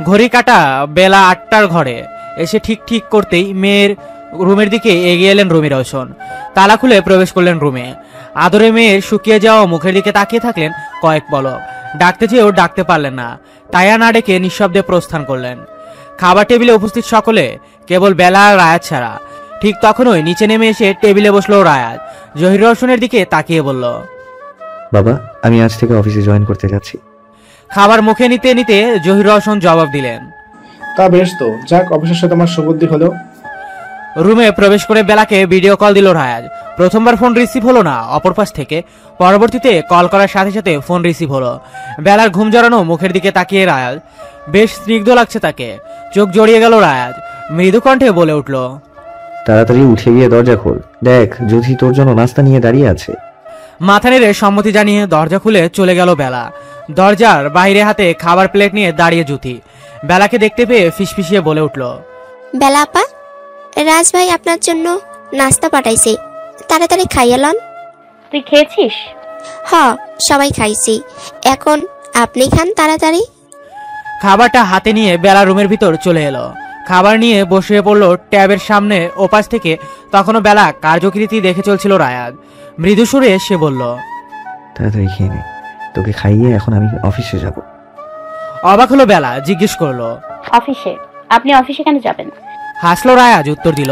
ঘড়ি কাটা বেলা 8টার ঘরে এসে ঠিক করতেই মেয়ের রুমের দিকে এগিয়ে এলেন রুমি রওশন। তালা খুলে প্রবেশ করলেন রুমে। আদরে মেয়ের শুকিয়ে যাওয়া মুখের দিকে তাকিয়ে থাকলেন কয়েক পলক। ডাকতে চেয়েও ডাকতে পারলেন না, তাই আর না ডেকে নিঃশব্দে প্রস্থান করলেন। খাবার টেবিলে উপস্থিত সকলে কেবল বেলা আর রায়াত ছাড়া। ঠিক তখনই নিচে নেমে এসে টেবিলে বসলো রায়াত। জহির রওশনের দিকে তাকিয়ে বলল, বাবা, আমি আজ থেকে অফিসে জয়েন করতে যাচ্ছি। খাবার মুখে নিতে নিতে জহির রওশন জবাব দিলেন, তা বেশ তো, যাক, অবশেষে তোমার সুবুদ্ধি হলো। রুমে প্রবেশ করে বেলাকে ভিডিও কল দিল রায়াজ। প্রথমবার ফোন রিসিভ হলো না অপর পাশ থেকে, পরবর্তীতে কল করার সাথে সাথে ফোন রিসিভ হলো। বেলার ঘুম জড়ানো মুখের দিকে তাকিয়ে রায়াজ। বেশ স্নিগ্ধ লাগছে তাকে। চোখ জড়িয়ে গেল রায়াজ। মৃদু কণ্ঠে বলে উঠল, তাড়াতাড়ি উঠে গিয়ে দরজা খোল, দেখ যুথি তোর জন্য নাস্তা নিয়ে দাঁড়িয়ে আছে। মাথা নেড়ে সম্মতি জানিয়ে দরজা খুলে চলে গেল বেলা। দরজার বাইরে হাতে খাবার প্লেট নিয়ে দাঁড়িয়ে জুথি। বেলাকে দেখতে পেয়ে ফিসফিসিয়ে বলে উঠল, বেলা আপা, রাজ ভাই আপনার জন্য নাস্তা পাঠাইছে, তাড়াতাড়ি খাইয়া লন। তুই খেয়েছিস? হ, সবাই খাইছি, এখন আপনি খান তাড়াতাড়ি। খাবারটা হাতে নিয়ে বেলা রুমের ভিতর চলে এলো। খাবার নিয়ে বসে পড়লো ট্যাবের সামনে। ওপাশ থেকে তখনও বেলা কার্যকৃতি দেখে চলছিল রায়াত। মৃদু সুরে সে বলল, তাড়াতাড়ি খেয়ে নে, তোকে খাইয়ে এখন আমি অফিসে যাব। অবাক হলো বেলা, জিজ্ঞেস করলো, অফিসে? আপনি অফিসে কেন যাবেন? হাসলো রায়াজ, উত্তর দিল,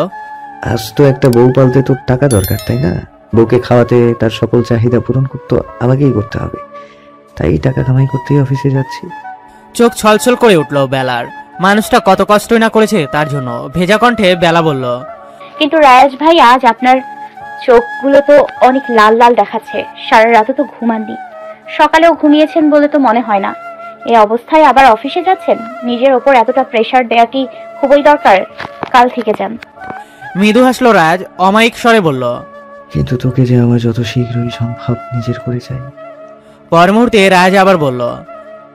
আজ তো একটা বউ পালতে তোর টাকা দরকার, তাই না? বউকে খাওয়াতে, তার সকল চাহিদা পূরণ করতে আমাকেই করতে হবে, তাই টাকা কামাই করতেই অফিসে যাচ্ছি। চোখ ছলছল করে উঠলো বেলার। মানুষটা কত কষ্টই না করেছে তার জন্য। ভেজা কণ্ঠে বেলা বলল, কিন্তু রায়াজ ভাই, আজ আপনার চোখগুলো তো অনেক লাল লাল দেখাচ্ছে। সারা রাতে তো ঘুমাননি, সকালেও ঘুমিয়েছেন বলে তো মনে হয় না। এই অবস্থায় আবার অফিসে যাচ্ছেন? নিজের ওপর এতটা প্রেসার দেয়া কি খুবই দরকার? কাল থেকে যান। মৃদু হাসলো রাজ, অমায়িক স্বরে বলল, কিন্তু তোকে যে আমার যত শীঘ্রই সম্ভব নিজের করে চাই। পর মুহূর্তে রাজ আবার বলল,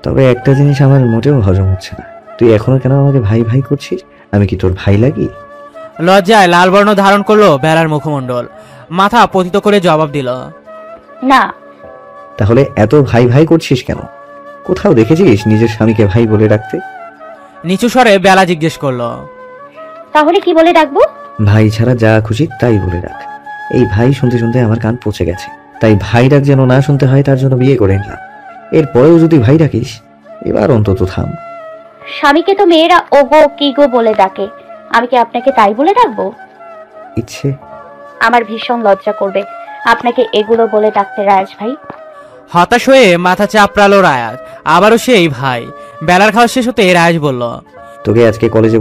তবে একটা জিনিস আমার মোটেও হজম হচ্ছে না, তুই এখনো কেন আমাকে ভাই ভাই করছিস? আমি কি তোর ভাই লাগি? লজ্জায় লাল বর্ণ ধারণ করলো বেলার মুখমণ্ডল। মাথা পতিত করে জবাব দিল, না। তাহলে এত ভাই ভাই করছিস কেন? কোথাও দেখেছিস নিজের স্বামীকে ভাই বলে ডাকতে? নিচু স্বরে বেলা জিজ্ঞেস করলো, তাহলে কি বলে ডাকবো? ভাই ছাড়া যা খুশি তাই বলে ডাক। এই ভাই শুনতে শুনতে আমার কান পচে গেছে, তাই ভাই ডাক যেন না শুনতে হয় তার জন্য বিয়ে করে নিলাম। এরপরেও যদি ভাই ডাকিস, এবার অন্তত থাম। স্বামীকে তো মেয়েরা ওগো কি গো বলে ডাকে, আমি কি আপনাকে তাই বলে ডাকবো? ইচ্ছে আমার ভীষণ লজ্জা করবে আপনাকে এগুলো বলে ডাকতে রায়াজ ভাই। হতাশ হয়ে মাথা চাপড়ালো রায়াজ। আবারও সেই ভাই। বেলার খাওয়া শেষ হতে রায়াজ বলল, তোকে আজকে কলেজে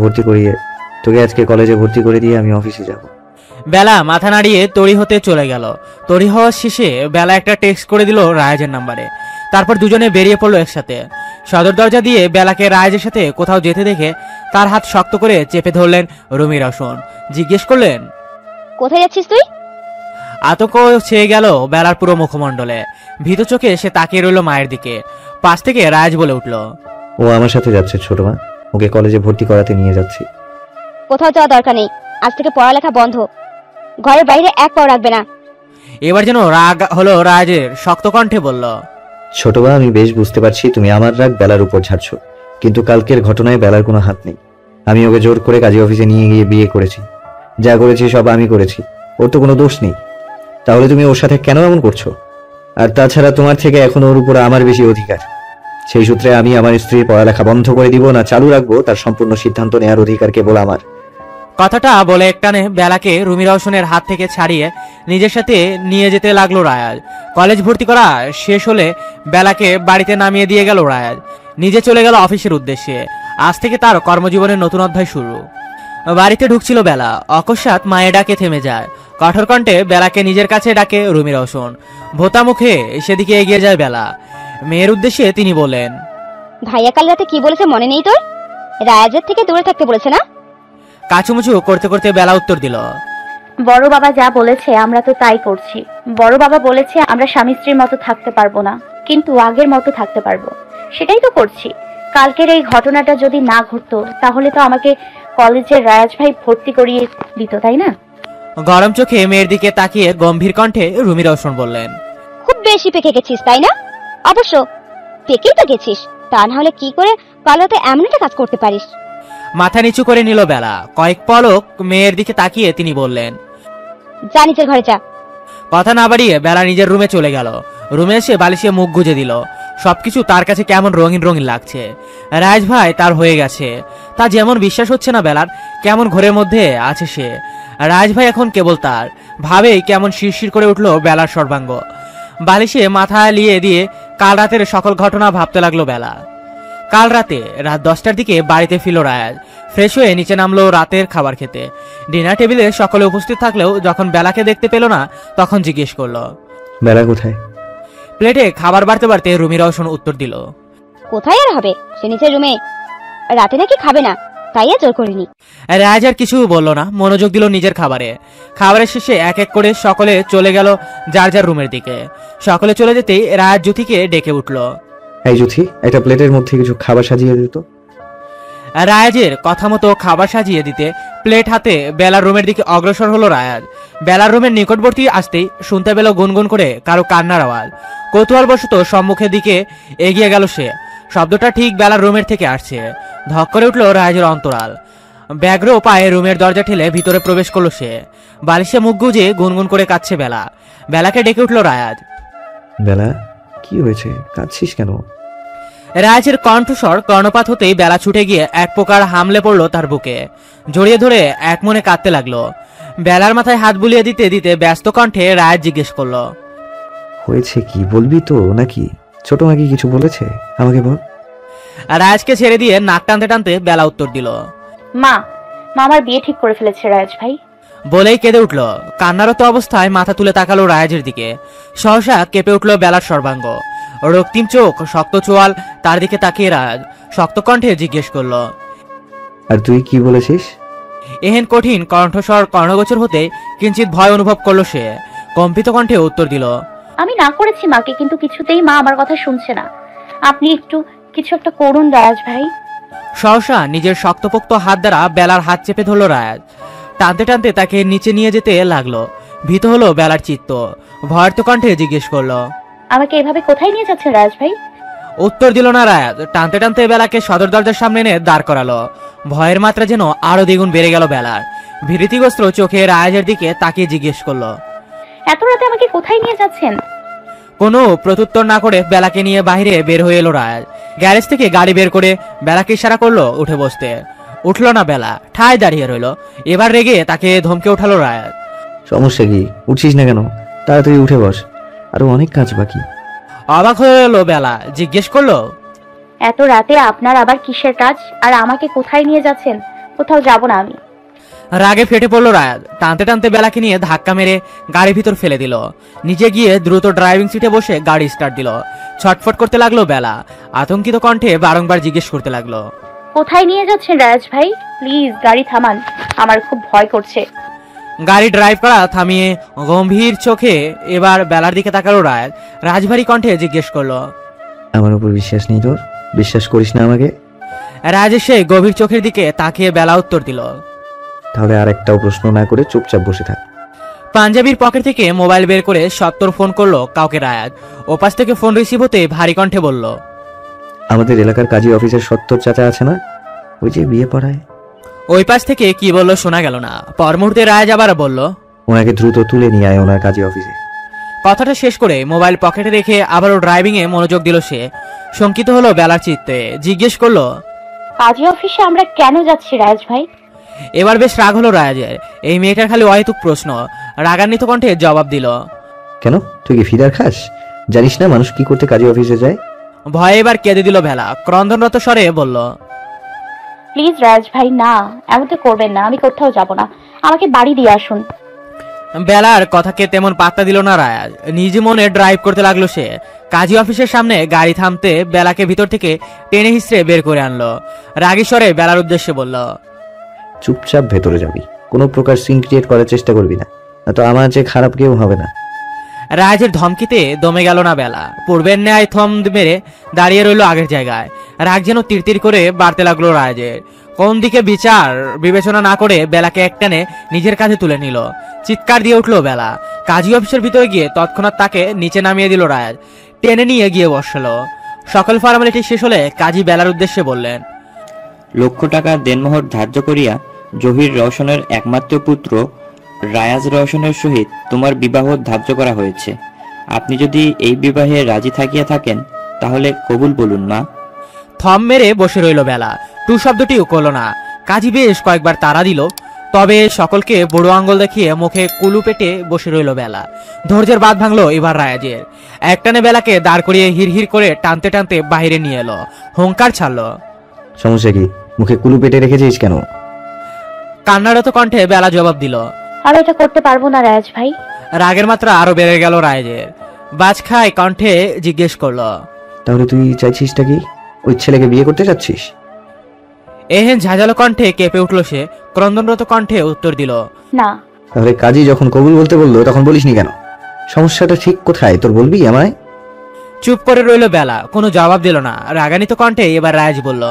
ভর্তি করে দিয়ে আমি অফিসে যাব। বেলা মাথা নাড়িয়ে তড়ি হতে চলে গেল। তড়ি হওয়ার শেষে বেলা একটা টেক্সট করে দিল রায়াজের নাম্বারে। তারপর দুজনে বেরিয়ে পড়লো একসাথে। সদর দরজা দিয়ে বেলাকে রায়াজের সাথে কোথাও যেতে দেখে তার হাত শক্ত করে চেপে ধরলেন রুমি রওশন। জিজ্ঞেস করলেন, কোথায় যাচ্ছিস তুই? আতঙ্ক ছেয়ে গেল বেলার পুরো মুখমণ্ডলে। ভীত চোখে সে তাকিয়ে রইল মায়ের দিকে। পাশ থেকে রায়াজ বলে উঠল, ও আমার সাথে যাচ্ছে ছোট মা, ওকে কলেজে ভর্তি করাতে নিয়ে যাচ্ছি। কোথাও যাওয়া দরকার নেই, আজ থেকে পড়ালেখা বন্ধ, ঘরের বাইরে এক পাও রাখবে না। এবার যেন রাগ হলো রায়াজের, শক্ত কণ্ঠে বলল, ছোট মা, আমি বেশ বুঝতে পারছি তুমি আমার রাগ বেলার উপর ঝাড়ছো, কিন্তু কালকের ঘটনায় বেলার কোনো হাত নেই। আমি ওকে জোর করে কাজী অফিসে নিয়ে গিয়ে বিয়ে করেছি। যা করেছি সব আমি করেছি, ওর তো কোনো দোষ নেই। তাহলে তুমি ওর সাথে কেন এমন করছো? আর তাছাড়া তোমার থেকে এখন ওর উপর আমার বেশি অধিকার। সেই সূত্রে আমি আমার স্ত্রীর পড়ালেখা বন্ধ করে দিব না চালু রাখবো, তার সম্পূর্ণ সিদ্ধান্ত নেওয়ার অধিকার কেবল আমার। কথাটা বলে একটানে বেলাকে রুমি রওশনের হাত থেকে ছাড়িয়ে নিজের সাথে নিয়ে যেতে লাগলো রায়াজ। কলেজ ভর্তি করা শেষ হলে বেলাকে বাড়িতে নামিয়ে দিয়ে গেল রায়াজ। নিজে চলে গেল অফিসের উদ্দেশ্যে। আজ থেকে তার কর্মজীবনের নতুন অধ্যায় শুরু। বাড়িতে ঢুকছিল বেলা, অকস্মাৎ মায়ের ডাকে থেমে যায়। কঠোর কণ্ঠে বেলাকে নিজের কাছে ডাকে রুমি রওশন। ভোতা মুখে সেদিকে এগিয়ে যায় বেলা। মেয়ের উদ্দেশ্যে তিনি বলেন, ভাইয়া কাল রাতে কি বলেছে মনে নেই তোর? রায়াজের থেকে দূরে থাকতে বলেছে না? কাচুমুচু করতে করতে বেলা উত্তর দিল, বড় বাবা যা বলেছে আমরা তো তাই করছি। বড় বাবা বলেছে আমরা স্বামী স্ত্রীর মতো থাকতে পারবো না, কিন্তু আগের মতো থাকতে পারবো, সেটাই তো করছি। কালকের এই ঘটনাটা যদি না ঘটতো তাহলে তো আমাকে কলেজে রায়াজ ভাই ভর্তি করিয়ে দিত, তাই না? গরম চোখে মেয়ের দিকে তাকিয়ে গম্ভীর কণ্ঠে রুমি রওশন বললেন, খুব বেশি পেকে গেছিস তাই না? অবশ্য পেকেই তো গেছিস, তা না হলে কি করে কালোতে এমন একটা কাজ করতে পারিস? মাথা নিচু করে নিল বেলা। কয়েক পলক মেয়ের দিকে তাকিয়ে তিনি বললেন, যা নিজের ঘরে যা। কথা না বাড়িয়ে বেলা নিজের রুমে চলে গেল। রুমে এসে বালিশে মুখ গুজে দিল। সবকিছু তার কাছে কেমন রঙিন রঙিন লাগছে। রাজ ভাই তার হয়ে গেছে, তা যেমন বিশ্বাস হচ্ছে না বেলার, কেমন ঘরের মধ্যে আছে সে। রাজ ভাই এখন কেবল তার ভাবেই কেমন শিরশির করে উঠল বেলার সর্বাঙ্গ। বালিশে মাথা লিয়ে দিয়ে কাল রাতের সকল ঘটনা ভাবতে লাগলো বেলা। কাল রাতে রাত 10টার দিকে বাড়িতে ফিরল রায়াজ। ফ্রেশ হয়ে নিচে নামলো রাতের খাবার খেতে। ডিনার টেবিলে সকলে উপস্থিত থাকলেও যখন বেলাকে দেখতে পেল না তখন জিজ্ঞেস করলো, বেলা কোথায়? প্লেটে খাবার বাড়তে বাড়তে রুমি রওশন উত্তর দিল, কোথায় আর হবে, সে নিচের রুমে। রাতে নাকি খাবে না, তাই আর জোর করিনি। রাজ আর কিছু বলল না, মনোযোগ দিল নিজের খাবারে। খাবারের শেষে এক এক করে সকলে চলে গেল যার যার রুমের দিকে। সকলে চলে যেতেই রাজ জ্যোতিকে ডেকে উঠল, এই জ্যোতি, একটা প্লেটের মধ্যে কিছু খাবার সাজিয়ে দিত। রায়াজের কথা মতো খাবার সাজিয়ে দিতে প্লেট হাতে বেলার রুমের দিকে অগ্রসর হলো রায়াজ। বেলার রুমের নিকটবর্তী আসতেই শুনতে পেল গুনগুন করে কারো কান্নার আওয়াজ। কৌতূহলবশত সম্মুখের দিকে এগিয়ে গেল সে। শব্দটা ঠিক বেলার রুমের থেকে আসছে। ধক করে উঠল রায়াজের অন্তরাল। ব্যগ্র পায়ে রুমের দরজা ঠেলে ভিতরে প্রবেশ করলো সে। বালিশে মুখ গুজে গুনগুন করে কাঁদছে বেলা। বেলাকে ডেকে উঠল রায়াজ। বেলা, কি হয়েছে, কাঁদছিস কেন? রায়াজের কণ্ঠস্বর কর্ণপাত হতেই বেলা ছুটে গিয়ে এক প্রকার হামলে পড়লো তার বুকে। জড়িয়ে ধরে এক মনে কাঁদতে লাগলো। বেলার মাথায় হাত বুলিয়ে দিতে দিতে ব্যস্ত কণ্ঠে রায়াজ জিজ্ঞেস করলো, হয়েছে কি, বলবি তো নাকি? ছোট মাকে কিছু বলেছে? আমাকে বল। রায়াজকে ছেড়ে দিয়ে নাক টানতে টানতে বেলা উত্তর দিল, মা আমার বিয়ে ঠিক করে ফেলেছে রাজ ভাই। বলেই কেঁদে উঠল। কান্নারত অবস্থায় মাথা তুলে তাকালো রায়াজের দিকে। সহসা কেঁপে উঠল বেলার সর্বাঙ্গ। রক্তিম চোখ, শক্ত চোয়াল তার দিকে তাকিয়ে রায়াজ শক্ত কণ্ঠে জিজ্ঞেস করলো, আর তুই কি বলেছিস? এহেন কঠিন কণ্ঠস্বর কর্ণগোচর হতে কিঞ্চিত ভয় অনুভব করলো সে। কম্পিত কণ্ঠে উত্তর দিল, আমি না করেছি মাকে, কিন্তু কিছুতেই মা আমার কথা শুনছে না। আপনি একটু কিছু একটা করুন রাজ ভাই। সহসা নিজের শক্তপোক্ত হাত দ্বারা বেলার হাত চেপে ধরল রায়াজ। টানতে টানতে তাকে নিচে নিয়ে যেতে লাগলো। ভীত হলো বেলার চিত্ত। ভয়ার্ত কণ্ঠে জিজ্ঞেস করলো, আমাকে এভাবে কোথায় নিয়ে যাচ্ছেন রাজ ভাই? উত্তর দিল না রায়াজ। টানতে টানতে বেলাকে সদর দরজার সামনে এনে দাঁড় করালো। ভয়ের মাত্রা যেন আরো দ্বিগুণ বেড়ে গেল বেলার। ভীতিগ্রস্ত চোখে রায়াজের দিকে তাকিয়ে জিজ্ঞেস করলো, এত রাতে আমাকে কোথায় নিয়ে যাচ্ছেন? কোনো প্রত্যুত্তর না করে বেলাকে নিয়ে বাইরে বের হয়ে এলো রায়াজ। গ্যারেজ থেকে গাড়ি বের করে বেলাকে ইশারা করলো উঠে বসতে। উঠলো না বেলা, ঠায় দাঁড়িয়ে রইল। এবার রেগে তাকে ধমকে উঠালো রায়াজ, সমস্যা কি, উঠছিস না কেন? তাড়াতাড়ি উঠে বস, আরো অনেক কাজ বাকি। অবাক হয়ে এলো বেলা, জিজ্ঞেস করলো, এত রাতে আপনার আবার কিসের কাজ, আর আমাকে কোথায় নিয়ে যাচ্ছেন? কোথাও যাব না আমি। রাগে ফেটে পড়লো রায়াজ। টানতে টানতে বেলাকে নিয়ে ধাক্কা মেরে গাড়ির ভিতর ফেলে দিল। নিজে গিয়ে দ্রুত ড্রাইভিং সিটে বসে গাড়ি স্টার্ট দিল। ছটফট করতে লাগলো বেলা। আতঙ্কিত কণ্ঠে বারংবার জিজ্ঞেস করতে লাগলো, কোথায় নিয়ে যাচ্ছেন রাজ ভাই? প্লিজ গাড়ি থামান, আমার খুব ভয় করছে। গাড়ি ড্রাইভ করা থামিয়ে গম্ভীর চোখে এবার বেলার দিকে তাকালো রায়াজ। রাজভারী কণ্ঠে জিজ্ঞেস করলো, আমার উপর বিশ্বাস নেই তোর? বিশ্বাস করিস না আমাকে? রাজের সেই গভীর চোখের দিকে তাকিয়ে বেলা উত্তর দিল, তাহলে আর একটাও প্রশ্ন না করে চুপচাপ বসে থাক। পাঞ্জাবির পকেট থেকে মোবাইল বের করে সত্তর ফোন করলো কাউকে রায়াজ। ওপাশ থেকে ফোন রিসিভ হতে ভারী কণ্ঠে বলল, আমাদের এলাকার কাজী অফিসের সত্তর চাচা আছে না, ওই যে বিয়ে পড়ায়? ওই পাশ থেকে কি বললো শোনা গেল না। পর মুহূর্তে রায়াজ আবার বলল, ওনাকে দ্রুত তুলে নিয়ে আয় ওনার কাজী অফিসে। কথাটা শেষ করে মোবাইল পকেটে রেখে আবারও ড্রাইভিং এ মনোযোগ দিল সে। শঙ্কিত হলো বেলার চিত্তে। জিজ্ঞেস করলো, কাজী অফিসে আমরা কেন যাচ্ছি রাজ ভাই? এবার বেশ রাগ হলো রায়াজের। এই মেয়েটার খালি অহেতুক প্রশ্ন। রাগান্বিত কণ্ঠে জবাব দিল, কেন, তুই কি ফিদার খাস? জানিস না মানুষ কি করতে কাজী অফিসে যায়? ভয়ে এবার কেঁদে দিল বেলা। ক্রন্দনরত স্বরে বলল, প্লিজ রাজ ভাই না, এমনটা করবেন না, আমি কোথাও যাব না, আমাকে বাড়ি দিয়ে আসুন। বেলার কথাকে তেমন পাত্তা দিল না রায়াজ। নিজ মনে ড্রাইভ করতে লাগলো সে। কাজী অফিসের সামনে গাড়ি থামতে বেলাকে ভিতর থেকে টেনে হিসড়ে বের করে আনলো। রাগী স্বরে বেলার উদ্দেশ্যে বলল, চুপচাপ ভেতরে যাবি, কোনো প্রকার সিন ক্রিয়েট করার চেষ্টা করবি না, তো আমার চেয়ে খারাপ কেউ হবে না। রায়াজের ধমকিতে দমে গেল না বেলা। পূর্বের ন্যায় থম মেরে দাঁড়িয়ে রইল আগের জায়গায়। রাগ যেন তিরতির করে বাড়তে লাগলো রায়াজের। কোন দিকে বিচার বিবেচনা না করে বেলাকে একটানে নিজের কাছে তুলে নিল। চিৎকার দিয়ে উঠলো বেলা। কাজী অফিসের ভিতরে গিয়ে তৎক্ষণাৎ তাকে নিচে নামিয়ে দিল রায়াজ, টেনে নিয়ে গিয়ে বসলো। সকল ফর্মালিটি শেষ হলে কাজী বেলার উদ্দেশ্যে বললেন, লক্ষ টাকা দেনমোহর ধার্য করিয়া জহির রওশনের একমাত্র পুত্র রায়াজ রওশনের সহিত তোমার বিবাহ ধার্য করা হয়েছে। আপনি যদি এই বিবাহে রাজি থাকিয়া থাকেন তাহলে কবুল বলুন মা। থম মেরে বসে রইল বেলা, টু শব্দটিও করল না। কাজী বেশ কয়েকবার তাড়া দিল, তবে সকলকে বড় আঙ্গুল দেখিয়ে মুখে কুলু পেটে বসে রইল বেলা। ধৈর্যের বাঁধ ভাঙলো এবার রায়াজের। একটানে বেলাকে দাঁড় করিয়ে হিড়হিড় করে টানতে টানতে বাহিরে নিয়ে এলো, হুঙ্কার ছাড়লো। সমস্যা কি? মুখে কুলু পেটে রেখেছিস কেন? কান্নারত কণ্ঠে বেলা জবাব দিল, আমি এটা করতে পারবো না রায়াজ ভাই। রাগের মাত্রা আরো বেড়ে গেল রায়াজের। বাজ খায় কণ্ঠে জিজ্ঞেস করলো, তাহলে তুই চাইছিসটা কি? ওই ছেলেকে বিয়ে করতে চাচ্ছিস? এহেন ঝাঁঝালো কণ্ঠে কেঁপে উঠল সে, ক্রন্দনরত কণ্ঠে উত্তর দিল, না। তাহলে কাজী যখন কবুল বলতে বললো তখন বলিসনি কেন? সমস্যাটা ঠিক কোথায় তোর, বলবি আমায়? চুপ করে রইল বেলা, কোনো জবাব দিল না। রাগান্বিত কণ্ঠে এবার রায়াজ বলল,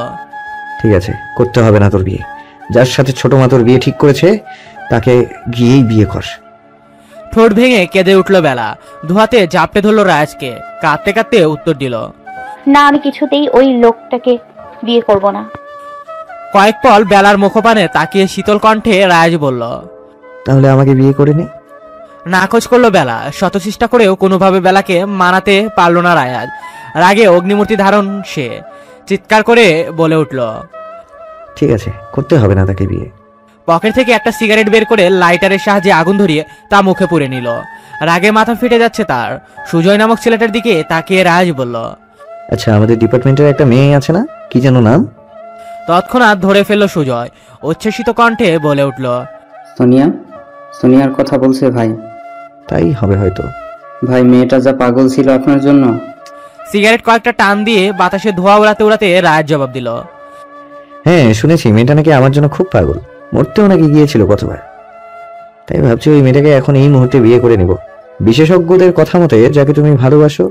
ঠিক আছে, করতে হবে না তোর বিয়ে। যার সাথে ছোট মা তোর বিয়ে ঠিক করেছে তাকে গিয়েই বিয়ে কর। ঠোঁট ভেঙে কেঁদে উঠল বেলা, দুহাতে জাপটে ধরল রায়াজকে, কাঁদতে কাঁদতে উত্তর দিল, না, আমি কিছুতেই ওই লোকটাকে বিয়ে করব না। কয়েক পল বেলার মুখপানে তাকিয়ে শীতল কণ্ঠে রায়াজ বলল, তাহলে আমাকে বিয়ে করে নে। নাকচ করলো বেলা। শত চেষ্টা করেও কোনোভাবে বেলাকে মানাতে পারল না রায়াজ। রাগে অগ্নিমূর্তি ধারণ সে চিৎকার করে বলে উঠল, ঠিক আছে, করতে হবে না তাকে বিয়ে। পকেট থেকে একটা সিগারেট বের করে লাইটারের সাহায্যে আগুন ধরিয়ে তা মুখে পুরে নিল। রাগে মাথা ফেটে যাচ্ছে তার। সুজয় নামক ছেলেটার দিকে তাকিয়ে রায়াজ বলল, আচ্ছা, আমাদের ডিপার্টমেন্টের একটা মেয়ে আছে না, কি যেন নাম? তৎক্ষণাৎ ধরে ফেলল সুজয়, উচ্ছ্বসিত কণ্ঠে বলে উঠল, সোনিয়া। সোনিয়ার কথা বলছে ভাই। তাই হবে হয়তো। ভাই, মেয়েটা যা পাগল ছিল আপনার জন্য। সিগারেট কয়েকটা টান দিয়ে বাতাসে ধোঁয়া উড়াতে উড়াতে রায়াজ জবাব দিল, হ্যাঁ শুনেছি, মেয়েটা নাকি আমার জন্য খুব পাগল, মরতেও নাকি গিয়েছিল কতবার। তাই ভাবছি ওই মেয়েটাকে এখন এই মুহূর্তে বিয়ে করে নেব। বিশেষজ্ঞদের কথা মতে যাকে তুমি ভালোবাসো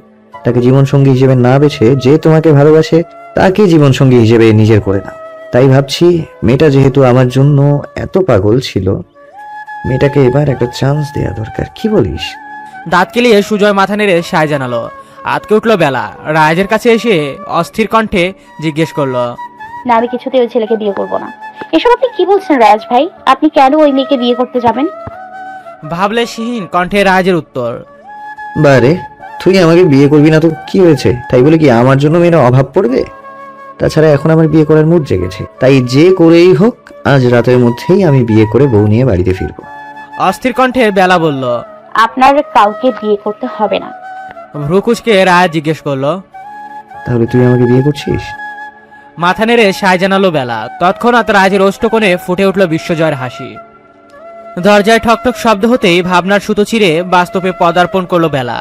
তাকে জীবনসঙ্গী হিসেবে না বেছে যে তোমাকে ভালোবাসে তাকে জীবনসঙ্গী হিসেবে নিজের করে নাও। তাই ভাবছি মেয়েটা যেহেতু আমার জন্য এত পাগল ছিল, মেয়েটাকে এবার একটা চান্স দেয়া দরকার, কি বলিস? দাঁত কেলিয়ে সুজয় মাথা নেড়ে সায় জানালো। আতকে উঠল বেলা, রায়াজের কাছে এসে অস্থির কণ্ঠে জিজ্ঞেস করলো, না, আমি কিছুতেই ওই ছেলেকে বিয়ে করব না। এসব আপনি কি বলছেন রায়াজ ভাই? আপনি কেন ওই মেয়েকে বিয়ে করতে যাবেন? ভাবলে সিহীন কণ্ঠে রায়াজের উত্তর, বারে, তুই আমাকে বিয়ে করবি না তো কি হয়েছে? তাই বলে কি আমার জন্য মেয়েরা অভাব পড়বে? তাছাড়া এখন আমার বিয়ে করার মুড জেগেছে, তাই যে করেই হোক আজ রাতের মধ্যেই আমি বিয়ে করে বউ নিয়ে বাড়িতে ফিরবো। অস্থির কণ্ঠে বেলা বলল, আপনার কাউকে বিয়ে করতে হবে না। ভ্রুকুচকে রায়াজ জিজ্ঞেস করলো, তাহলে তুই আমাকে বিয়ে করছিস? মাথা নেড়ে সায় জানালো বেলা। তৎক্ষণাৎ রায়াজের ওষ্ঠকোণে ফুটে উঠল বিশ্বজয়ের হাসি। দরজায় ঠকঠক শব্দ হতেই ভাবনার সুতো ছিঁড়ে বাস্তবে পদার্পণ করলো বেলা।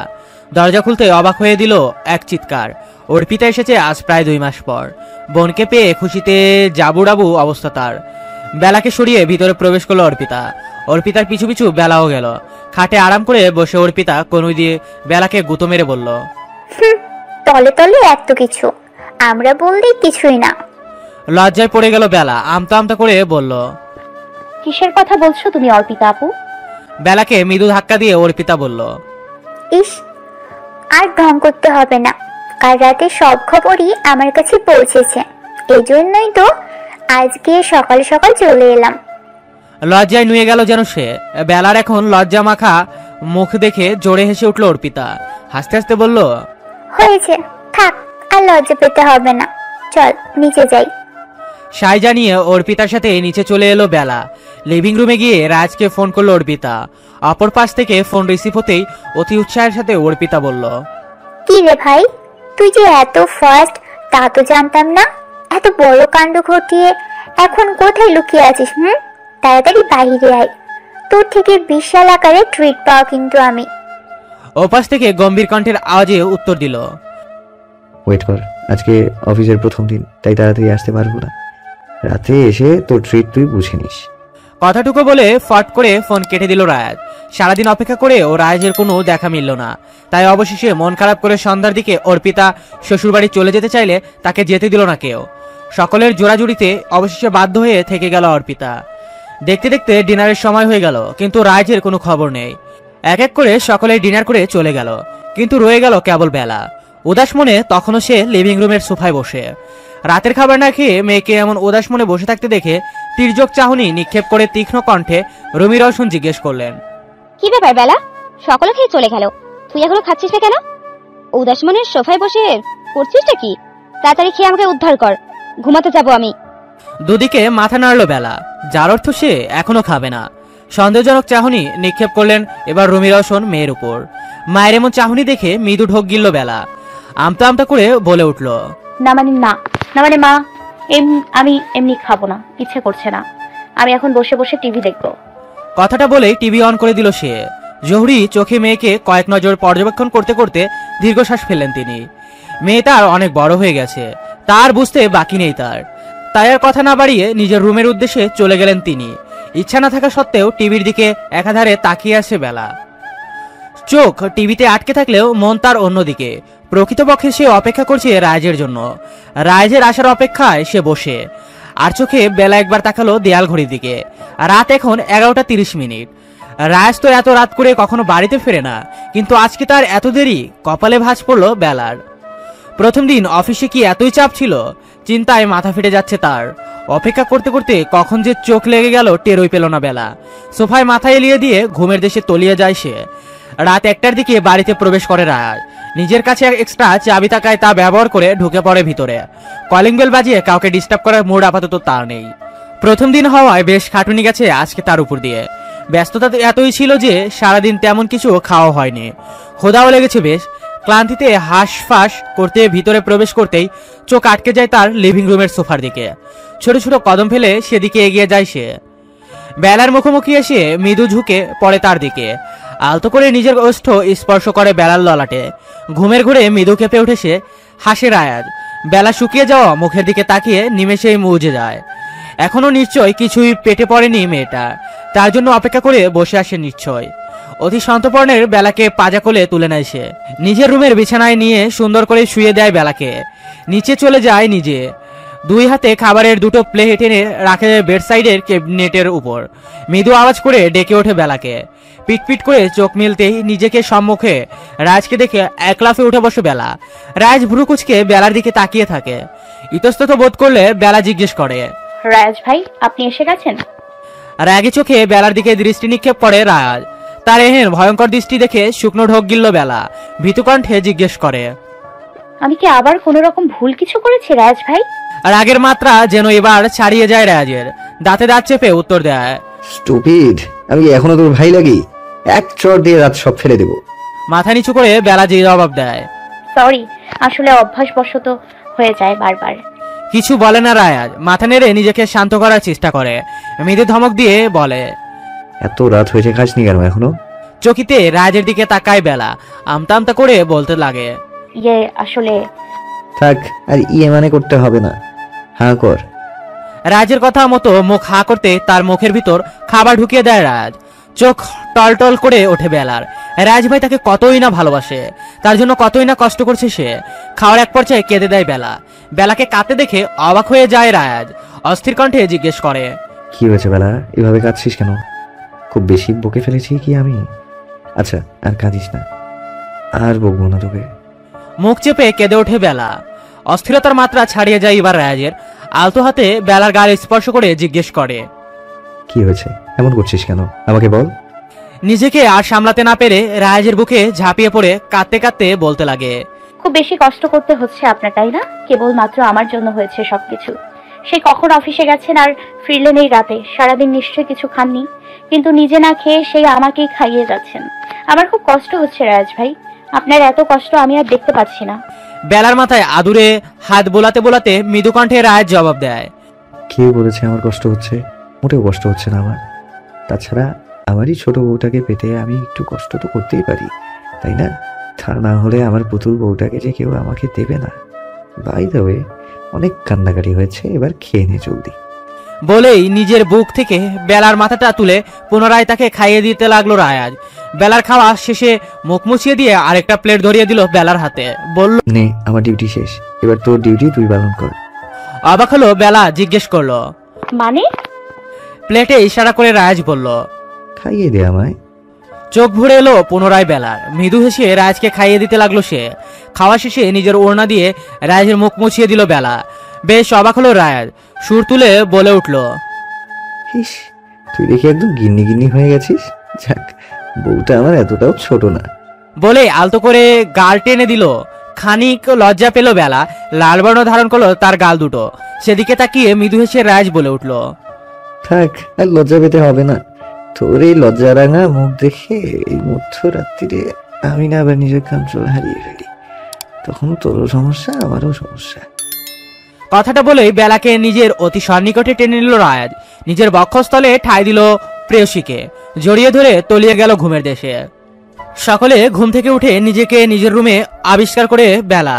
দরজা খুলতে অবাক হয়ে দিল এক চিৎকার। অর্পিতা এসেছে আজ প্রায় 2 মাস পর। বোনকে পেয়ে খুশিতে জাবুডাবু অবস্থা তার। বেলাকে সরিয়ে ভিতরে প্রবেশ করলো অর্পিতা। অর্পিতার পিছু পিছু বেলাও গেল। খাটে আরাম করে বসে অর্পিতা কনুই দিয়ে বেলাকে গুঁতো মেরে বলল, তলে তলে এত কিছু, আমরা বললেই কিছুই না। লজ্জায় পড়ে গেল বেলা, আমতা আমতা করে বলল, কিসের কথা বলছো তুমি অর্পিতা আপু? বেলাকে মৃদু ধাক্কা দিয়ে অর্পিতা বলল, ইস, আর ঢং করতে হবে না, কাল রাতে সব খবরই আমার কাছে পৌঁছেছে, এই জন্যই তো আজকে সকাল সকাল চলে এলাম। লজ্জায় নুয়ে গেল যেন সে। বেলার এখন লজ্জা মাখা মুখ দেখে জোরে হেসে উঠল অর্পিতা। হাসতে হাসতে বলল, হয়েছে, থাক, আর লজ্জা পেতে হবে না, চল নিচে যাই। সাই জানিয়ে অর্পিতার সাথে নিচে চলে এলো বেলা। লিভিং রুমে গিয়ে রাজকে ফোন করলো অর্পিতা। অপর পাশ থেকে ফোন রিসিভ হতেই অতি উৎসাহের সাথে অর্পিতা বলল, কি রে ভাই, তুই যে এত ফাস্ট তা তো জানতাম না। এত বড় কাণ্ড ঘটিয়ে এখন কোথায় লুকিয়ে আছিস? তাড়াতাড়ি বাইরে আয়, তোর থেকে বিশাল আকারে ট্রিট পাও কিন্তু আমি। ওপাশ থেকে গম্ভীর কণ্ঠের আওয়াজে উত্তর দিল, ওয়েট কর, আজকে অফিসের প্রথম দিন, তাই তাড়াতাড়ি আসতে পারবো না, রাতে এসে তোর ট্রিট তুই বুঝে নিস। কথাটুকু বলে ফট করে ফোন কেটে দিল রায়াজ। সারাদিন অপেক্ষা করে ও রায়াজের কোনো দেখা মিলল না। তাই অবশেষে মন খারাপ করে সন্ধ্যার দিকে অর্পিতা শ্বশুরবাড়ি চলে যেতে চাইলে তাকে যেতে দিল না কেউ। সকলের জোড়াজুড়িতে অবশেষে বাধ্য হয়ে থেকে গেল অর্পিতা। দেখতে দেখতে ডিনারের সময় হয়ে গেল, কিন্তু রায়াজের কোনো খবর নেই। এক এক করে সকলে ডিনার করে চলে গেল, কিন্তু রয়ে গেল কেবল বেলা। উদাস মনে তখনও সে লিভিং রুমের সোফায় বসে। রাতের খাবার না খেয়ে মেয়েকে এমন উদাস মনে বসে থাকতে দেখে তির্যক চাহনি নিক্ষেপ করে তীক্ষ্ণ কণ্ঠে রুমি রওশন জিজ্ঞেস করলেন, কি ব্যাপার বেলা? সকলে খেয়ে চলে গেল, তুই এখনো খাচ্ছিস না কেন? উদাস মনের সোফায় বসে করছিসটা কি? তাড়াতাড়ি খেয়ে আমাকে উদ্ধার কর, ঘুমাতে যাব আমি। দুদিকে মাথা নাড়ল বেলা, যার অর্থ সে এখনো খাবে না। সন্দেহজনক চাহনি নিক্ষেপ করলেন এবার রুমি রওশন মেয়ের উপর। মায়ের এমন চাহনি দেখে মৃদু ঢোক গিলল বেলা, আমতা আমতা করে বলে উঠল, না মানে মা, আমি এমনি খাবো না, ইচ্ছে করছে না। আমি এখন বসে বসে টিভি দেখবো। কথাটা বলে টিভি অন করে দিল সে। জহুরি চোখে মেয়েকে কয়েক নজর পর্যবেক্ষণ করতে করতে দীর্ঘশ্বাস ফেললেন তিনি। মেয়ে তার অনেক বড় হয়ে গেছে, তার বুঝতে বাকি নেই তাই আর কথা না বাড়িয়ে নিজের রুমের উদ্দেশ্যে চলে গেলেন তিনি। ইচ্ছা না থাকা সত্ত্বেও টিভির দিকে একাধারে তাকিয়ে আসে বেলা। চোখ টিভিতে আটকে থাকলেও মন তার অন্যদিকে। প্রকৃতপক্ষে সে অপেক্ষা করছে রাজের জন্য। রাজের আসার অপেক্ষায় সে বসে। আর চোখে বেলা একবার তাকালো দেয়াল ঘড়ির দিকে। রাত এখন 11:30। রাজ তো এত রাত করে কখনো বাড়িতে ফেরে না, কিন্তু আজকে তার এত দেরি, কপালে ভাঁজ পড়ল বেলার। প্রথম দিন অফিসে কি এতই চাপ ছিল? চিন্তায় মাথা ফেটে যাচ্ছে তার। অপেক্ষা করতে করতে কখন যে চোখ লেগে গেল টেরই পেল না বেলা। সোফায় মাথা এলিয়ে দিয়ে ঘুমের দেশে তলিয়ে যায় সে। রাত 1টার দিকে বাড়িতে প্রবেশ করে রাজ। নিজের কাছে এক্সট্রা চাবি থাকায় তা ব্যবহার করে ঢুকে পড়ে ভিতরে। কলিং বেল বাজিয়ে কাউকে ডিস্টার্ব করার মুড আপাতত তার নেই। প্রথম দিন হওয়ায় বেশ খাটুনি গেছে আজকে তার উপর দিয়ে। ব্যস্ততা এতই ছিল যে সারাদিন তেমন কিছু খাওয়া হয়নি। ক্ষুধাও লেগেছে বেশ। ক্লান্তিতে হাঁসফাঁস করতে ভিতরে প্রবেশ করতেই চোখ আটকে যায় তার লিভিং রুমের সোফার দিকে। ছোট ছোট কদম ফেলে সেদিকে এগিয়ে যায় সে। বেলার মুখোমুখি এসে মৃদু ঝুঁকে পড়ে তার দিকে। আলতো করে নিজের ওষ্ঠ স্পর্শ করে বেলার ললাটে। ঘুমের ঘুরে মৃদু কেঁপে উঠে সে হাসে রায়াজ। বেলা শুকিয়ে যাওয়া মুখের দিকে তাকিয়ে নিমেষেই মুজে যায়। এখনো নিশ্চয় কিছুই পেটে পড়েনি মেয়েটা, তার জন্য অপেক্ষা করে বসে আসে নিশ্চয়। অতি সন্তর্পণের বেলাকে পাজা কোলে তুলে নেয় সে। নিজের রুমের বিছানায় নিয়ে সুন্দর করে শুয়ে দেয় বেলাকে। নিচে চলে যায় নিজে। দুই হাতে খাবারের দুটো প্লেট এনে রাখে বেড সাইডের ক্যাবিনেটের উপর। মৃদু আওয়াজ করে ডেকে ওঠে বেলাকে। পিটপিট করে চোখ মিলতেই নিজেকে সম্মুখে রাজকে দেখে এক লাফে উঠে বসে বেলা। রাজ ভ্রু কুচকে বেলার দিকে তাকিয়ে থাকে। ইতস্তত বোধ করলে বেলা জিজ্ঞেস করে, রাজ ভাই, আপনি এসে গেছেন? রাগে চোখে বেলার দিকে দৃষ্টি নিক্ষেপ করে রাজ। তার এহেন ভয়ঙ্কর দৃষ্টি দেখে শুকনো ঢোক গিলল বেলা। ভীতু কণ্ঠে জিজ্ঞেস করে, আমি কি আবার কোনো রকম ভুল কিছু করেছি রাজ ভাই? রাগের মাত্রা যেন এবার ছাড়িয়ে যায় রাজের। দাঁতে দাঁত চেপে উত্তর দেয়, স্টুপিড, আমি এখনো তোর ভাই লাগি? এক চড় দিয়ে রাত সব ফেলে দেব। মাথা নিচু করে বেলা যে জবাব দেয়, সরি, আসলে অভ্যাসবশত হয়ে যায় বারবার। কিছু বলে না রায়াজ। মাথা নেড়ে নিজেকে শান্ত করার চেষ্টা করে। মৃদু ধমক দিয়ে বলে, এত রাত হয়েছে, খাসনি কেন এখনো? চকিতে রাজের দিকে তাকায় বেলা। আমতা আমতা করে বলতে লাগে, আসলে থাক, আর মানে করতে হবে না, হ্যাঁ কর। রাজের কথা মতো মুখ হা করতে তার মুখের ভিতর খাবার ঢুকিয়ে দেয় রাজ। চোখ টলটল করে ওঠে বেলার। রাজ ভাই তাকে কতই না ভালোবাসে, তার জন্য কতই না কষ্ট করছে সে। খাওয়ার এক পর্যায়ে কেঁদে দেয় বেলা। বেলাকে কাঁদতে দেখে অবাক হয়ে যায় রাজ। অস্থির কণ্ঠে জিজ্ঞেস করে, কি হয়েছে বেলা, এভাবে কাঁদছিস কেন? খুব বেশি বকে ফেলেছি কি আমি? আচ্ছা, আর কাঁদিস না, আর বকবো না তোকে। মুখ চেপে কেঁদে ওঠে বেলা। অস্থিরতার মাত্রা ছাড়িয়ে যায় এবার রাজের। আলতো হাতে বেলার গায়ে স্পর্শ করে জিজ্ঞেস করে, কি হয়েছে, এমন করছিস কেন, আমাকে বল। নিজেকে আর সামলাতে না পেরে রাজের বুকে ঝাঁপিয়ে পড়ে কাঁদতে কাঁদতে বলতে লাগে, খুব বেশি কষ্ট করতে হচ্ছে আপনার, তাই না? কেবলমাত্র আমার জন্য হয়েছে সবকিছু। সেই কখন অফিসে গেছেন আর ফিরলেন এই রাতে। সারাদিন নিশ্চয়ই কিছু খাননি, কিন্তু নিজে না খেয়ে সেই আমাকেই খাইয়ে যাচ্ছেন। আমার খুব কষ্ট হচ্ছে রাজ ভাই, আপনার এত কষ্ট আমি আর দেখতে পাচ্ছি না। বেলার মাথায় আদুরে হাত বোলাতে বোলাতে মৃদু কণ্ঠে রাজ জবাব দেয়, কে বলেছে আমার কষ্ট হচ্ছে? মোটেও কষ্ট হচ্ছে না আমার। তাছাড়া আমারই ছোট বউটাকে পেতে আমি একটু কষ্ট তো করতেই পারি, তাই না? তা না হলে আমার পুতুল বউটাকে যে কেউ আমাকে দেবে না। বাই দ্য ওয়ে, অনেক কান্নাকাটি হয়েছে, এবার খেয়ে নে জলদি। বলেই নিজের বুক থেকে বেলার মাথাটা তুলে পুনরায় তাকে খাইয়ে দিতে লাগলো রায়াজ। বেলার খাওয়া শেষে মুখ মুছিয়ে দিয়ে আরেকটা প্লেট ধরিয়ে দিল বেলার হাতে। বলল, নে, আমার ডিউটি শেষ, এবার তোর ডিউটি তুই পালন কর। অবাক হলো বেলা, জিজ্ঞেস করলো, মানে? প্লেটে ইশারা করে রায়াজ বলল, খাইয়ে দে আমায়। চোখ ভরে এলো পুনরায় বেলার। মৃদু হেসে রাজকে খাইয়ে দিতে লাগলো সে। খাওয়া শেষে নিজের ওড়না দিয়ে রাজের মুখ মুছিয়ে দিল বেলা। বেশ অবাক হলো রাজ, সুর তুলে বলে উঠল, ইস, তুই দেখি একদম গিন্নি গিন্নি হয়ে গেছিস। যাক, বউটা আমার এতটাও ছোট না। বলে আলতো করে গাল টেনে দিল। খানিক লজ্জা পেল বেলা, লাল বর্ণ ধারণ করলো তার গাল দুটো। সেদিকে তাকিয়ে মৃদু হেসে রাজ বলে উঠল, থাক, আর লজ্জা পেতে হবে না। তোর এই লজ্জারাঙা মুখ দেখে এই মধ্যরাত্রিরে আমি না আবার নিজের কন্ট্রোল হারিয়ে ফেলি, তখন তোরও সমস্যা, আমারও সমস্যা। কথাটা বলেই বেলাকে নিজের অতি সন্নিকটে টেনে নিল রাজ। নিজের বক্ষস্থলে ঠাঁই দিল প্রেয়সীকে, জড়িয়ে ধরে তলিয়ে গেল ঘুমের দেশে। সকলে ঘুম থেকে উঠে নিজেকে নিজের রুমে আবিষ্কার করে বেলা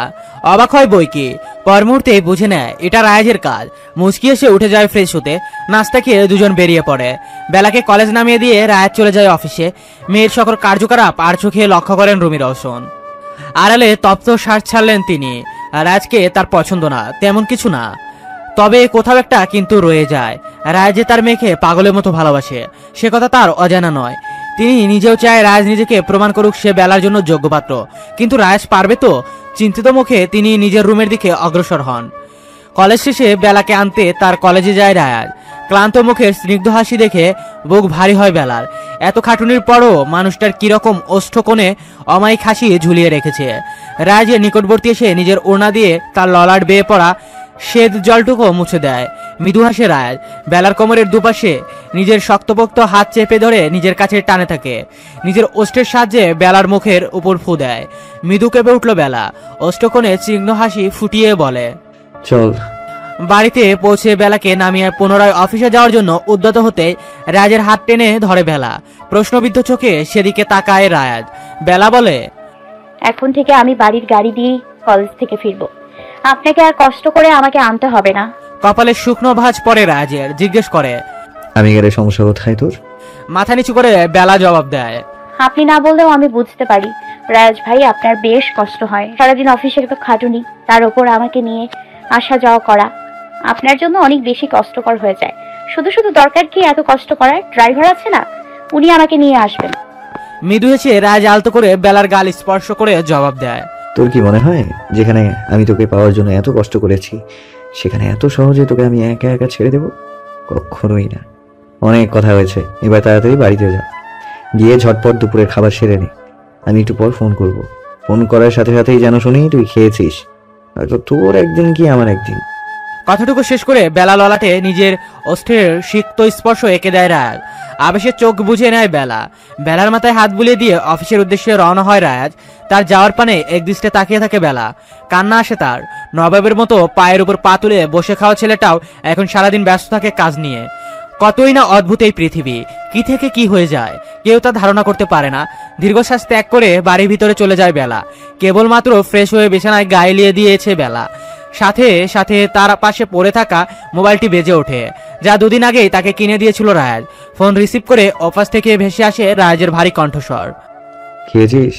অবাক হয় বই কি, পর মুহূর্তে বুঝে নেয় এটা রাজের কাজ। মুচকি এসে উঠে যায় ফ্রেশ হতে। নাস্তা খেয়ে দুজন বেরিয়ে পড়ে। বেলাকে কলেজ নামিয়ে দিয়ে রাজ চলে যায় অফিসে। মেয়ের সকল কার্যকলাপ আর চোখে লক্ষ্য করেন রুমি রওশন। আড়ালে তপ্ত শ্বাস ছাড়লেন তিনি। রাজকে তার পছন্দ না, তেমন কিছু না, তবে কোথাও একটা কিন্তু রয়ে যায়। রাজ যে তার মেয়েকে পাগলের মতো ভালোবাসে, সে কথা তার অজানা নয়। তিনি নিজেও চায় রাজ নিজেকে প্রমাণ করুক সে বেলার জন্য যোগ্য পাত্র। কিন্তু রাজ পারবে তো? চিন্তিত মুখে তিনি নিজের রুমের দিকে অগ্রসর হন। কলেজ শেষে বেলাকে আনতে তার কলেজে যায় রাজ। ক্লান্ত মুখের স্নিগ্ধ হাসি দেখে বুক ভারী হয় বেলার। এত খাটুনির পরও মানুষটার কিরকম ওষ্ঠকোণে অমায়িক হাসি ঝুলিয়ে রেখেছে। রাজের নিকটবর্তী এসে নিজের ওড়না দিয়ে তার ললাট বেয়ে পড়া শ্বেত জলটুকু মুছে দেয়। মৃদু হাসে রাজ। বেলার কোমরের দুপাশে নিজের শক্তপোক্ত হাত চেপে ধরে নিজের কাছে টানে থাকে। নিজের ওষ্ঠের সাহায্যে বেলার মুখের উপর ফু দেয়। মৃদু কেঁপে উঠল বেলা। ওষ্ঠকোণে চিহ্ন হাসি ফুটিয়ে বলে, চল। বাড়িতে পৌঁছে বেলাকে নামিয়ে পুনরায় অফিসে যাওয়ার জন্য উদ্যত হতে রাজের হাত টেনে ধরে বেলা। প্রশ্নবিদ্ধ চোখে সেদিকে তাকায় রাজ। বেলা বলে, এখন থেকে আমি বাড়ির গাড়ি দিয়েই কলেজ থেকে ফিরবো, আপনাকে আর কষ্ট করে আমাকে আনতে হবে না। কপালে শুকনো ভাঁজ পড়ে রাজের। জিজ্ঞেস করে, আমি গেলে সমস্যা কোথায় তোর? মাথা নিচু করে বেলা জবাব দেয়, আপনি না বললেও আমি বুঝতে পারি রাজ ভাই, আপনার বেশ কষ্ট হয়। সারাদিন অফিসে তো খাটুনি, তার উপর আমাকে নিয়ে আসা যাওয়া করা আপনার জন্য অনেক বেশি কষ্টকর হয়ে যায়। শুধু শুধু দরকার কি এত কষ্ট করার? ড্রাইভার আছে না, উনি আমাকে নিয়ে আসবেন। মৃদু হেসে রাজ আলতো করে বেলার গাল স্পর্শ করে জবাব দেয়, তোর কি মনে হয় যেখানে আমি তোকে পাওয়ার জন্য এত কষ্ট করেছি, সেখানে এত সহজে তোকে আমি একা একা ছেড়ে দেব? কখনোই না। অনেক কথা হয়েছে, এবার তাড়াতাড়ি বাড়িতে যা, গিয়ে ঝটপট দুপুরের খাবার সেরে নে। আমি একটু পর ফোন করব। ফোন করার সাথে সাথেই যেন শুনি তুই খেয়েছিস, হয়তো তোর একদিন কি আমার একদিন। কথাটুকু শেষ করে বেলা ললাটে নিজের অস্থির সিক্ত স্পর্শ এঁকে দেয় রাজ। আবেশে চোখ বুঝে নেয় বেলা। বেলার মাথায় হাত বুলিয়ে দিয়ে অফিসের উদ্দেশ্যে রওনা হয় রাজ। তার যাওয়ার পানে একদৃষ্টে তাকিয়ে থাকে বেলা। কান্না আসে তার। নবাবের মতো পায়ের উপর পা তুলে বসে খাওয়া ছেলেটাও এখন সারাদিন ব্যস্ত থাকে কাজ নিয়ে। কতই না অদ্ভুত এই পৃথিবী, কি থেকে কি হয়ে যায় কেউ তা ধারণা করতে পারে না। দীর্ঘশ্বাস ত্যাগ করে বাড়ির ভিতরে চলে যায় বেলা। কেবলমাত্র ফ্রেশ হয়ে বিছানায় গায়ে লিয়ে দিয়েছে বেলা। সাথে সাথে তার পাশে পড়ে থাকা মোবাইলটি বেজে ওঠে, যা দুদিন আগেই তাকে কিনে দিয়েছিল রাজ। ফোন রিসিভ করে অফিস থেকে ভেসে আসে রাজের ভারী কণ্ঠস্বর। খেয়েছিস?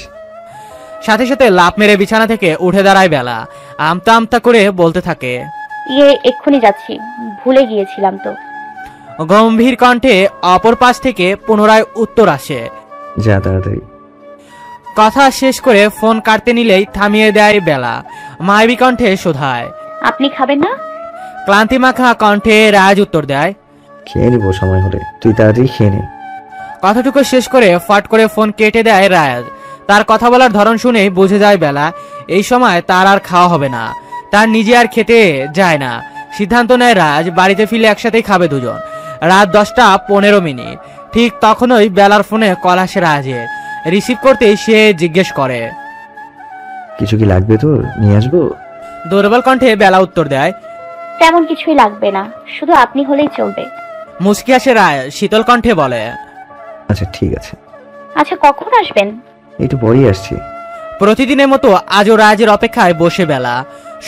সাথে সাথে লাফ মেরে বিছানা থেকে উঠে দাঁড়ায় বেলা। আমতা আমতা করে বলতে থাকে, এক্ষুনি যাচ্ছি, ভুলে গিয়েছিলাম তো। গম্ভীর কণ্ঠে অপর পাশ থেকে পুনরায় উত্তর আসে, যা তাড়াতাড়ি। কথা শেষ করে ফোন কাটতে নিলেই থামিয়ে দেয় বেলা। মায়াবী কণ্ঠে শোধায়, আপনি খাবেন না? ক্লান্তি মাখা কণ্ঠে রাজ উত্তর দেয়, খেয়ে নিবো সময় হলে, তুই তাড়াতাড়ি খেয়ে নে। কথাটুকু শেষ করে ফট করে ফোন কেটে দেয় রাজ। তার কথা বলার ধরন শুনেই বুঝে যায় বেলা এই সময় তার আর খাওয়া হবে না। তার নিজে আর খেতে যায় না। সিদ্ধান্ত নেয় রাজ বাড়িতে ফিরে একসাথেই খাবে দুজন। রাত 10:15। ঠিক তখনই বেলার ফোনে কল আসে রাজের। রিসিভ করতেই সে জিজ্ঞেস করে, কিছু কি লাগবে তোর? নিয়ে আসবো? দুর্বল কণ্ঠে বেলা উত্তর দেয়, তেমন কিছুই লাগবে না, শুধু আপনি হলেই চলবে। মুচকি আসে রায়, শীতল কণ্ঠে বলে, আচ্ছা ঠিক আছে। আচ্ছা কখন আসবেন? একটু পরেই আসছি। প্রতিদিনের মতো আজও রাজের অপেক্ষায় বসে বেলা।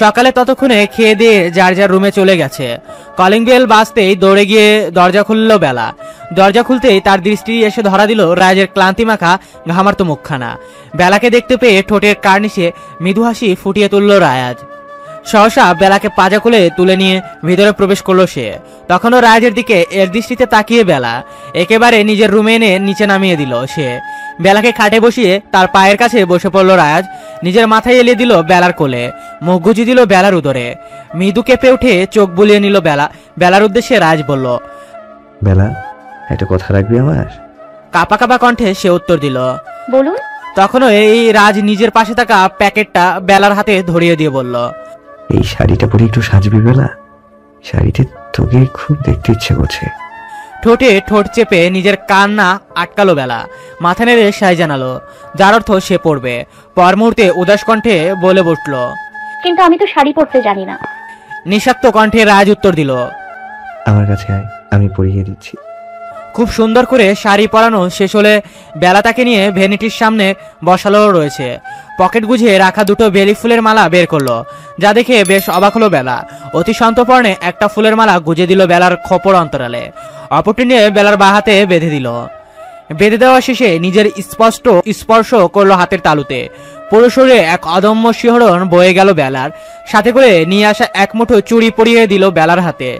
সকালে ততক্ষণে খেয়ে দিয়ে যার যার রুমে চলে গেছে। কলিং বেল বাজতেই দৌড়ে গিয়ে দরজা খুলল বেলা। দরজা খুলতেই তার দৃষ্টি এসে ধরা দিল রাজের ক্লান্তি মাখা ঘামার্ত মুখখানা। বেলাকে দেখতে পেয়ে ঠোঁটের কার্নিশে মৃদু হাসি ফুটিয়ে তুলল রাজ। সহসা বেলাকে পাজা খুলে তুলে নিয়ে ভিতরে প্রবেশ করলো সে। তখনও রাজের দিকে এর দৃষ্টিতে তাকিয়ে বেলা একেবারে নিজের রুমে এনে নিচে নামিয়ে দিল সে। বেলাকে খাটে বসিয়ে তার পায়ের কাছে বসে পড়ল রাজ। নিজের মাথায় এলিয়ে দিল বেলার কোলে, মুখ গুজি দিল বেলার উদরে। মৃদু কেঁপে উঠে চোখ বুলিয়ে নিল বেলা। বেলার উদ্দেশ্যে রাজ বলল, বেলা, একটা কথা রাখবি আমার? কাপা কাপা কণ্ঠে সে উত্তর দিল, বলুন। তখনও এই রাজ নিজের পাশে থাকা প্যাকেটটা বেলার হাতে ধরিয়ে দিয়ে বলল, এই শাড়িটা পরে একটু সাজবি বেলা, শাড়িতে তোকে খুব দেখতে ইচ্ছে করছে। ঠোঁটে ঠোঁট চেপে নিজের কান্না আটকালো বেলা, মাথা নেড়ে সাই জানালো, যার অর্থ সে পড়বে। পর মুহূর্তে উদাস কণ্ঠে বলে বসল, কিন্তু আমি তো শাড়ি পরতে জানি না। নিঃস্বার্থ কণ্ঠে রাজ উত্তর দিল, আমার কাছে আয়, আমি পরিয়ে দিচ্ছি। খুব সুন্দর করে শাড়ি পরানো শেষ হলে বেলা তাকে নিয়ে ভ্যানিটির সামনে বসালো রয়েছে। পকেট গুজে রাখা দুটো বেলি ফুলের মালা বের করলো, যা দেখে বেশ অবাক হলো বেলা। অতি সন্তর্পণে একটা ফুলের মালা গুজে দিল বেলার খোপর অন্তরালে, অপরটি নিয়ে বেলার বাঁ হাতে বেঁধে দিল। বেঁধে দেওয়া শেষে নিজের স্পর্শ করলো হাতের তালুতে। পুরো শরীরে এক অদম্য শিহরণ বয়ে গেল বেলার। সাথে করে নিয়ে আসা এক মুঠো চুড়ি পরিয়ে দিল বেলার হাতে।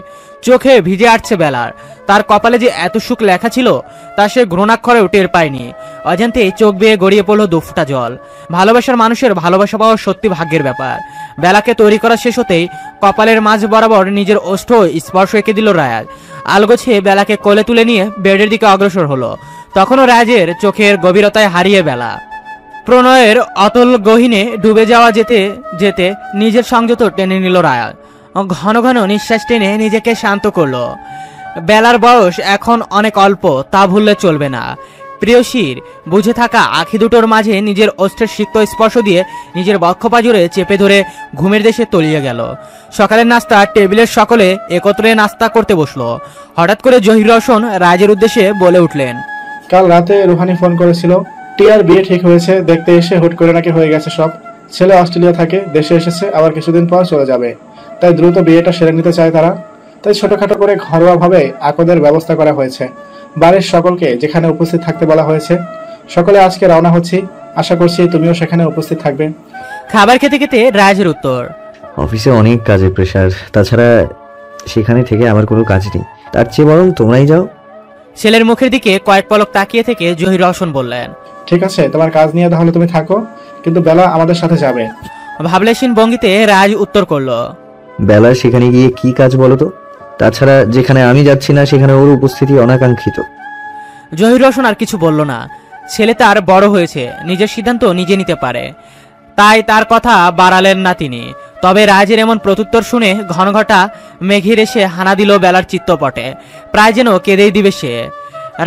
চোখে ভিজে আসছে বেলার। তার কপালে যে এত সুখ লেখা ছিল তা সে ঘ্রণাক্ষরেও টের পায়নি। অজান্তে চোখ বেয়ে গড়িয়ে পড়লো দুফোঁটা জল। ভালোবাসার মানুষের ভালোবাসা পাওয়া সত্যি ভাগ্যের ব্যাপার। বেলাকে তৈরি করা শেষ হতেই কপালের মাঝ বরাবর নিজের ওষ্ঠ স্পর্শ এঁকে দিল রায়াজ। আলগোছে বেলাকে কোলে তুলে নিয়ে বেডের দিকে অগ্রসর হলো। তখনও রাজের চোখের গভীরতায় হারিয়ে বেলা। প্রণয়ের অতল গহীনে ডুবে যাওয়া যেতে যেতে নিজের সংযত টেনে নিল রায়াজ। ঘন ঘন নিঃশ্বাস টেনে নিজেকে শান্ত করলো। বেলার বয়স এখন অনেক অল্প, তা ভুললে চলবে না। প্রিয়সীর বুঝে থাকা আখি দুটোর মাঝে নিজের ওষ্ঠের সিক্ত স্পর্শ দিয়ে নিজের বক্ষপাজুরে চেপে ধরে ঘুমের দেশে তলিয়ে গেল। সকালের নাস্তা টেবিলের সকলে একত্রে নাস্তা করতে বসলো। হঠাৎ করে জহির রওশন রাজের উদ্দেশ্যে বলে উঠলেন, কাল রাতে রুহানি ফোন করেছিল, টিয়ার বিয়ে ঠিক হয়েছে। দেখতে এসে হুট করে নাকি হয়ে গেছে সব। ছেলে অস্ট্রেলিয়া থাকে, দেশে এসেছে, আবার কিছুদিন পর চলে যাবে। তাই দ্রুত বিয়েটা সেরে নিতে চায় তারা। তাই ছোটখাটো করে ঘরোয়াভাবে আকদের ব্যবস্থা করা হয়েছে। বাড়ির সকলকে যেখানে উপস্থিত থাকতে বলা হয়েছে। সকলে আজকে রওনা হচ্ছি, আশা করছি তুমিও সেখানে উপস্থিত থাকবে। খাবার খেতে খেতে রাজের উত্তর, অফিসে অনেক কাজের প্রেশার, তাছাড়া সেখানে থেকে আমার কোনো কাজ নেই, তার চেয়ে বরং তোমরাই যাও। ছেলের মুখের দিকে কয়েক পলক তাকিয়ে থেকে জহির রওশন বললেন, ঠিক আছে, তোমার কাজ নিয়ে তাহলে তুমি থাকো, কিন্তু বেলা আমাদের সাথে যাবে। ভাবলেশীন ভঙ্গিতে রাজ উত্তর করলো, বেলা সেখানে গিয়ে কি কাজ বলো তো? তাছাড়া যেখানে আমি যাচ্ছি না সেখানে ওর উপস্থিতি অনাকাঙ্ক্ষিত। জহির রওশন আর কিছু বলল না। ছেলে তার বড় হয়েছে, নিজের সিদ্ধান্ত নিজে নিতে পারে, তাই তার কথা বাড়ালেন না তিনি। তবে রাজের এমন প্রত্যুত্তর শুনে ঘনঘটা মেঘের এসে হানা দিল বেলার চিত্তপটে। প্রায় যেন কেঁদেই দিবে সে।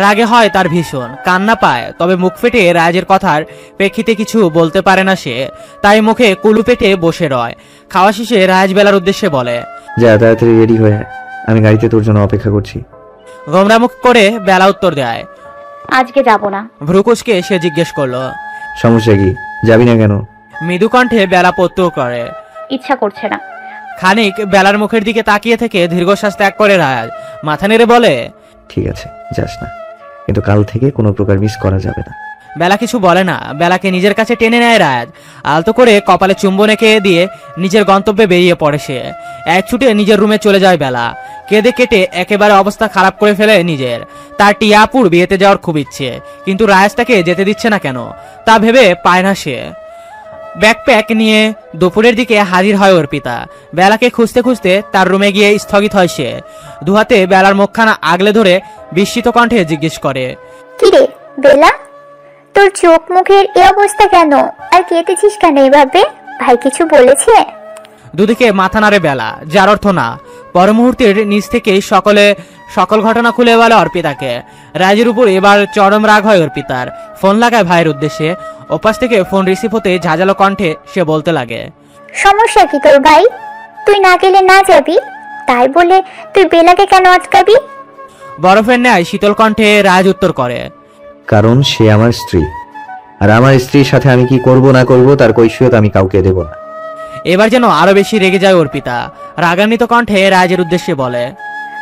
রাগে হয় তার ভীষণ, কান্না পায়, তবে মুখ ফেটে রাজের কথার প্রেক্ষিতে কিছু বলতে পারে না সে। তাই মুখে কুলু পেটে বসে রয়। খাওয়া শেষে রাজ বেলার উদ্দেশ্যে বলে, যা তাড়াতাড়ি রেডি হয়ে, আমি গাড়িতে তোর জন্য অপেক্ষা করছি। গোমরামুখ করে বেলা উত্তর দেয়, আজকে যাব না। ভ্রুকুচকে সে জিজ্ঞেস করলো, সমস্যা কি, যাবি না কেন? মৃদু কণ্ঠে বেলা প্রত্যুত্তর করে, ইচ্ছা করছে না। খানিক বেলার মুখের দিকে তাকিয়ে থেকে দীর্ঘশ্বাস ত্যাগ করে রাজ মাথা নেড়ে বলে, ঠিক আছে, যাস না, কিন্তু কাল থেকে কোনো প্রকার মিস করা যাবে না। বেলা কিছু বলে না। বেলাকে নিজের কাছে টেনে নেয় রাজ। আলতো করে কপালে চুম্বন এঁকে দিয়ে নিজের গন্তব্যে বেরিয়ে পড়ে সে। এক ছুটে নিজের রুমে চলে যায় বেলা। কেঁদে কেটে একেবারে অবস্থা খারাপ করে ফেলে নিজের। তার টিয়াপুর বিয়েতে যাওয়ার খুব ইচ্ছে, কিন্তু রাজ তাকে যেতে দিচ্ছে না কেন তা ভেবে পায় না সে। ব্যাকপ্যাক নিয়ে দুপুরের দিকে হাজির হয় অর্পিতা। বেলাকে খুঁজতে খুঁজতে তার রুমে গিয়ে স্থগিত হয় সে। দুহাতে বেলার মুখখানা আগলে ধরে বিস্মিত কণ্ঠে জিজ্ঞেস করে, কিরে বেলা, তোর চোখ মুখের এই অবস্থা কেন? আর কেঁদেছিস কেন এভাবে? ভাই কিছু বলেছে? দুদিকে মাথা নাড়ে বেলা, যার অর্থ না। পর মুহূর্তের নিজ থেকেই সকল ঘটনা খুলে বলে অর্পিতাকে। রাজের উপর এবার চরম রাগ হয় অর্পিতার। ফোন লাগায় ভাইয়ের উদ্দেশ্যে। ওপাশ থেকে ফোন রিসিভ হতে ঝাঁঝালো কণ্ঠে সে বলতে লাগে, সমস্যা কি তোর ভাই? তুই না গেলে না যাবি, তাই বলে তুই বেলাকে কেন আটকাবি? বরফের ন্যায় শীতল কণ্ঠে রাজ উত্তর করে, কারণ সে আমার স্ত্রী, আর আমার স্ত্রীর সাথে আমি কি করব না করব তার কৈফিয়ত আমি কাউকে দেব না। এবার যেন আরো বেশি রেগে যায় অর্পিতা। রাগান্বিত কণ্ঠে রাজের উদ্দেশ্যে বলে,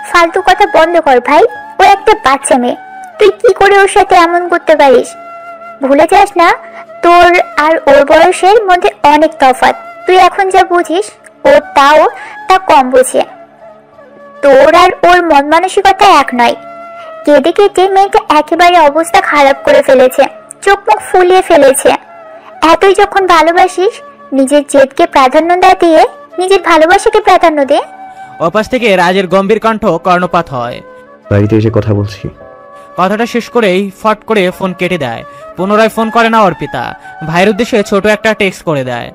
ফালতু কথা বন্ধ কর ভাই, ও একটা বাচ্চা মেয়ে, তুই কি করে ওর সাথে এমন করতে পারিস? ভুলে যাস না তোর আর ওর বয়সের মধ্যে অনেক তফাৎ। তুই এখন যা বুঝিস ও তা কম বুঝে। তোর আর ওর মন মানসিকতা এক নয়। কেঁদে কেটে মেয়েটা একেবারে অবস্থা খারাপ করে ফেলেছে। চোখ মুখ ফুলিয়ে ফেলেছে। এতই যখন ভালোবাসিস, নিজের জেদকে প্রাধান্য না দিয়ে নিজের ভালোবাসাকে প্রাধান্য দে। ওপাশ থেকে রাজের গম্ভীর কণ্ঠ কর্ণপাত হয়। বাড়িতে এসে কথা বলছি। কথাটা শেষ করেই ফট করে ফোন কেটে দেয়। পুনরায় ফোন করে না অর্পিতা, ভাইয়ের উদ্দেশ্যে ছোট একটা টেক্সট করে দেয়।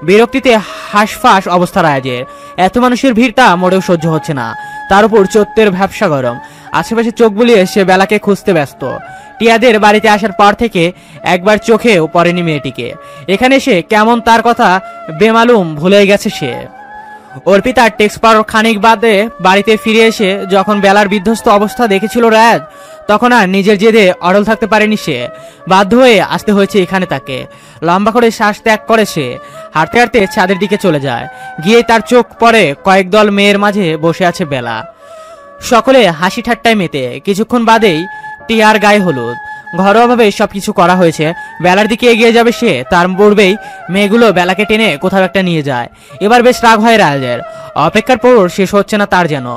বিরক্তিতে হাঁসফাঁস অবস্থা রাজের। এত মানুষের ভিড় তা মোটেও সহ্য হচ্ছে না, তার উপর চোত্তের ভ্যাবসা গরম। আশেপাশে চোখ বুলিয়ে সে বেলাকে খুঁজতে ব্যস্ত। টিয়াদের বাড়িতে আসার পর থেকে একবার চোখেও পড়েনি মেয়েটিকে। এখানে এসে কেমন তার কথা বেমালুম ভুলে গেছে সে। অর্পিতার টেক্সট পাওয়ার খানিক বাদে বাড়িতে ফিরে এসে যখন বেলার বিধ্বস্ত অবস্থা দেখেছিল রাজ, তখন আর নিজের জেদে অড়ল থাকতে পারেনি সে। বাধ্য হয়ে আসতে হয়েছে এখানে তাকে। লম্বা করে শ্বাস ত্যাগ করে সে হাঁটতে হাঁটতে ছাদের দিকে চলে যায়। গিয়ে তার চোখ পড়ে কয়েক দল মেয়ের মাঝে বসে আছে বেলা। সকলে হাসি ঠাট্টায় মেতে। কিছুক্ষণ বাদেই টিয়ার গায়ে হলুদ। ঘরোয়াভাবে সবকিছু করা হয়েছে। বেলার দিকে এগিয়ে যাবে সে, তার পূর্বেই মেয়েগুলো বেলাকে টেনে কোথাও একটা নিয়ে যায়। এবার বেশ রাগ হয় রাজের। অপেক্ষার পর শেষ হচ্ছে না তার যেন।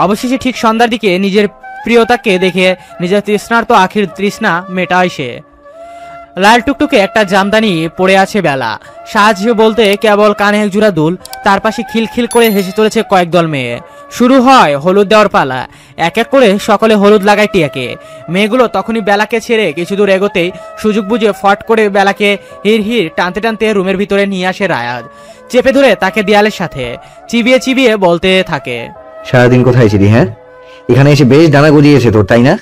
অবশেষে ঠিক সন্ধ্যার দিকে নিজের প্রিয়তাকে দেখে নিজের তৃষ্ণার্ত আখির তৃষ্ণা মেটায় সে। লাল টুকটুকে একটা জামদানি পড়ে আছে বেলা। সাহায্য বলতে কেবল কানে এক জোড়া দুল। তার পাশে খিলখিল করে হেসে চলেছে কয়েক দল মেয়ে। শুরু হয় হলুদ দেওয়ার পালা। এক এক করে সকলে হলুদ লাগায় টিয়াকে। মেয়েগুলো তখনই বেলাকে ছেড়ে কিছু দূর এগোতেই সুযোগ বুঝে ফট করে বেলাকে হির হির টানতে টানতে রুমের ভিতরে নিয়ে আসে রায়াজ। চেপে ধরে তাকে দেয়ালের সাথে চিবিয়ে চিবিয়ে বলতে থাকে, সারাদিন কোথায় ছিলি? হ্যাঁ, এখানে এসে বেশ ডানা গজিয়েছে তোর, তাই না?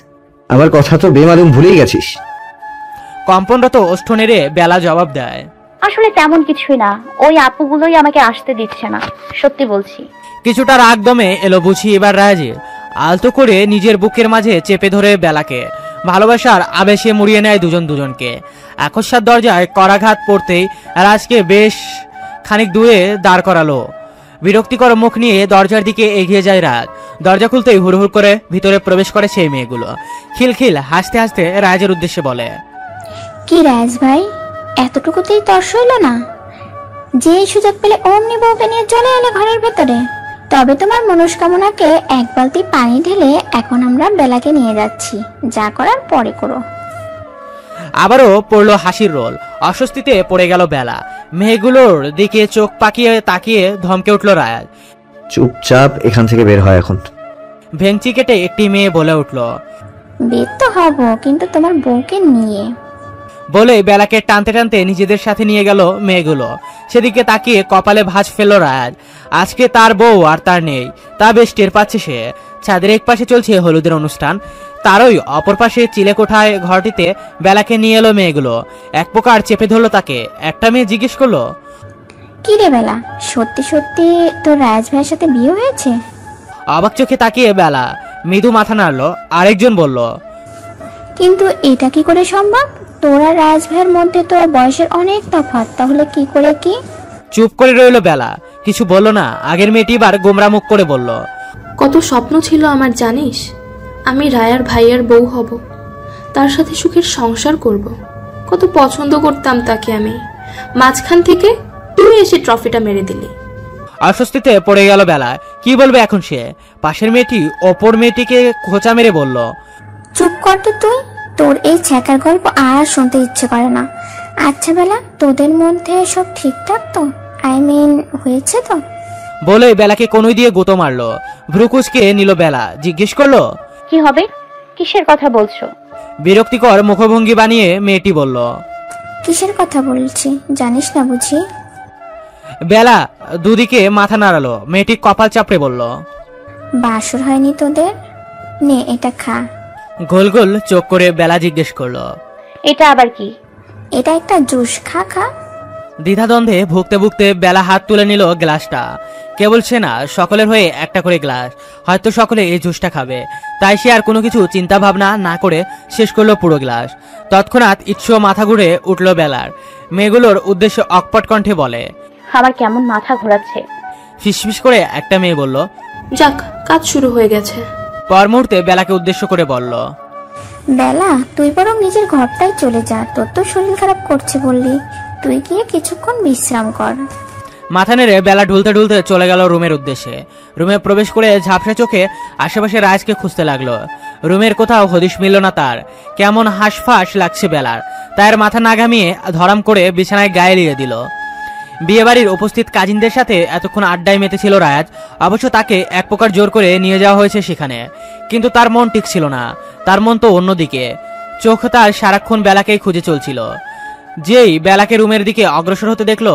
আমার কথা তো বেমালুম ভুলেই গেছিস। কম্পনরত ওষ্ঠ নেড়ে বেলা জবাব দেয়, আসলে তেমন কিছুই না, ওই আপুগুলোই আমাকে আসতে দিচ্ছে না, সত্যি বলছি। কিছুটা রাগ দমে এলো বুঝি এবার রাজে। আলতো করে নিজের বুকের মাঝে চেপে ধরে বেলাকে ভালোবাসার আবেশে মুড়িয়ে নেয় দুজন দুজনকে। আকস্মাত দরজায় করাঘাত পড়তেই রাজকে বেশ খানিক দূরে দাঁড় করালো। বিরক্তিকর মুখ নিয়ে দরজার দিকে এগিয়ে যায় রাজ। দরজা খুলতেই হুড়হুড় করে ভিতরে প্রবেশ করে সেই মেয়েগুলো। খিলখিল হাসতে হাসতে রাজের উদ্দেশ্যে বলে, কি রাজ ভাই, এতটুকুতেই তর্স হইল না? যে সুযোগ পেলে অমনি বউকে নিয়ে চলে এলে ঘরের ভেতরে। তবে তোমার মনস্কামনাকে এক বালতি পানি ঢেলে এখন আমরা বেলাকে নিয়ে যাচ্ছি, যা করার পরে করো। আবারও পড়লো হাসির রোল। অস্বস্তিতে পড়ে গেল বেলা। মেয়েগুলোর দিকে চোখ পাকিয়ে তাকিয়ে ধমকে উঠল রায়াজ। চুপচাপ এখান থেকে বের হয় এখন। ভেংচি কেটে একটি মেয়ে বলে উঠল, বের তো হব, কিন্তু তোমার বউকে নিয়ে। বলে বেলাকে টানতে টানতে নিজেদের সাথে নিয়ে গেল মেয়েগুলো। সেদিকে তাকিয়ে কপালে ভাঁজ ফেলল রায়াজ। আজকে তার বউ আর তার নেই, তা বেশ টের পাচ্ছে সে। ছাদের এক পাশে চলছে হলুদের অনুষ্ঠান, তারই অপর পাশে চিলেকোঠায় ঘরটিতে বেলাকে নিয়ে এলো মেয়েগুলো। এক প্রকার চেপে ধরলো তাকে। একটা মেয়ে জিজ্ঞেস করলো, কি রে বেলা, সত্যি সত্যি তোর রাজ ভাইয়ের সাথে বিয়ে হয়েছে? অবাক চোখে তাকিয়ে বেলা মৃদু মাথা নাড়লো। আরেকজন বলল, কিন্তু এটা কি করে সম্ভব? তোরা রাজ ভাইয়ের মধ্যে তো বয়সের অনেক তফাৎ, তাহলে কি করে কি? চুপ করে রইল বেলা, কিছু বলল না। আগের মেয়েটি এবার গোমরা মুখ করে বলল, কত স্বপ্ন ছিল আমার জানিস, আমি রায়ার ভাইয়ার বউ হব, তার সাথে সুখের সংসার করব। কত পছন্দ করতাম তাকে আমি, মাঝখান থেকে তুই এসে ট্রফিটা মেরে দিলি। অস্বস্তিতে পড়ে গেল বেলা। কি বলবে এখন সে? পাশের মেয়েটি অপর মেয়েটিকে খোঁচা মেরে বলল, চুপ কর তো তুই, তোর এই ছ্যাঁকার গল্প আর শুনতে ইচ্ছে করে না। আচ্ছা বেলা, তোদের মধ্যে সব ঠিকঠাক তো? আই মিন হয়েছে তো? বলে বেলাকে কনুই দিয়ে গুঁতো মারলো। ভ্রুকুচকে নিল বেলা। জিজ্ঞেস করলো, কি হবে? কিসের কথা বলছো? বিরক্তিকর মুখভঙ্গি বানিয়ে মেয়েটি বলল, কিসের কথা বলছি জানিস না বুঝি? বেলা দুদিকে মাথা নাড়ালো। মেয়েটি কপাল চাপড়ে বলল, বাসর হয়নি তোদের? নে এটা খা। গোল গোল চোখ করে বেলা জিজ্ঞেস করলো, এটা আবার কি? এটা একটা জুস, খা খা। দ্বিধাদ্বন্দ্বে ভুগতে ভুগতে বেলা হাত তুলে নিল গ্লাসটা। কেবল সে না, সকলের হয়ে একটা করে গ্লাস। হয়তো সকলে এই জুসটা খাবে, তাই সে আর কোনো কিছু চিন্তা ভাবনা না করে শেষ করলো পুরো গ্লাস। তৎক্ষণাৎ ইচ্ছে মাথা ঘুরে উঠল বেলার। মেয়েগুলোর উদ্দেশ্যে অকপট কণ্ঠে বলে, আমার কেমন মাথা ঘোরাচ্ছে। ফিসফিস করে একটা মেয়ে বলল, যাক, কাজ শুরু হয়ে গেছে। পর মুহূর্তে বেলাকে উদ্দেশ্য করে বলল, বেলা তুই বরং নিজের ঘরটাই চলে যা, তোর তো শরীর খারাপ করছে বললি, তুই গিয়ে কিছুক্ষণ বিশ্রাম কর। মাথা নেড়ে বেলা ঢুলতে ঢুলতে চলে গেল রুমের উদ্দেশ্যে। রুমে প্রবেশ করে ঝাপসা চোখে আশেপাশে রাজকে খুঁজতে লাগলো। রুমের কোথাও হদিশ মিলল না তার। কেমন হাঁসফাঁস লাগছে বেলার। তার মাথা না ঘামিয়ে ধরাম করে বিছানায় গায়ে লিয়ে দিল। বিয়েবাড়ির উপস্থিত কাজিনদের সাথে এতক্ষণ আড্ডায় মেতেছিল রায়াজ। অবশ্য তাকে এক প্রকার জোর করে নিয়ে যাওয়া হয়েছে সেখানে, কিন্তু তার মন টিকছিল না। তার মন তো অন্যদিকে। চোখ তার সারাক্ষণ বেলাকেই খুঁজে চলছিল। যেই বেলাকে রুমের দিকে অগ্রসর হতে দেখলো,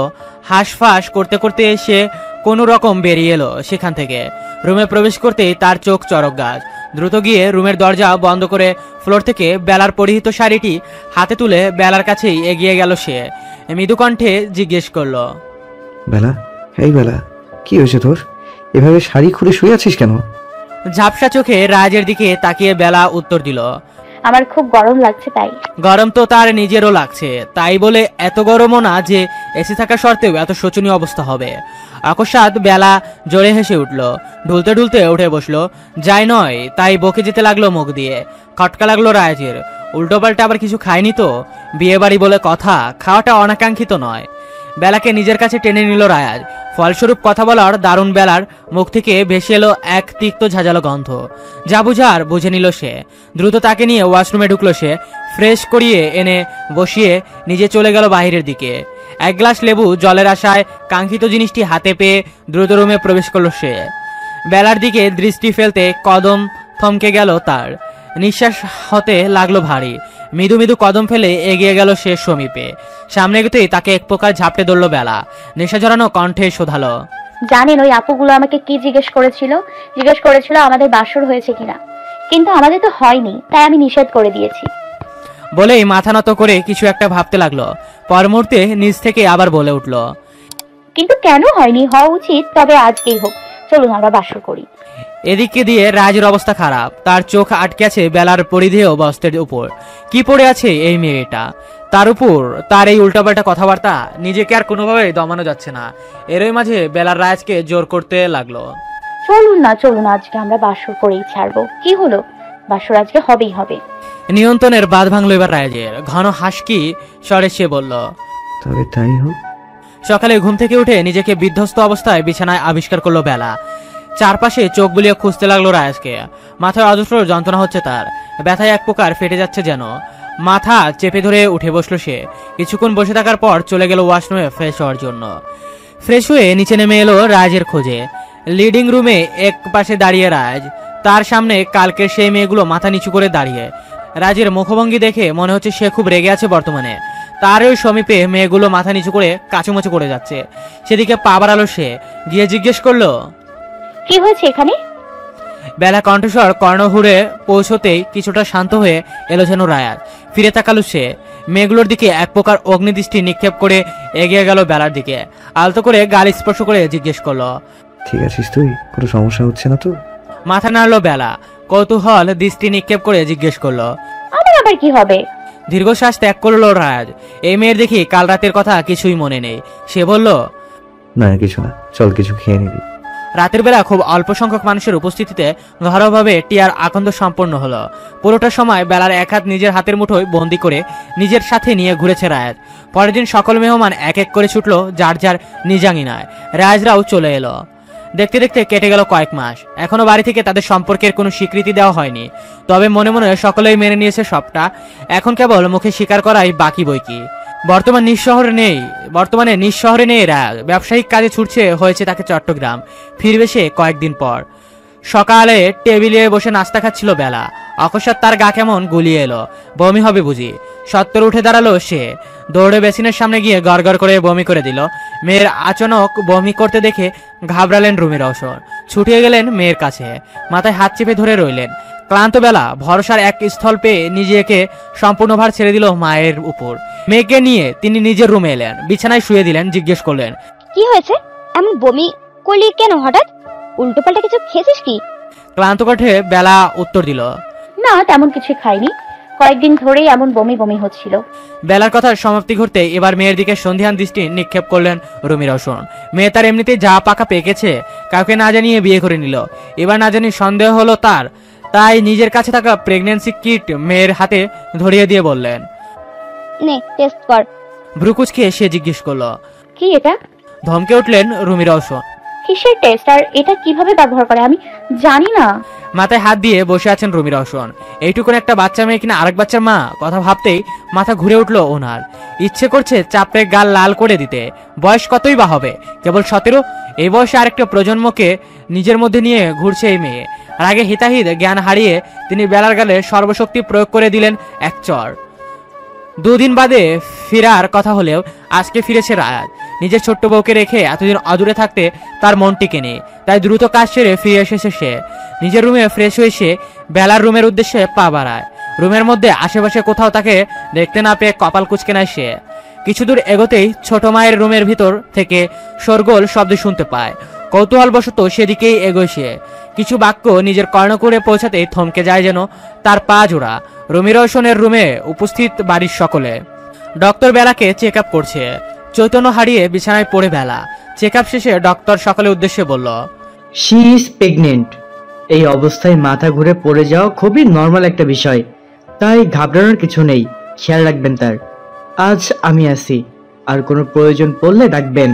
হাঁসফাঁস করতে করতে সে কোনো রকম বেরিয়ে এলো সেখান থেকে। রুমে প্রবেশ করতেই তার চোখ চরক গাছ। দ্রুত গিয়ে রুমের দরজা বন্ধ করে ফ্লোর থেকে বেলার পরিহিত শাড়িটি হাতে তুলে বেলার কাছেই এগিয়ে গেল সে। মৃদু কণ্ঠে জিজ্ঞেস করলো, বেলা, এই বেলা, কি হয়েছে তোর? এভাবে শাড়ি খুলে শুয়ে আছিস কেন? ঝাপসা চোখে রাজের দিকে তাকিয়ে বেলা উত্তর দিল, আমার খুব গরম লাগছে তাই। গরম তো তার নিজেরও লাগছে, তাই বলে এত গরমও না যে এসি থাকা সত্ত্বেও এত শোচনীয় অবস্থা হবে। অকস্মাৎ বেলা জোরে হেসে উঠল, ঢুলতে ঢুলতে উঠে বসলো। যাই নয় তাই বকে যেতে লাগলো মুখ দিয়ে। খটকা লাগলো রাজের। উল্টোপাল্টা আবার কিছু খায়নি তো? বিয়ে বাড়ি বলে কথা, খাওয়াটা অনাকাঙ্ক্ষিত নয়। বেলাকে নিজের কাছে টেনে নিল রায়াজ। ফলস্বরূপ কথা বলার দারুণ বেলার মুখ থেকে ভেসে এলো এক তিক্ত ঝাঁঝালো গন্ধ। যা বুঝার বুঝে নিল সে। দ্রুত তাকে নিয়ে ওয়াশরুমে ঢুকলো সে। ফ্রেশ করিয়ে এনে বসিয়ে নিজে চলে গেল বাহিরের দিকে। এক গ্লাস লেবু জলের আশায় কাঙ্ক্ষিত জিনিসটি হাতে পেয়ে দ্রুত রুমে প্রবেশ করলো সে। বেলার দিকে দৃষ্টি ফেলতে কদম থমকে গেল তার। নিঃশ্বাস হতে লাগলো ভারী। মৃদু মৃদু কদম ফেলে এগিয়ে গেল সে সমীপে। সামনে এগোতেই তাকে এক প্রকার ঝাপটে ধরল বেলা। নেশা জড়ানো কণ্ঠে শোধালো, জানেন ওই আপুগুলো আমাকে কি জিজ্ঞেস করেছিল আমাদের বাসর হয়েছে কিনা, কিন্তু আমাদের তো হয়নি, তাই আমি নিষেধ করে দিয়েছি। বলেই মাথা নত করে কিছু একটা ভাবতে লাগলো। পর মুহূর্তে নিজ থেকে আবার বলে উঠল, কিন্তু কেন হয়নি, হওয়া উচিত, তবে আজকেই হোক, চলুন আমরা বাসর করি। এদিকে দিয়ে রাজের অবস্থা খারাপ। তার চোখ আটকে আছে বেলার পরিধেয় বস্ত্রের উপর। কি পড়ে আছে এই মেয়েটা, তার উপর তার এই উল্টাপাল্টা কথাবার্তা। নিজেকে আর কোনোভাবে দমানো যাচ্ছে না। এরই মাঝে বেলার রাজকে জোর করতে লাগলো, চলুন আজকে আমরা বাসর করেই ছাড়বো। কি হলো, বাসর আজকে হবেই হবে। নিয়ন্ত্রণের বাঁধ ভাঙলো এবার রাজের। ঘন হাসকি স্বরে সে বলল, তবে তাই হোক। সকালে ঘুম থেকে উঠে নিজেকে বিধ্বস্ত অবস্থায় বিছানায় আবিষ্কার করলো বেলা। চারপাশে চোখ বুলিয়ে খুঁজতে লাগলো রাজকে। মাথায় অজস্র যন্ত্রণা হচ্ছে তার। ব্যথায় এক প্রকার ফেটে যাচ্ছে যেন। মাথা চেপে ধরে উঠে বসলো সে। কিছুক্ষণ বসে থাকার পর চলে গেল ওয়াশরুমে ফ্রেশ হওয়ার জন্য। ফ্রেশ হয়ে নিচে নেমে এলো রাজের খোঁজে। লিডিং রুমে এক পাশে দাঁড়িয়ে রাজ। তার সামনে কালকের সেই মেয়েগুলো মাথা নিচু করে দাঁড়িয়ে। রাজের মুখভঙ্গি দেখে মনে হচ্ছে সে খুব রেগে আছে বর্তমানে। তার ওই সমীপে মেয়েগুলো মাথা নিচু করে কাচুমাচু করে যাচ্ছে। সেদিকে পা বাড়ালো সে। গিয়ে জিজ্ঞেস করলো, কি হয়েছে এখানে? বেলা কণ্ঠস্বর কর্ণহুরে পৌঁছতেই কিছুটা শান্ত হয়ে এলো যেন রায়াত। ফিরে তাকালো সে। মেয়েগুলোর দিকে এক প্রকার অগ্নিদৃষ্টি নিক্ষেপ করে এগিয়ে গেল বেলার দিকে। আলতো করে গাল স্পর্শ করে জিজ্ঞেস করলো, ঠিক আছিস তুই? কোনো সমস্যা হচ্ছে না তো? মাথা নাড়লো বেলা। কৌতূহল দৃষ্টি নিক্ষেপ করে জিজ্ঞেস করলো, আমার আবার কি হবে? দীর্ঘশ্বাস ত্যাগ করলো রাজ। এই মেয়ের দেখি কাল রাতের কথা কিছুই মনে নেই। সে বলল, না কিছু না, চল কিছু খেয়ে নিবি। রাতের বেলা খুব অল্প সংখ্যক মানুষের উপস্থিতিতে ঘরোয়াভাবে টিয়ার আকন্দ সম্পন্ন হলো। পুরোটা সময় বেলার এক হাত নিজের হাতের মুঠোয় বন্দি করে নিজের সাথে নিয়ে ঘুরেছে রায়াত। পরের দিন সকল মেহমান এক এক করে ছুটলো যার যার নিজাঙ্গিনায়। রায়াজরাও চলে এলো। দেখতে দেখতে কেটে গেল কয়েক মাস। এখনো বাড়ি থেকে তাদের সম্পর্কের কোনো স্বীকৃতি দেওয়া হয়নি। তবে মনে মনে সকলেই মেনে নিয়েছে সবটা। এখন কেবল মুখে স্বীকার করাই বাকি বইকি। বর্তমানে নিঃশহরে নেই রাজ। ব্যবসায়িক কাজে ছুটছে হয়েছে তাকে চট্টগ্রাম। ফিরবে সে কয়েকদিন পর। সকালে টেবিলে বসে নাস্তা খাচ্ছিল বেলা। অকস্মাৎ তার গা কেমন গুলিয়ে এলো। বমি হবে বুঝি। সত্তর উঠে দাঁড়ালো সে। দৌড়ে বেসিনের সামনে গিয়ে গড়গড় করে বমি করে দিল। মেয়ের আচমক বমি করতে দেখে ঘাবড়ালেন রুমি রওশন। ছুটিয়ে গেলেন মেয়ের কাছে। মাথায় হাত চেপে ধরে রইলেন। ক্লান্ত বেলা ভরসার এক স্থল পেয়ে নিজেকে সম্পূর্ণ ভার ছেড়ে দিল মায়ের উপর। মেয়েকে নিয়ে তিনি নিজের রুমে এলেন। বিছানায় শুয়ে দিলেন। জিজ্ঞেস করলেন, কি হয়েছে? এমন বমি করলি কেন হঠাৎ? উল্টো পাল্টা কিছু খেয়েছিস কি? ক্লান্ত কণ্ঠে বেলা উত্তর দিল, না তেমন কিছু খাইনি, কয়েকদিন ধরেই এমন বমি বমি হচ্ছিল। বেলার কথার সমাপ্তি ঘটতে এবার মেয়ের দিকে সন্ধিহান দৃষ্টি নিক্ষেপ করলেন রুমি রওশন। মেয়ে তার এমনিতেই যা পাকা পেকেছে, কাউকে না জানিয়ে বিয়ে করে নিল। এবার না জানি সন্দেহ হলো তার। তাই নিজের কাছে থাকা প্রেগন্যান্সি কিট মেয়ের হাতে ধরিয়ে দিয়ে বললেন, নে টেস্ট কর। ভ্রুকুচকে সে জিজ্ঞেস করলো, কি এটা? ধমকে উঠলেন রুমি রওশন। কিসের টেস্ট আর এটা কিভাবে ব্যবহার করে আমি জানি না। মাথায় হাত দিয়ে বসে আছেন রুমি রওশন। এইটুকুন একটা বাচ্চা মেয়ে কিনা আরেক বাচ্চার মা, কথা ভাবতেই মাথা ঘুরে উঠলো ওনার। ইচ্ছে করছে চাপড়ে গাল লাল করে দিতে। বয়স কতই বা হবে, কেবল 17। এই বয়সে আরেকটা প্রজন্মকে নিজের মধ্যে নিয়ে ঘুরছে এই মেয়ে। রাগে হিতাহিত জ্ঞান হারিয়ে তিনি বেলার গালে সর্বশক্তি প্রয়োগ করে দিলেন এক চর। 2 দিন বাদে ফেরার কথা হলেও আজকে ফিরেছে রায়াত। নিজের ছোট্ট বউকে রেখে এতদিন অদূরে থাকতে তার মন টিকে নেই, তাই দ্রুত কাজ সেরে ফিরে এসেছে সে। নিজের রুমে ফ্রেশ হয়ে সে বেলার রুমের উদ্দেশ্যে পা বাড়ায়। রুমের মধ্যে আশেপাশে কোথাও তাকে দেখতে না পেয়ে কপাল কুঁচকে নেয় সে। কিছু দূর এগোতেই ছোট মায়ের রুমের ভিতর থেকে শোরগোল শব্দ শুনতে পায়। কৌতূহলবশত সেদিকেই এগোয় সে। কিছু বাক্য নিজের কর্ণকুরে পৌঁছাতেই থমকে যায় যেন তার পা জোড়া। রুমি রওশনের রুমে উপস্থিত বাড়ির সকলে। ডক্টর বেলাকে চেক আপ করছে। চৈতন্য হারিয়ে বিছানায় পড়ে বেলা। চেক আপ শেষে ডক্টর সকলের উদ্দেশ্যে বলল, শি ইজ প্রেগনেন্ট। এই অবস্থায় মাথা ঘুরে পড়ে যাওয়া খুবই নর্মাল একটা বিষয়, তাই ঘাবড়ানোর কিছু নেই। খেয়াল রাখবেন তার। আজ আমি আছি, আর কোনো প্রয়োজন পড়লে ডাকবেন।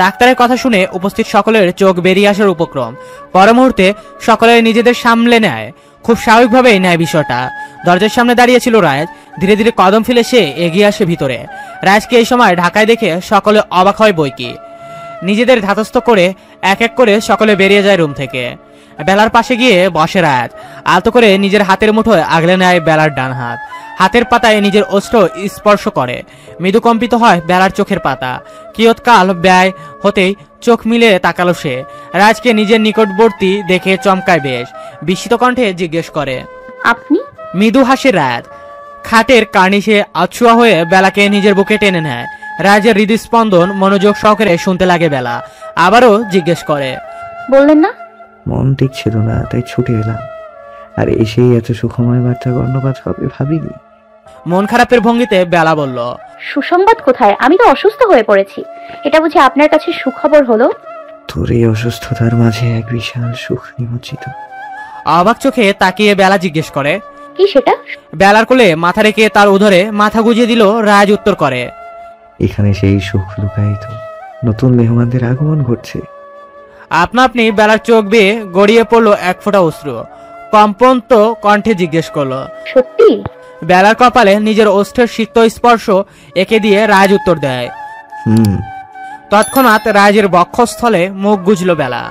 ডাক্তারের কথা শুনে উপস্থিত সকলের চোখ বেরিয়ে আসার উপক্রম। পর মুহূর্তে সকলে নিজেদের সামলে নেয়। খুব স্বাভাবিকভাবেই নেয় বিষয়টা। দরজার সামনে দাঁড়িয়েছিল রায়াজ। ধীরে ধীরে কদম ফেলে সে এগিয়ে আসে ভিতরে। রায়াজকে এই সময় ঢাকায় দেখে সকলে অবাক হয় বইকি। নিজেদের ধাতস্থ করে এক এক করে সকলে বেরিয়ে যায় রুম থেকে। বেলার পাশে গিয়ে বসে রায়াজ। আলতো করে নিজের হাতের মুঠোয় আগলে নেয় বেলার ডান হাত। হাতের পাতায় নিজের অস্ত্র স্পর্শ করে। মৃদু কম্পিত হয় বেলার চোখের পাতা। কিয়ৎকাল ব্যয় হতেই চোখ মিলে তাকালো সে। রাজকে নিজের নিকটবর্তী দেখে চমকায় বেশ। বিস্মিত কণ্ঠে জিজ্ঞেস করে, আপনি? মৃদু হাসে রাজ। খাটের কার্নিশে আছুয়া হয়ে বেলাকে নিজের বুকে টেনে নেয়। রাজের হৃদস্পন্দন মনোযোগ সহকারে শুনতে লাগে বেলা। আবারও জিজ্ঞেস করে, বললেন না? মন ঠিক ছিল না, তাই ছুটে এলাম। আর এসেই এত সুখময় বার্তা কর্ণপাত হবে ভাবিনি। মন খারাপের ভঙ্গিতে বেলা বলল, সুসংবাদ কোথায়? আমি তো অসুস্থ হয়ে পড়েছি। এটা বুঝি আপনার কাছে সুখবর হলো? তোর এই অসুস্থতার মাঝে এক বিশাল সুখ নিমজ্জিত। অবাক চোখে তাকিয়ে বেলা জিজ্ঞেস করে, কি সেটা? বেলার কোলে মাথা রেখে তার উদরে মাথা গুজিয়ে দিল রাজ। উত্তর করে, এখানে সেই সুখ লুকায়িত। নতুন মেহমানদের আগমন ঘটছে। আপনা আপনি বেলার চোখ বেয়ে গড়িয়ে পড়লো এক ফোঁটা অশ্রু। কম্পন্ত কণ্ঠে জিজ্ঞেস করলো, সত্যি? বেলার কপালে নিজের ওষ্ঠের সিক্ত স্পর্শ এঁকে দিয়ে রাজ উত্তর দেয়। তৎক্ষণাৎ রাজের বক্ষস্থলে মুখ গুজল বেলা।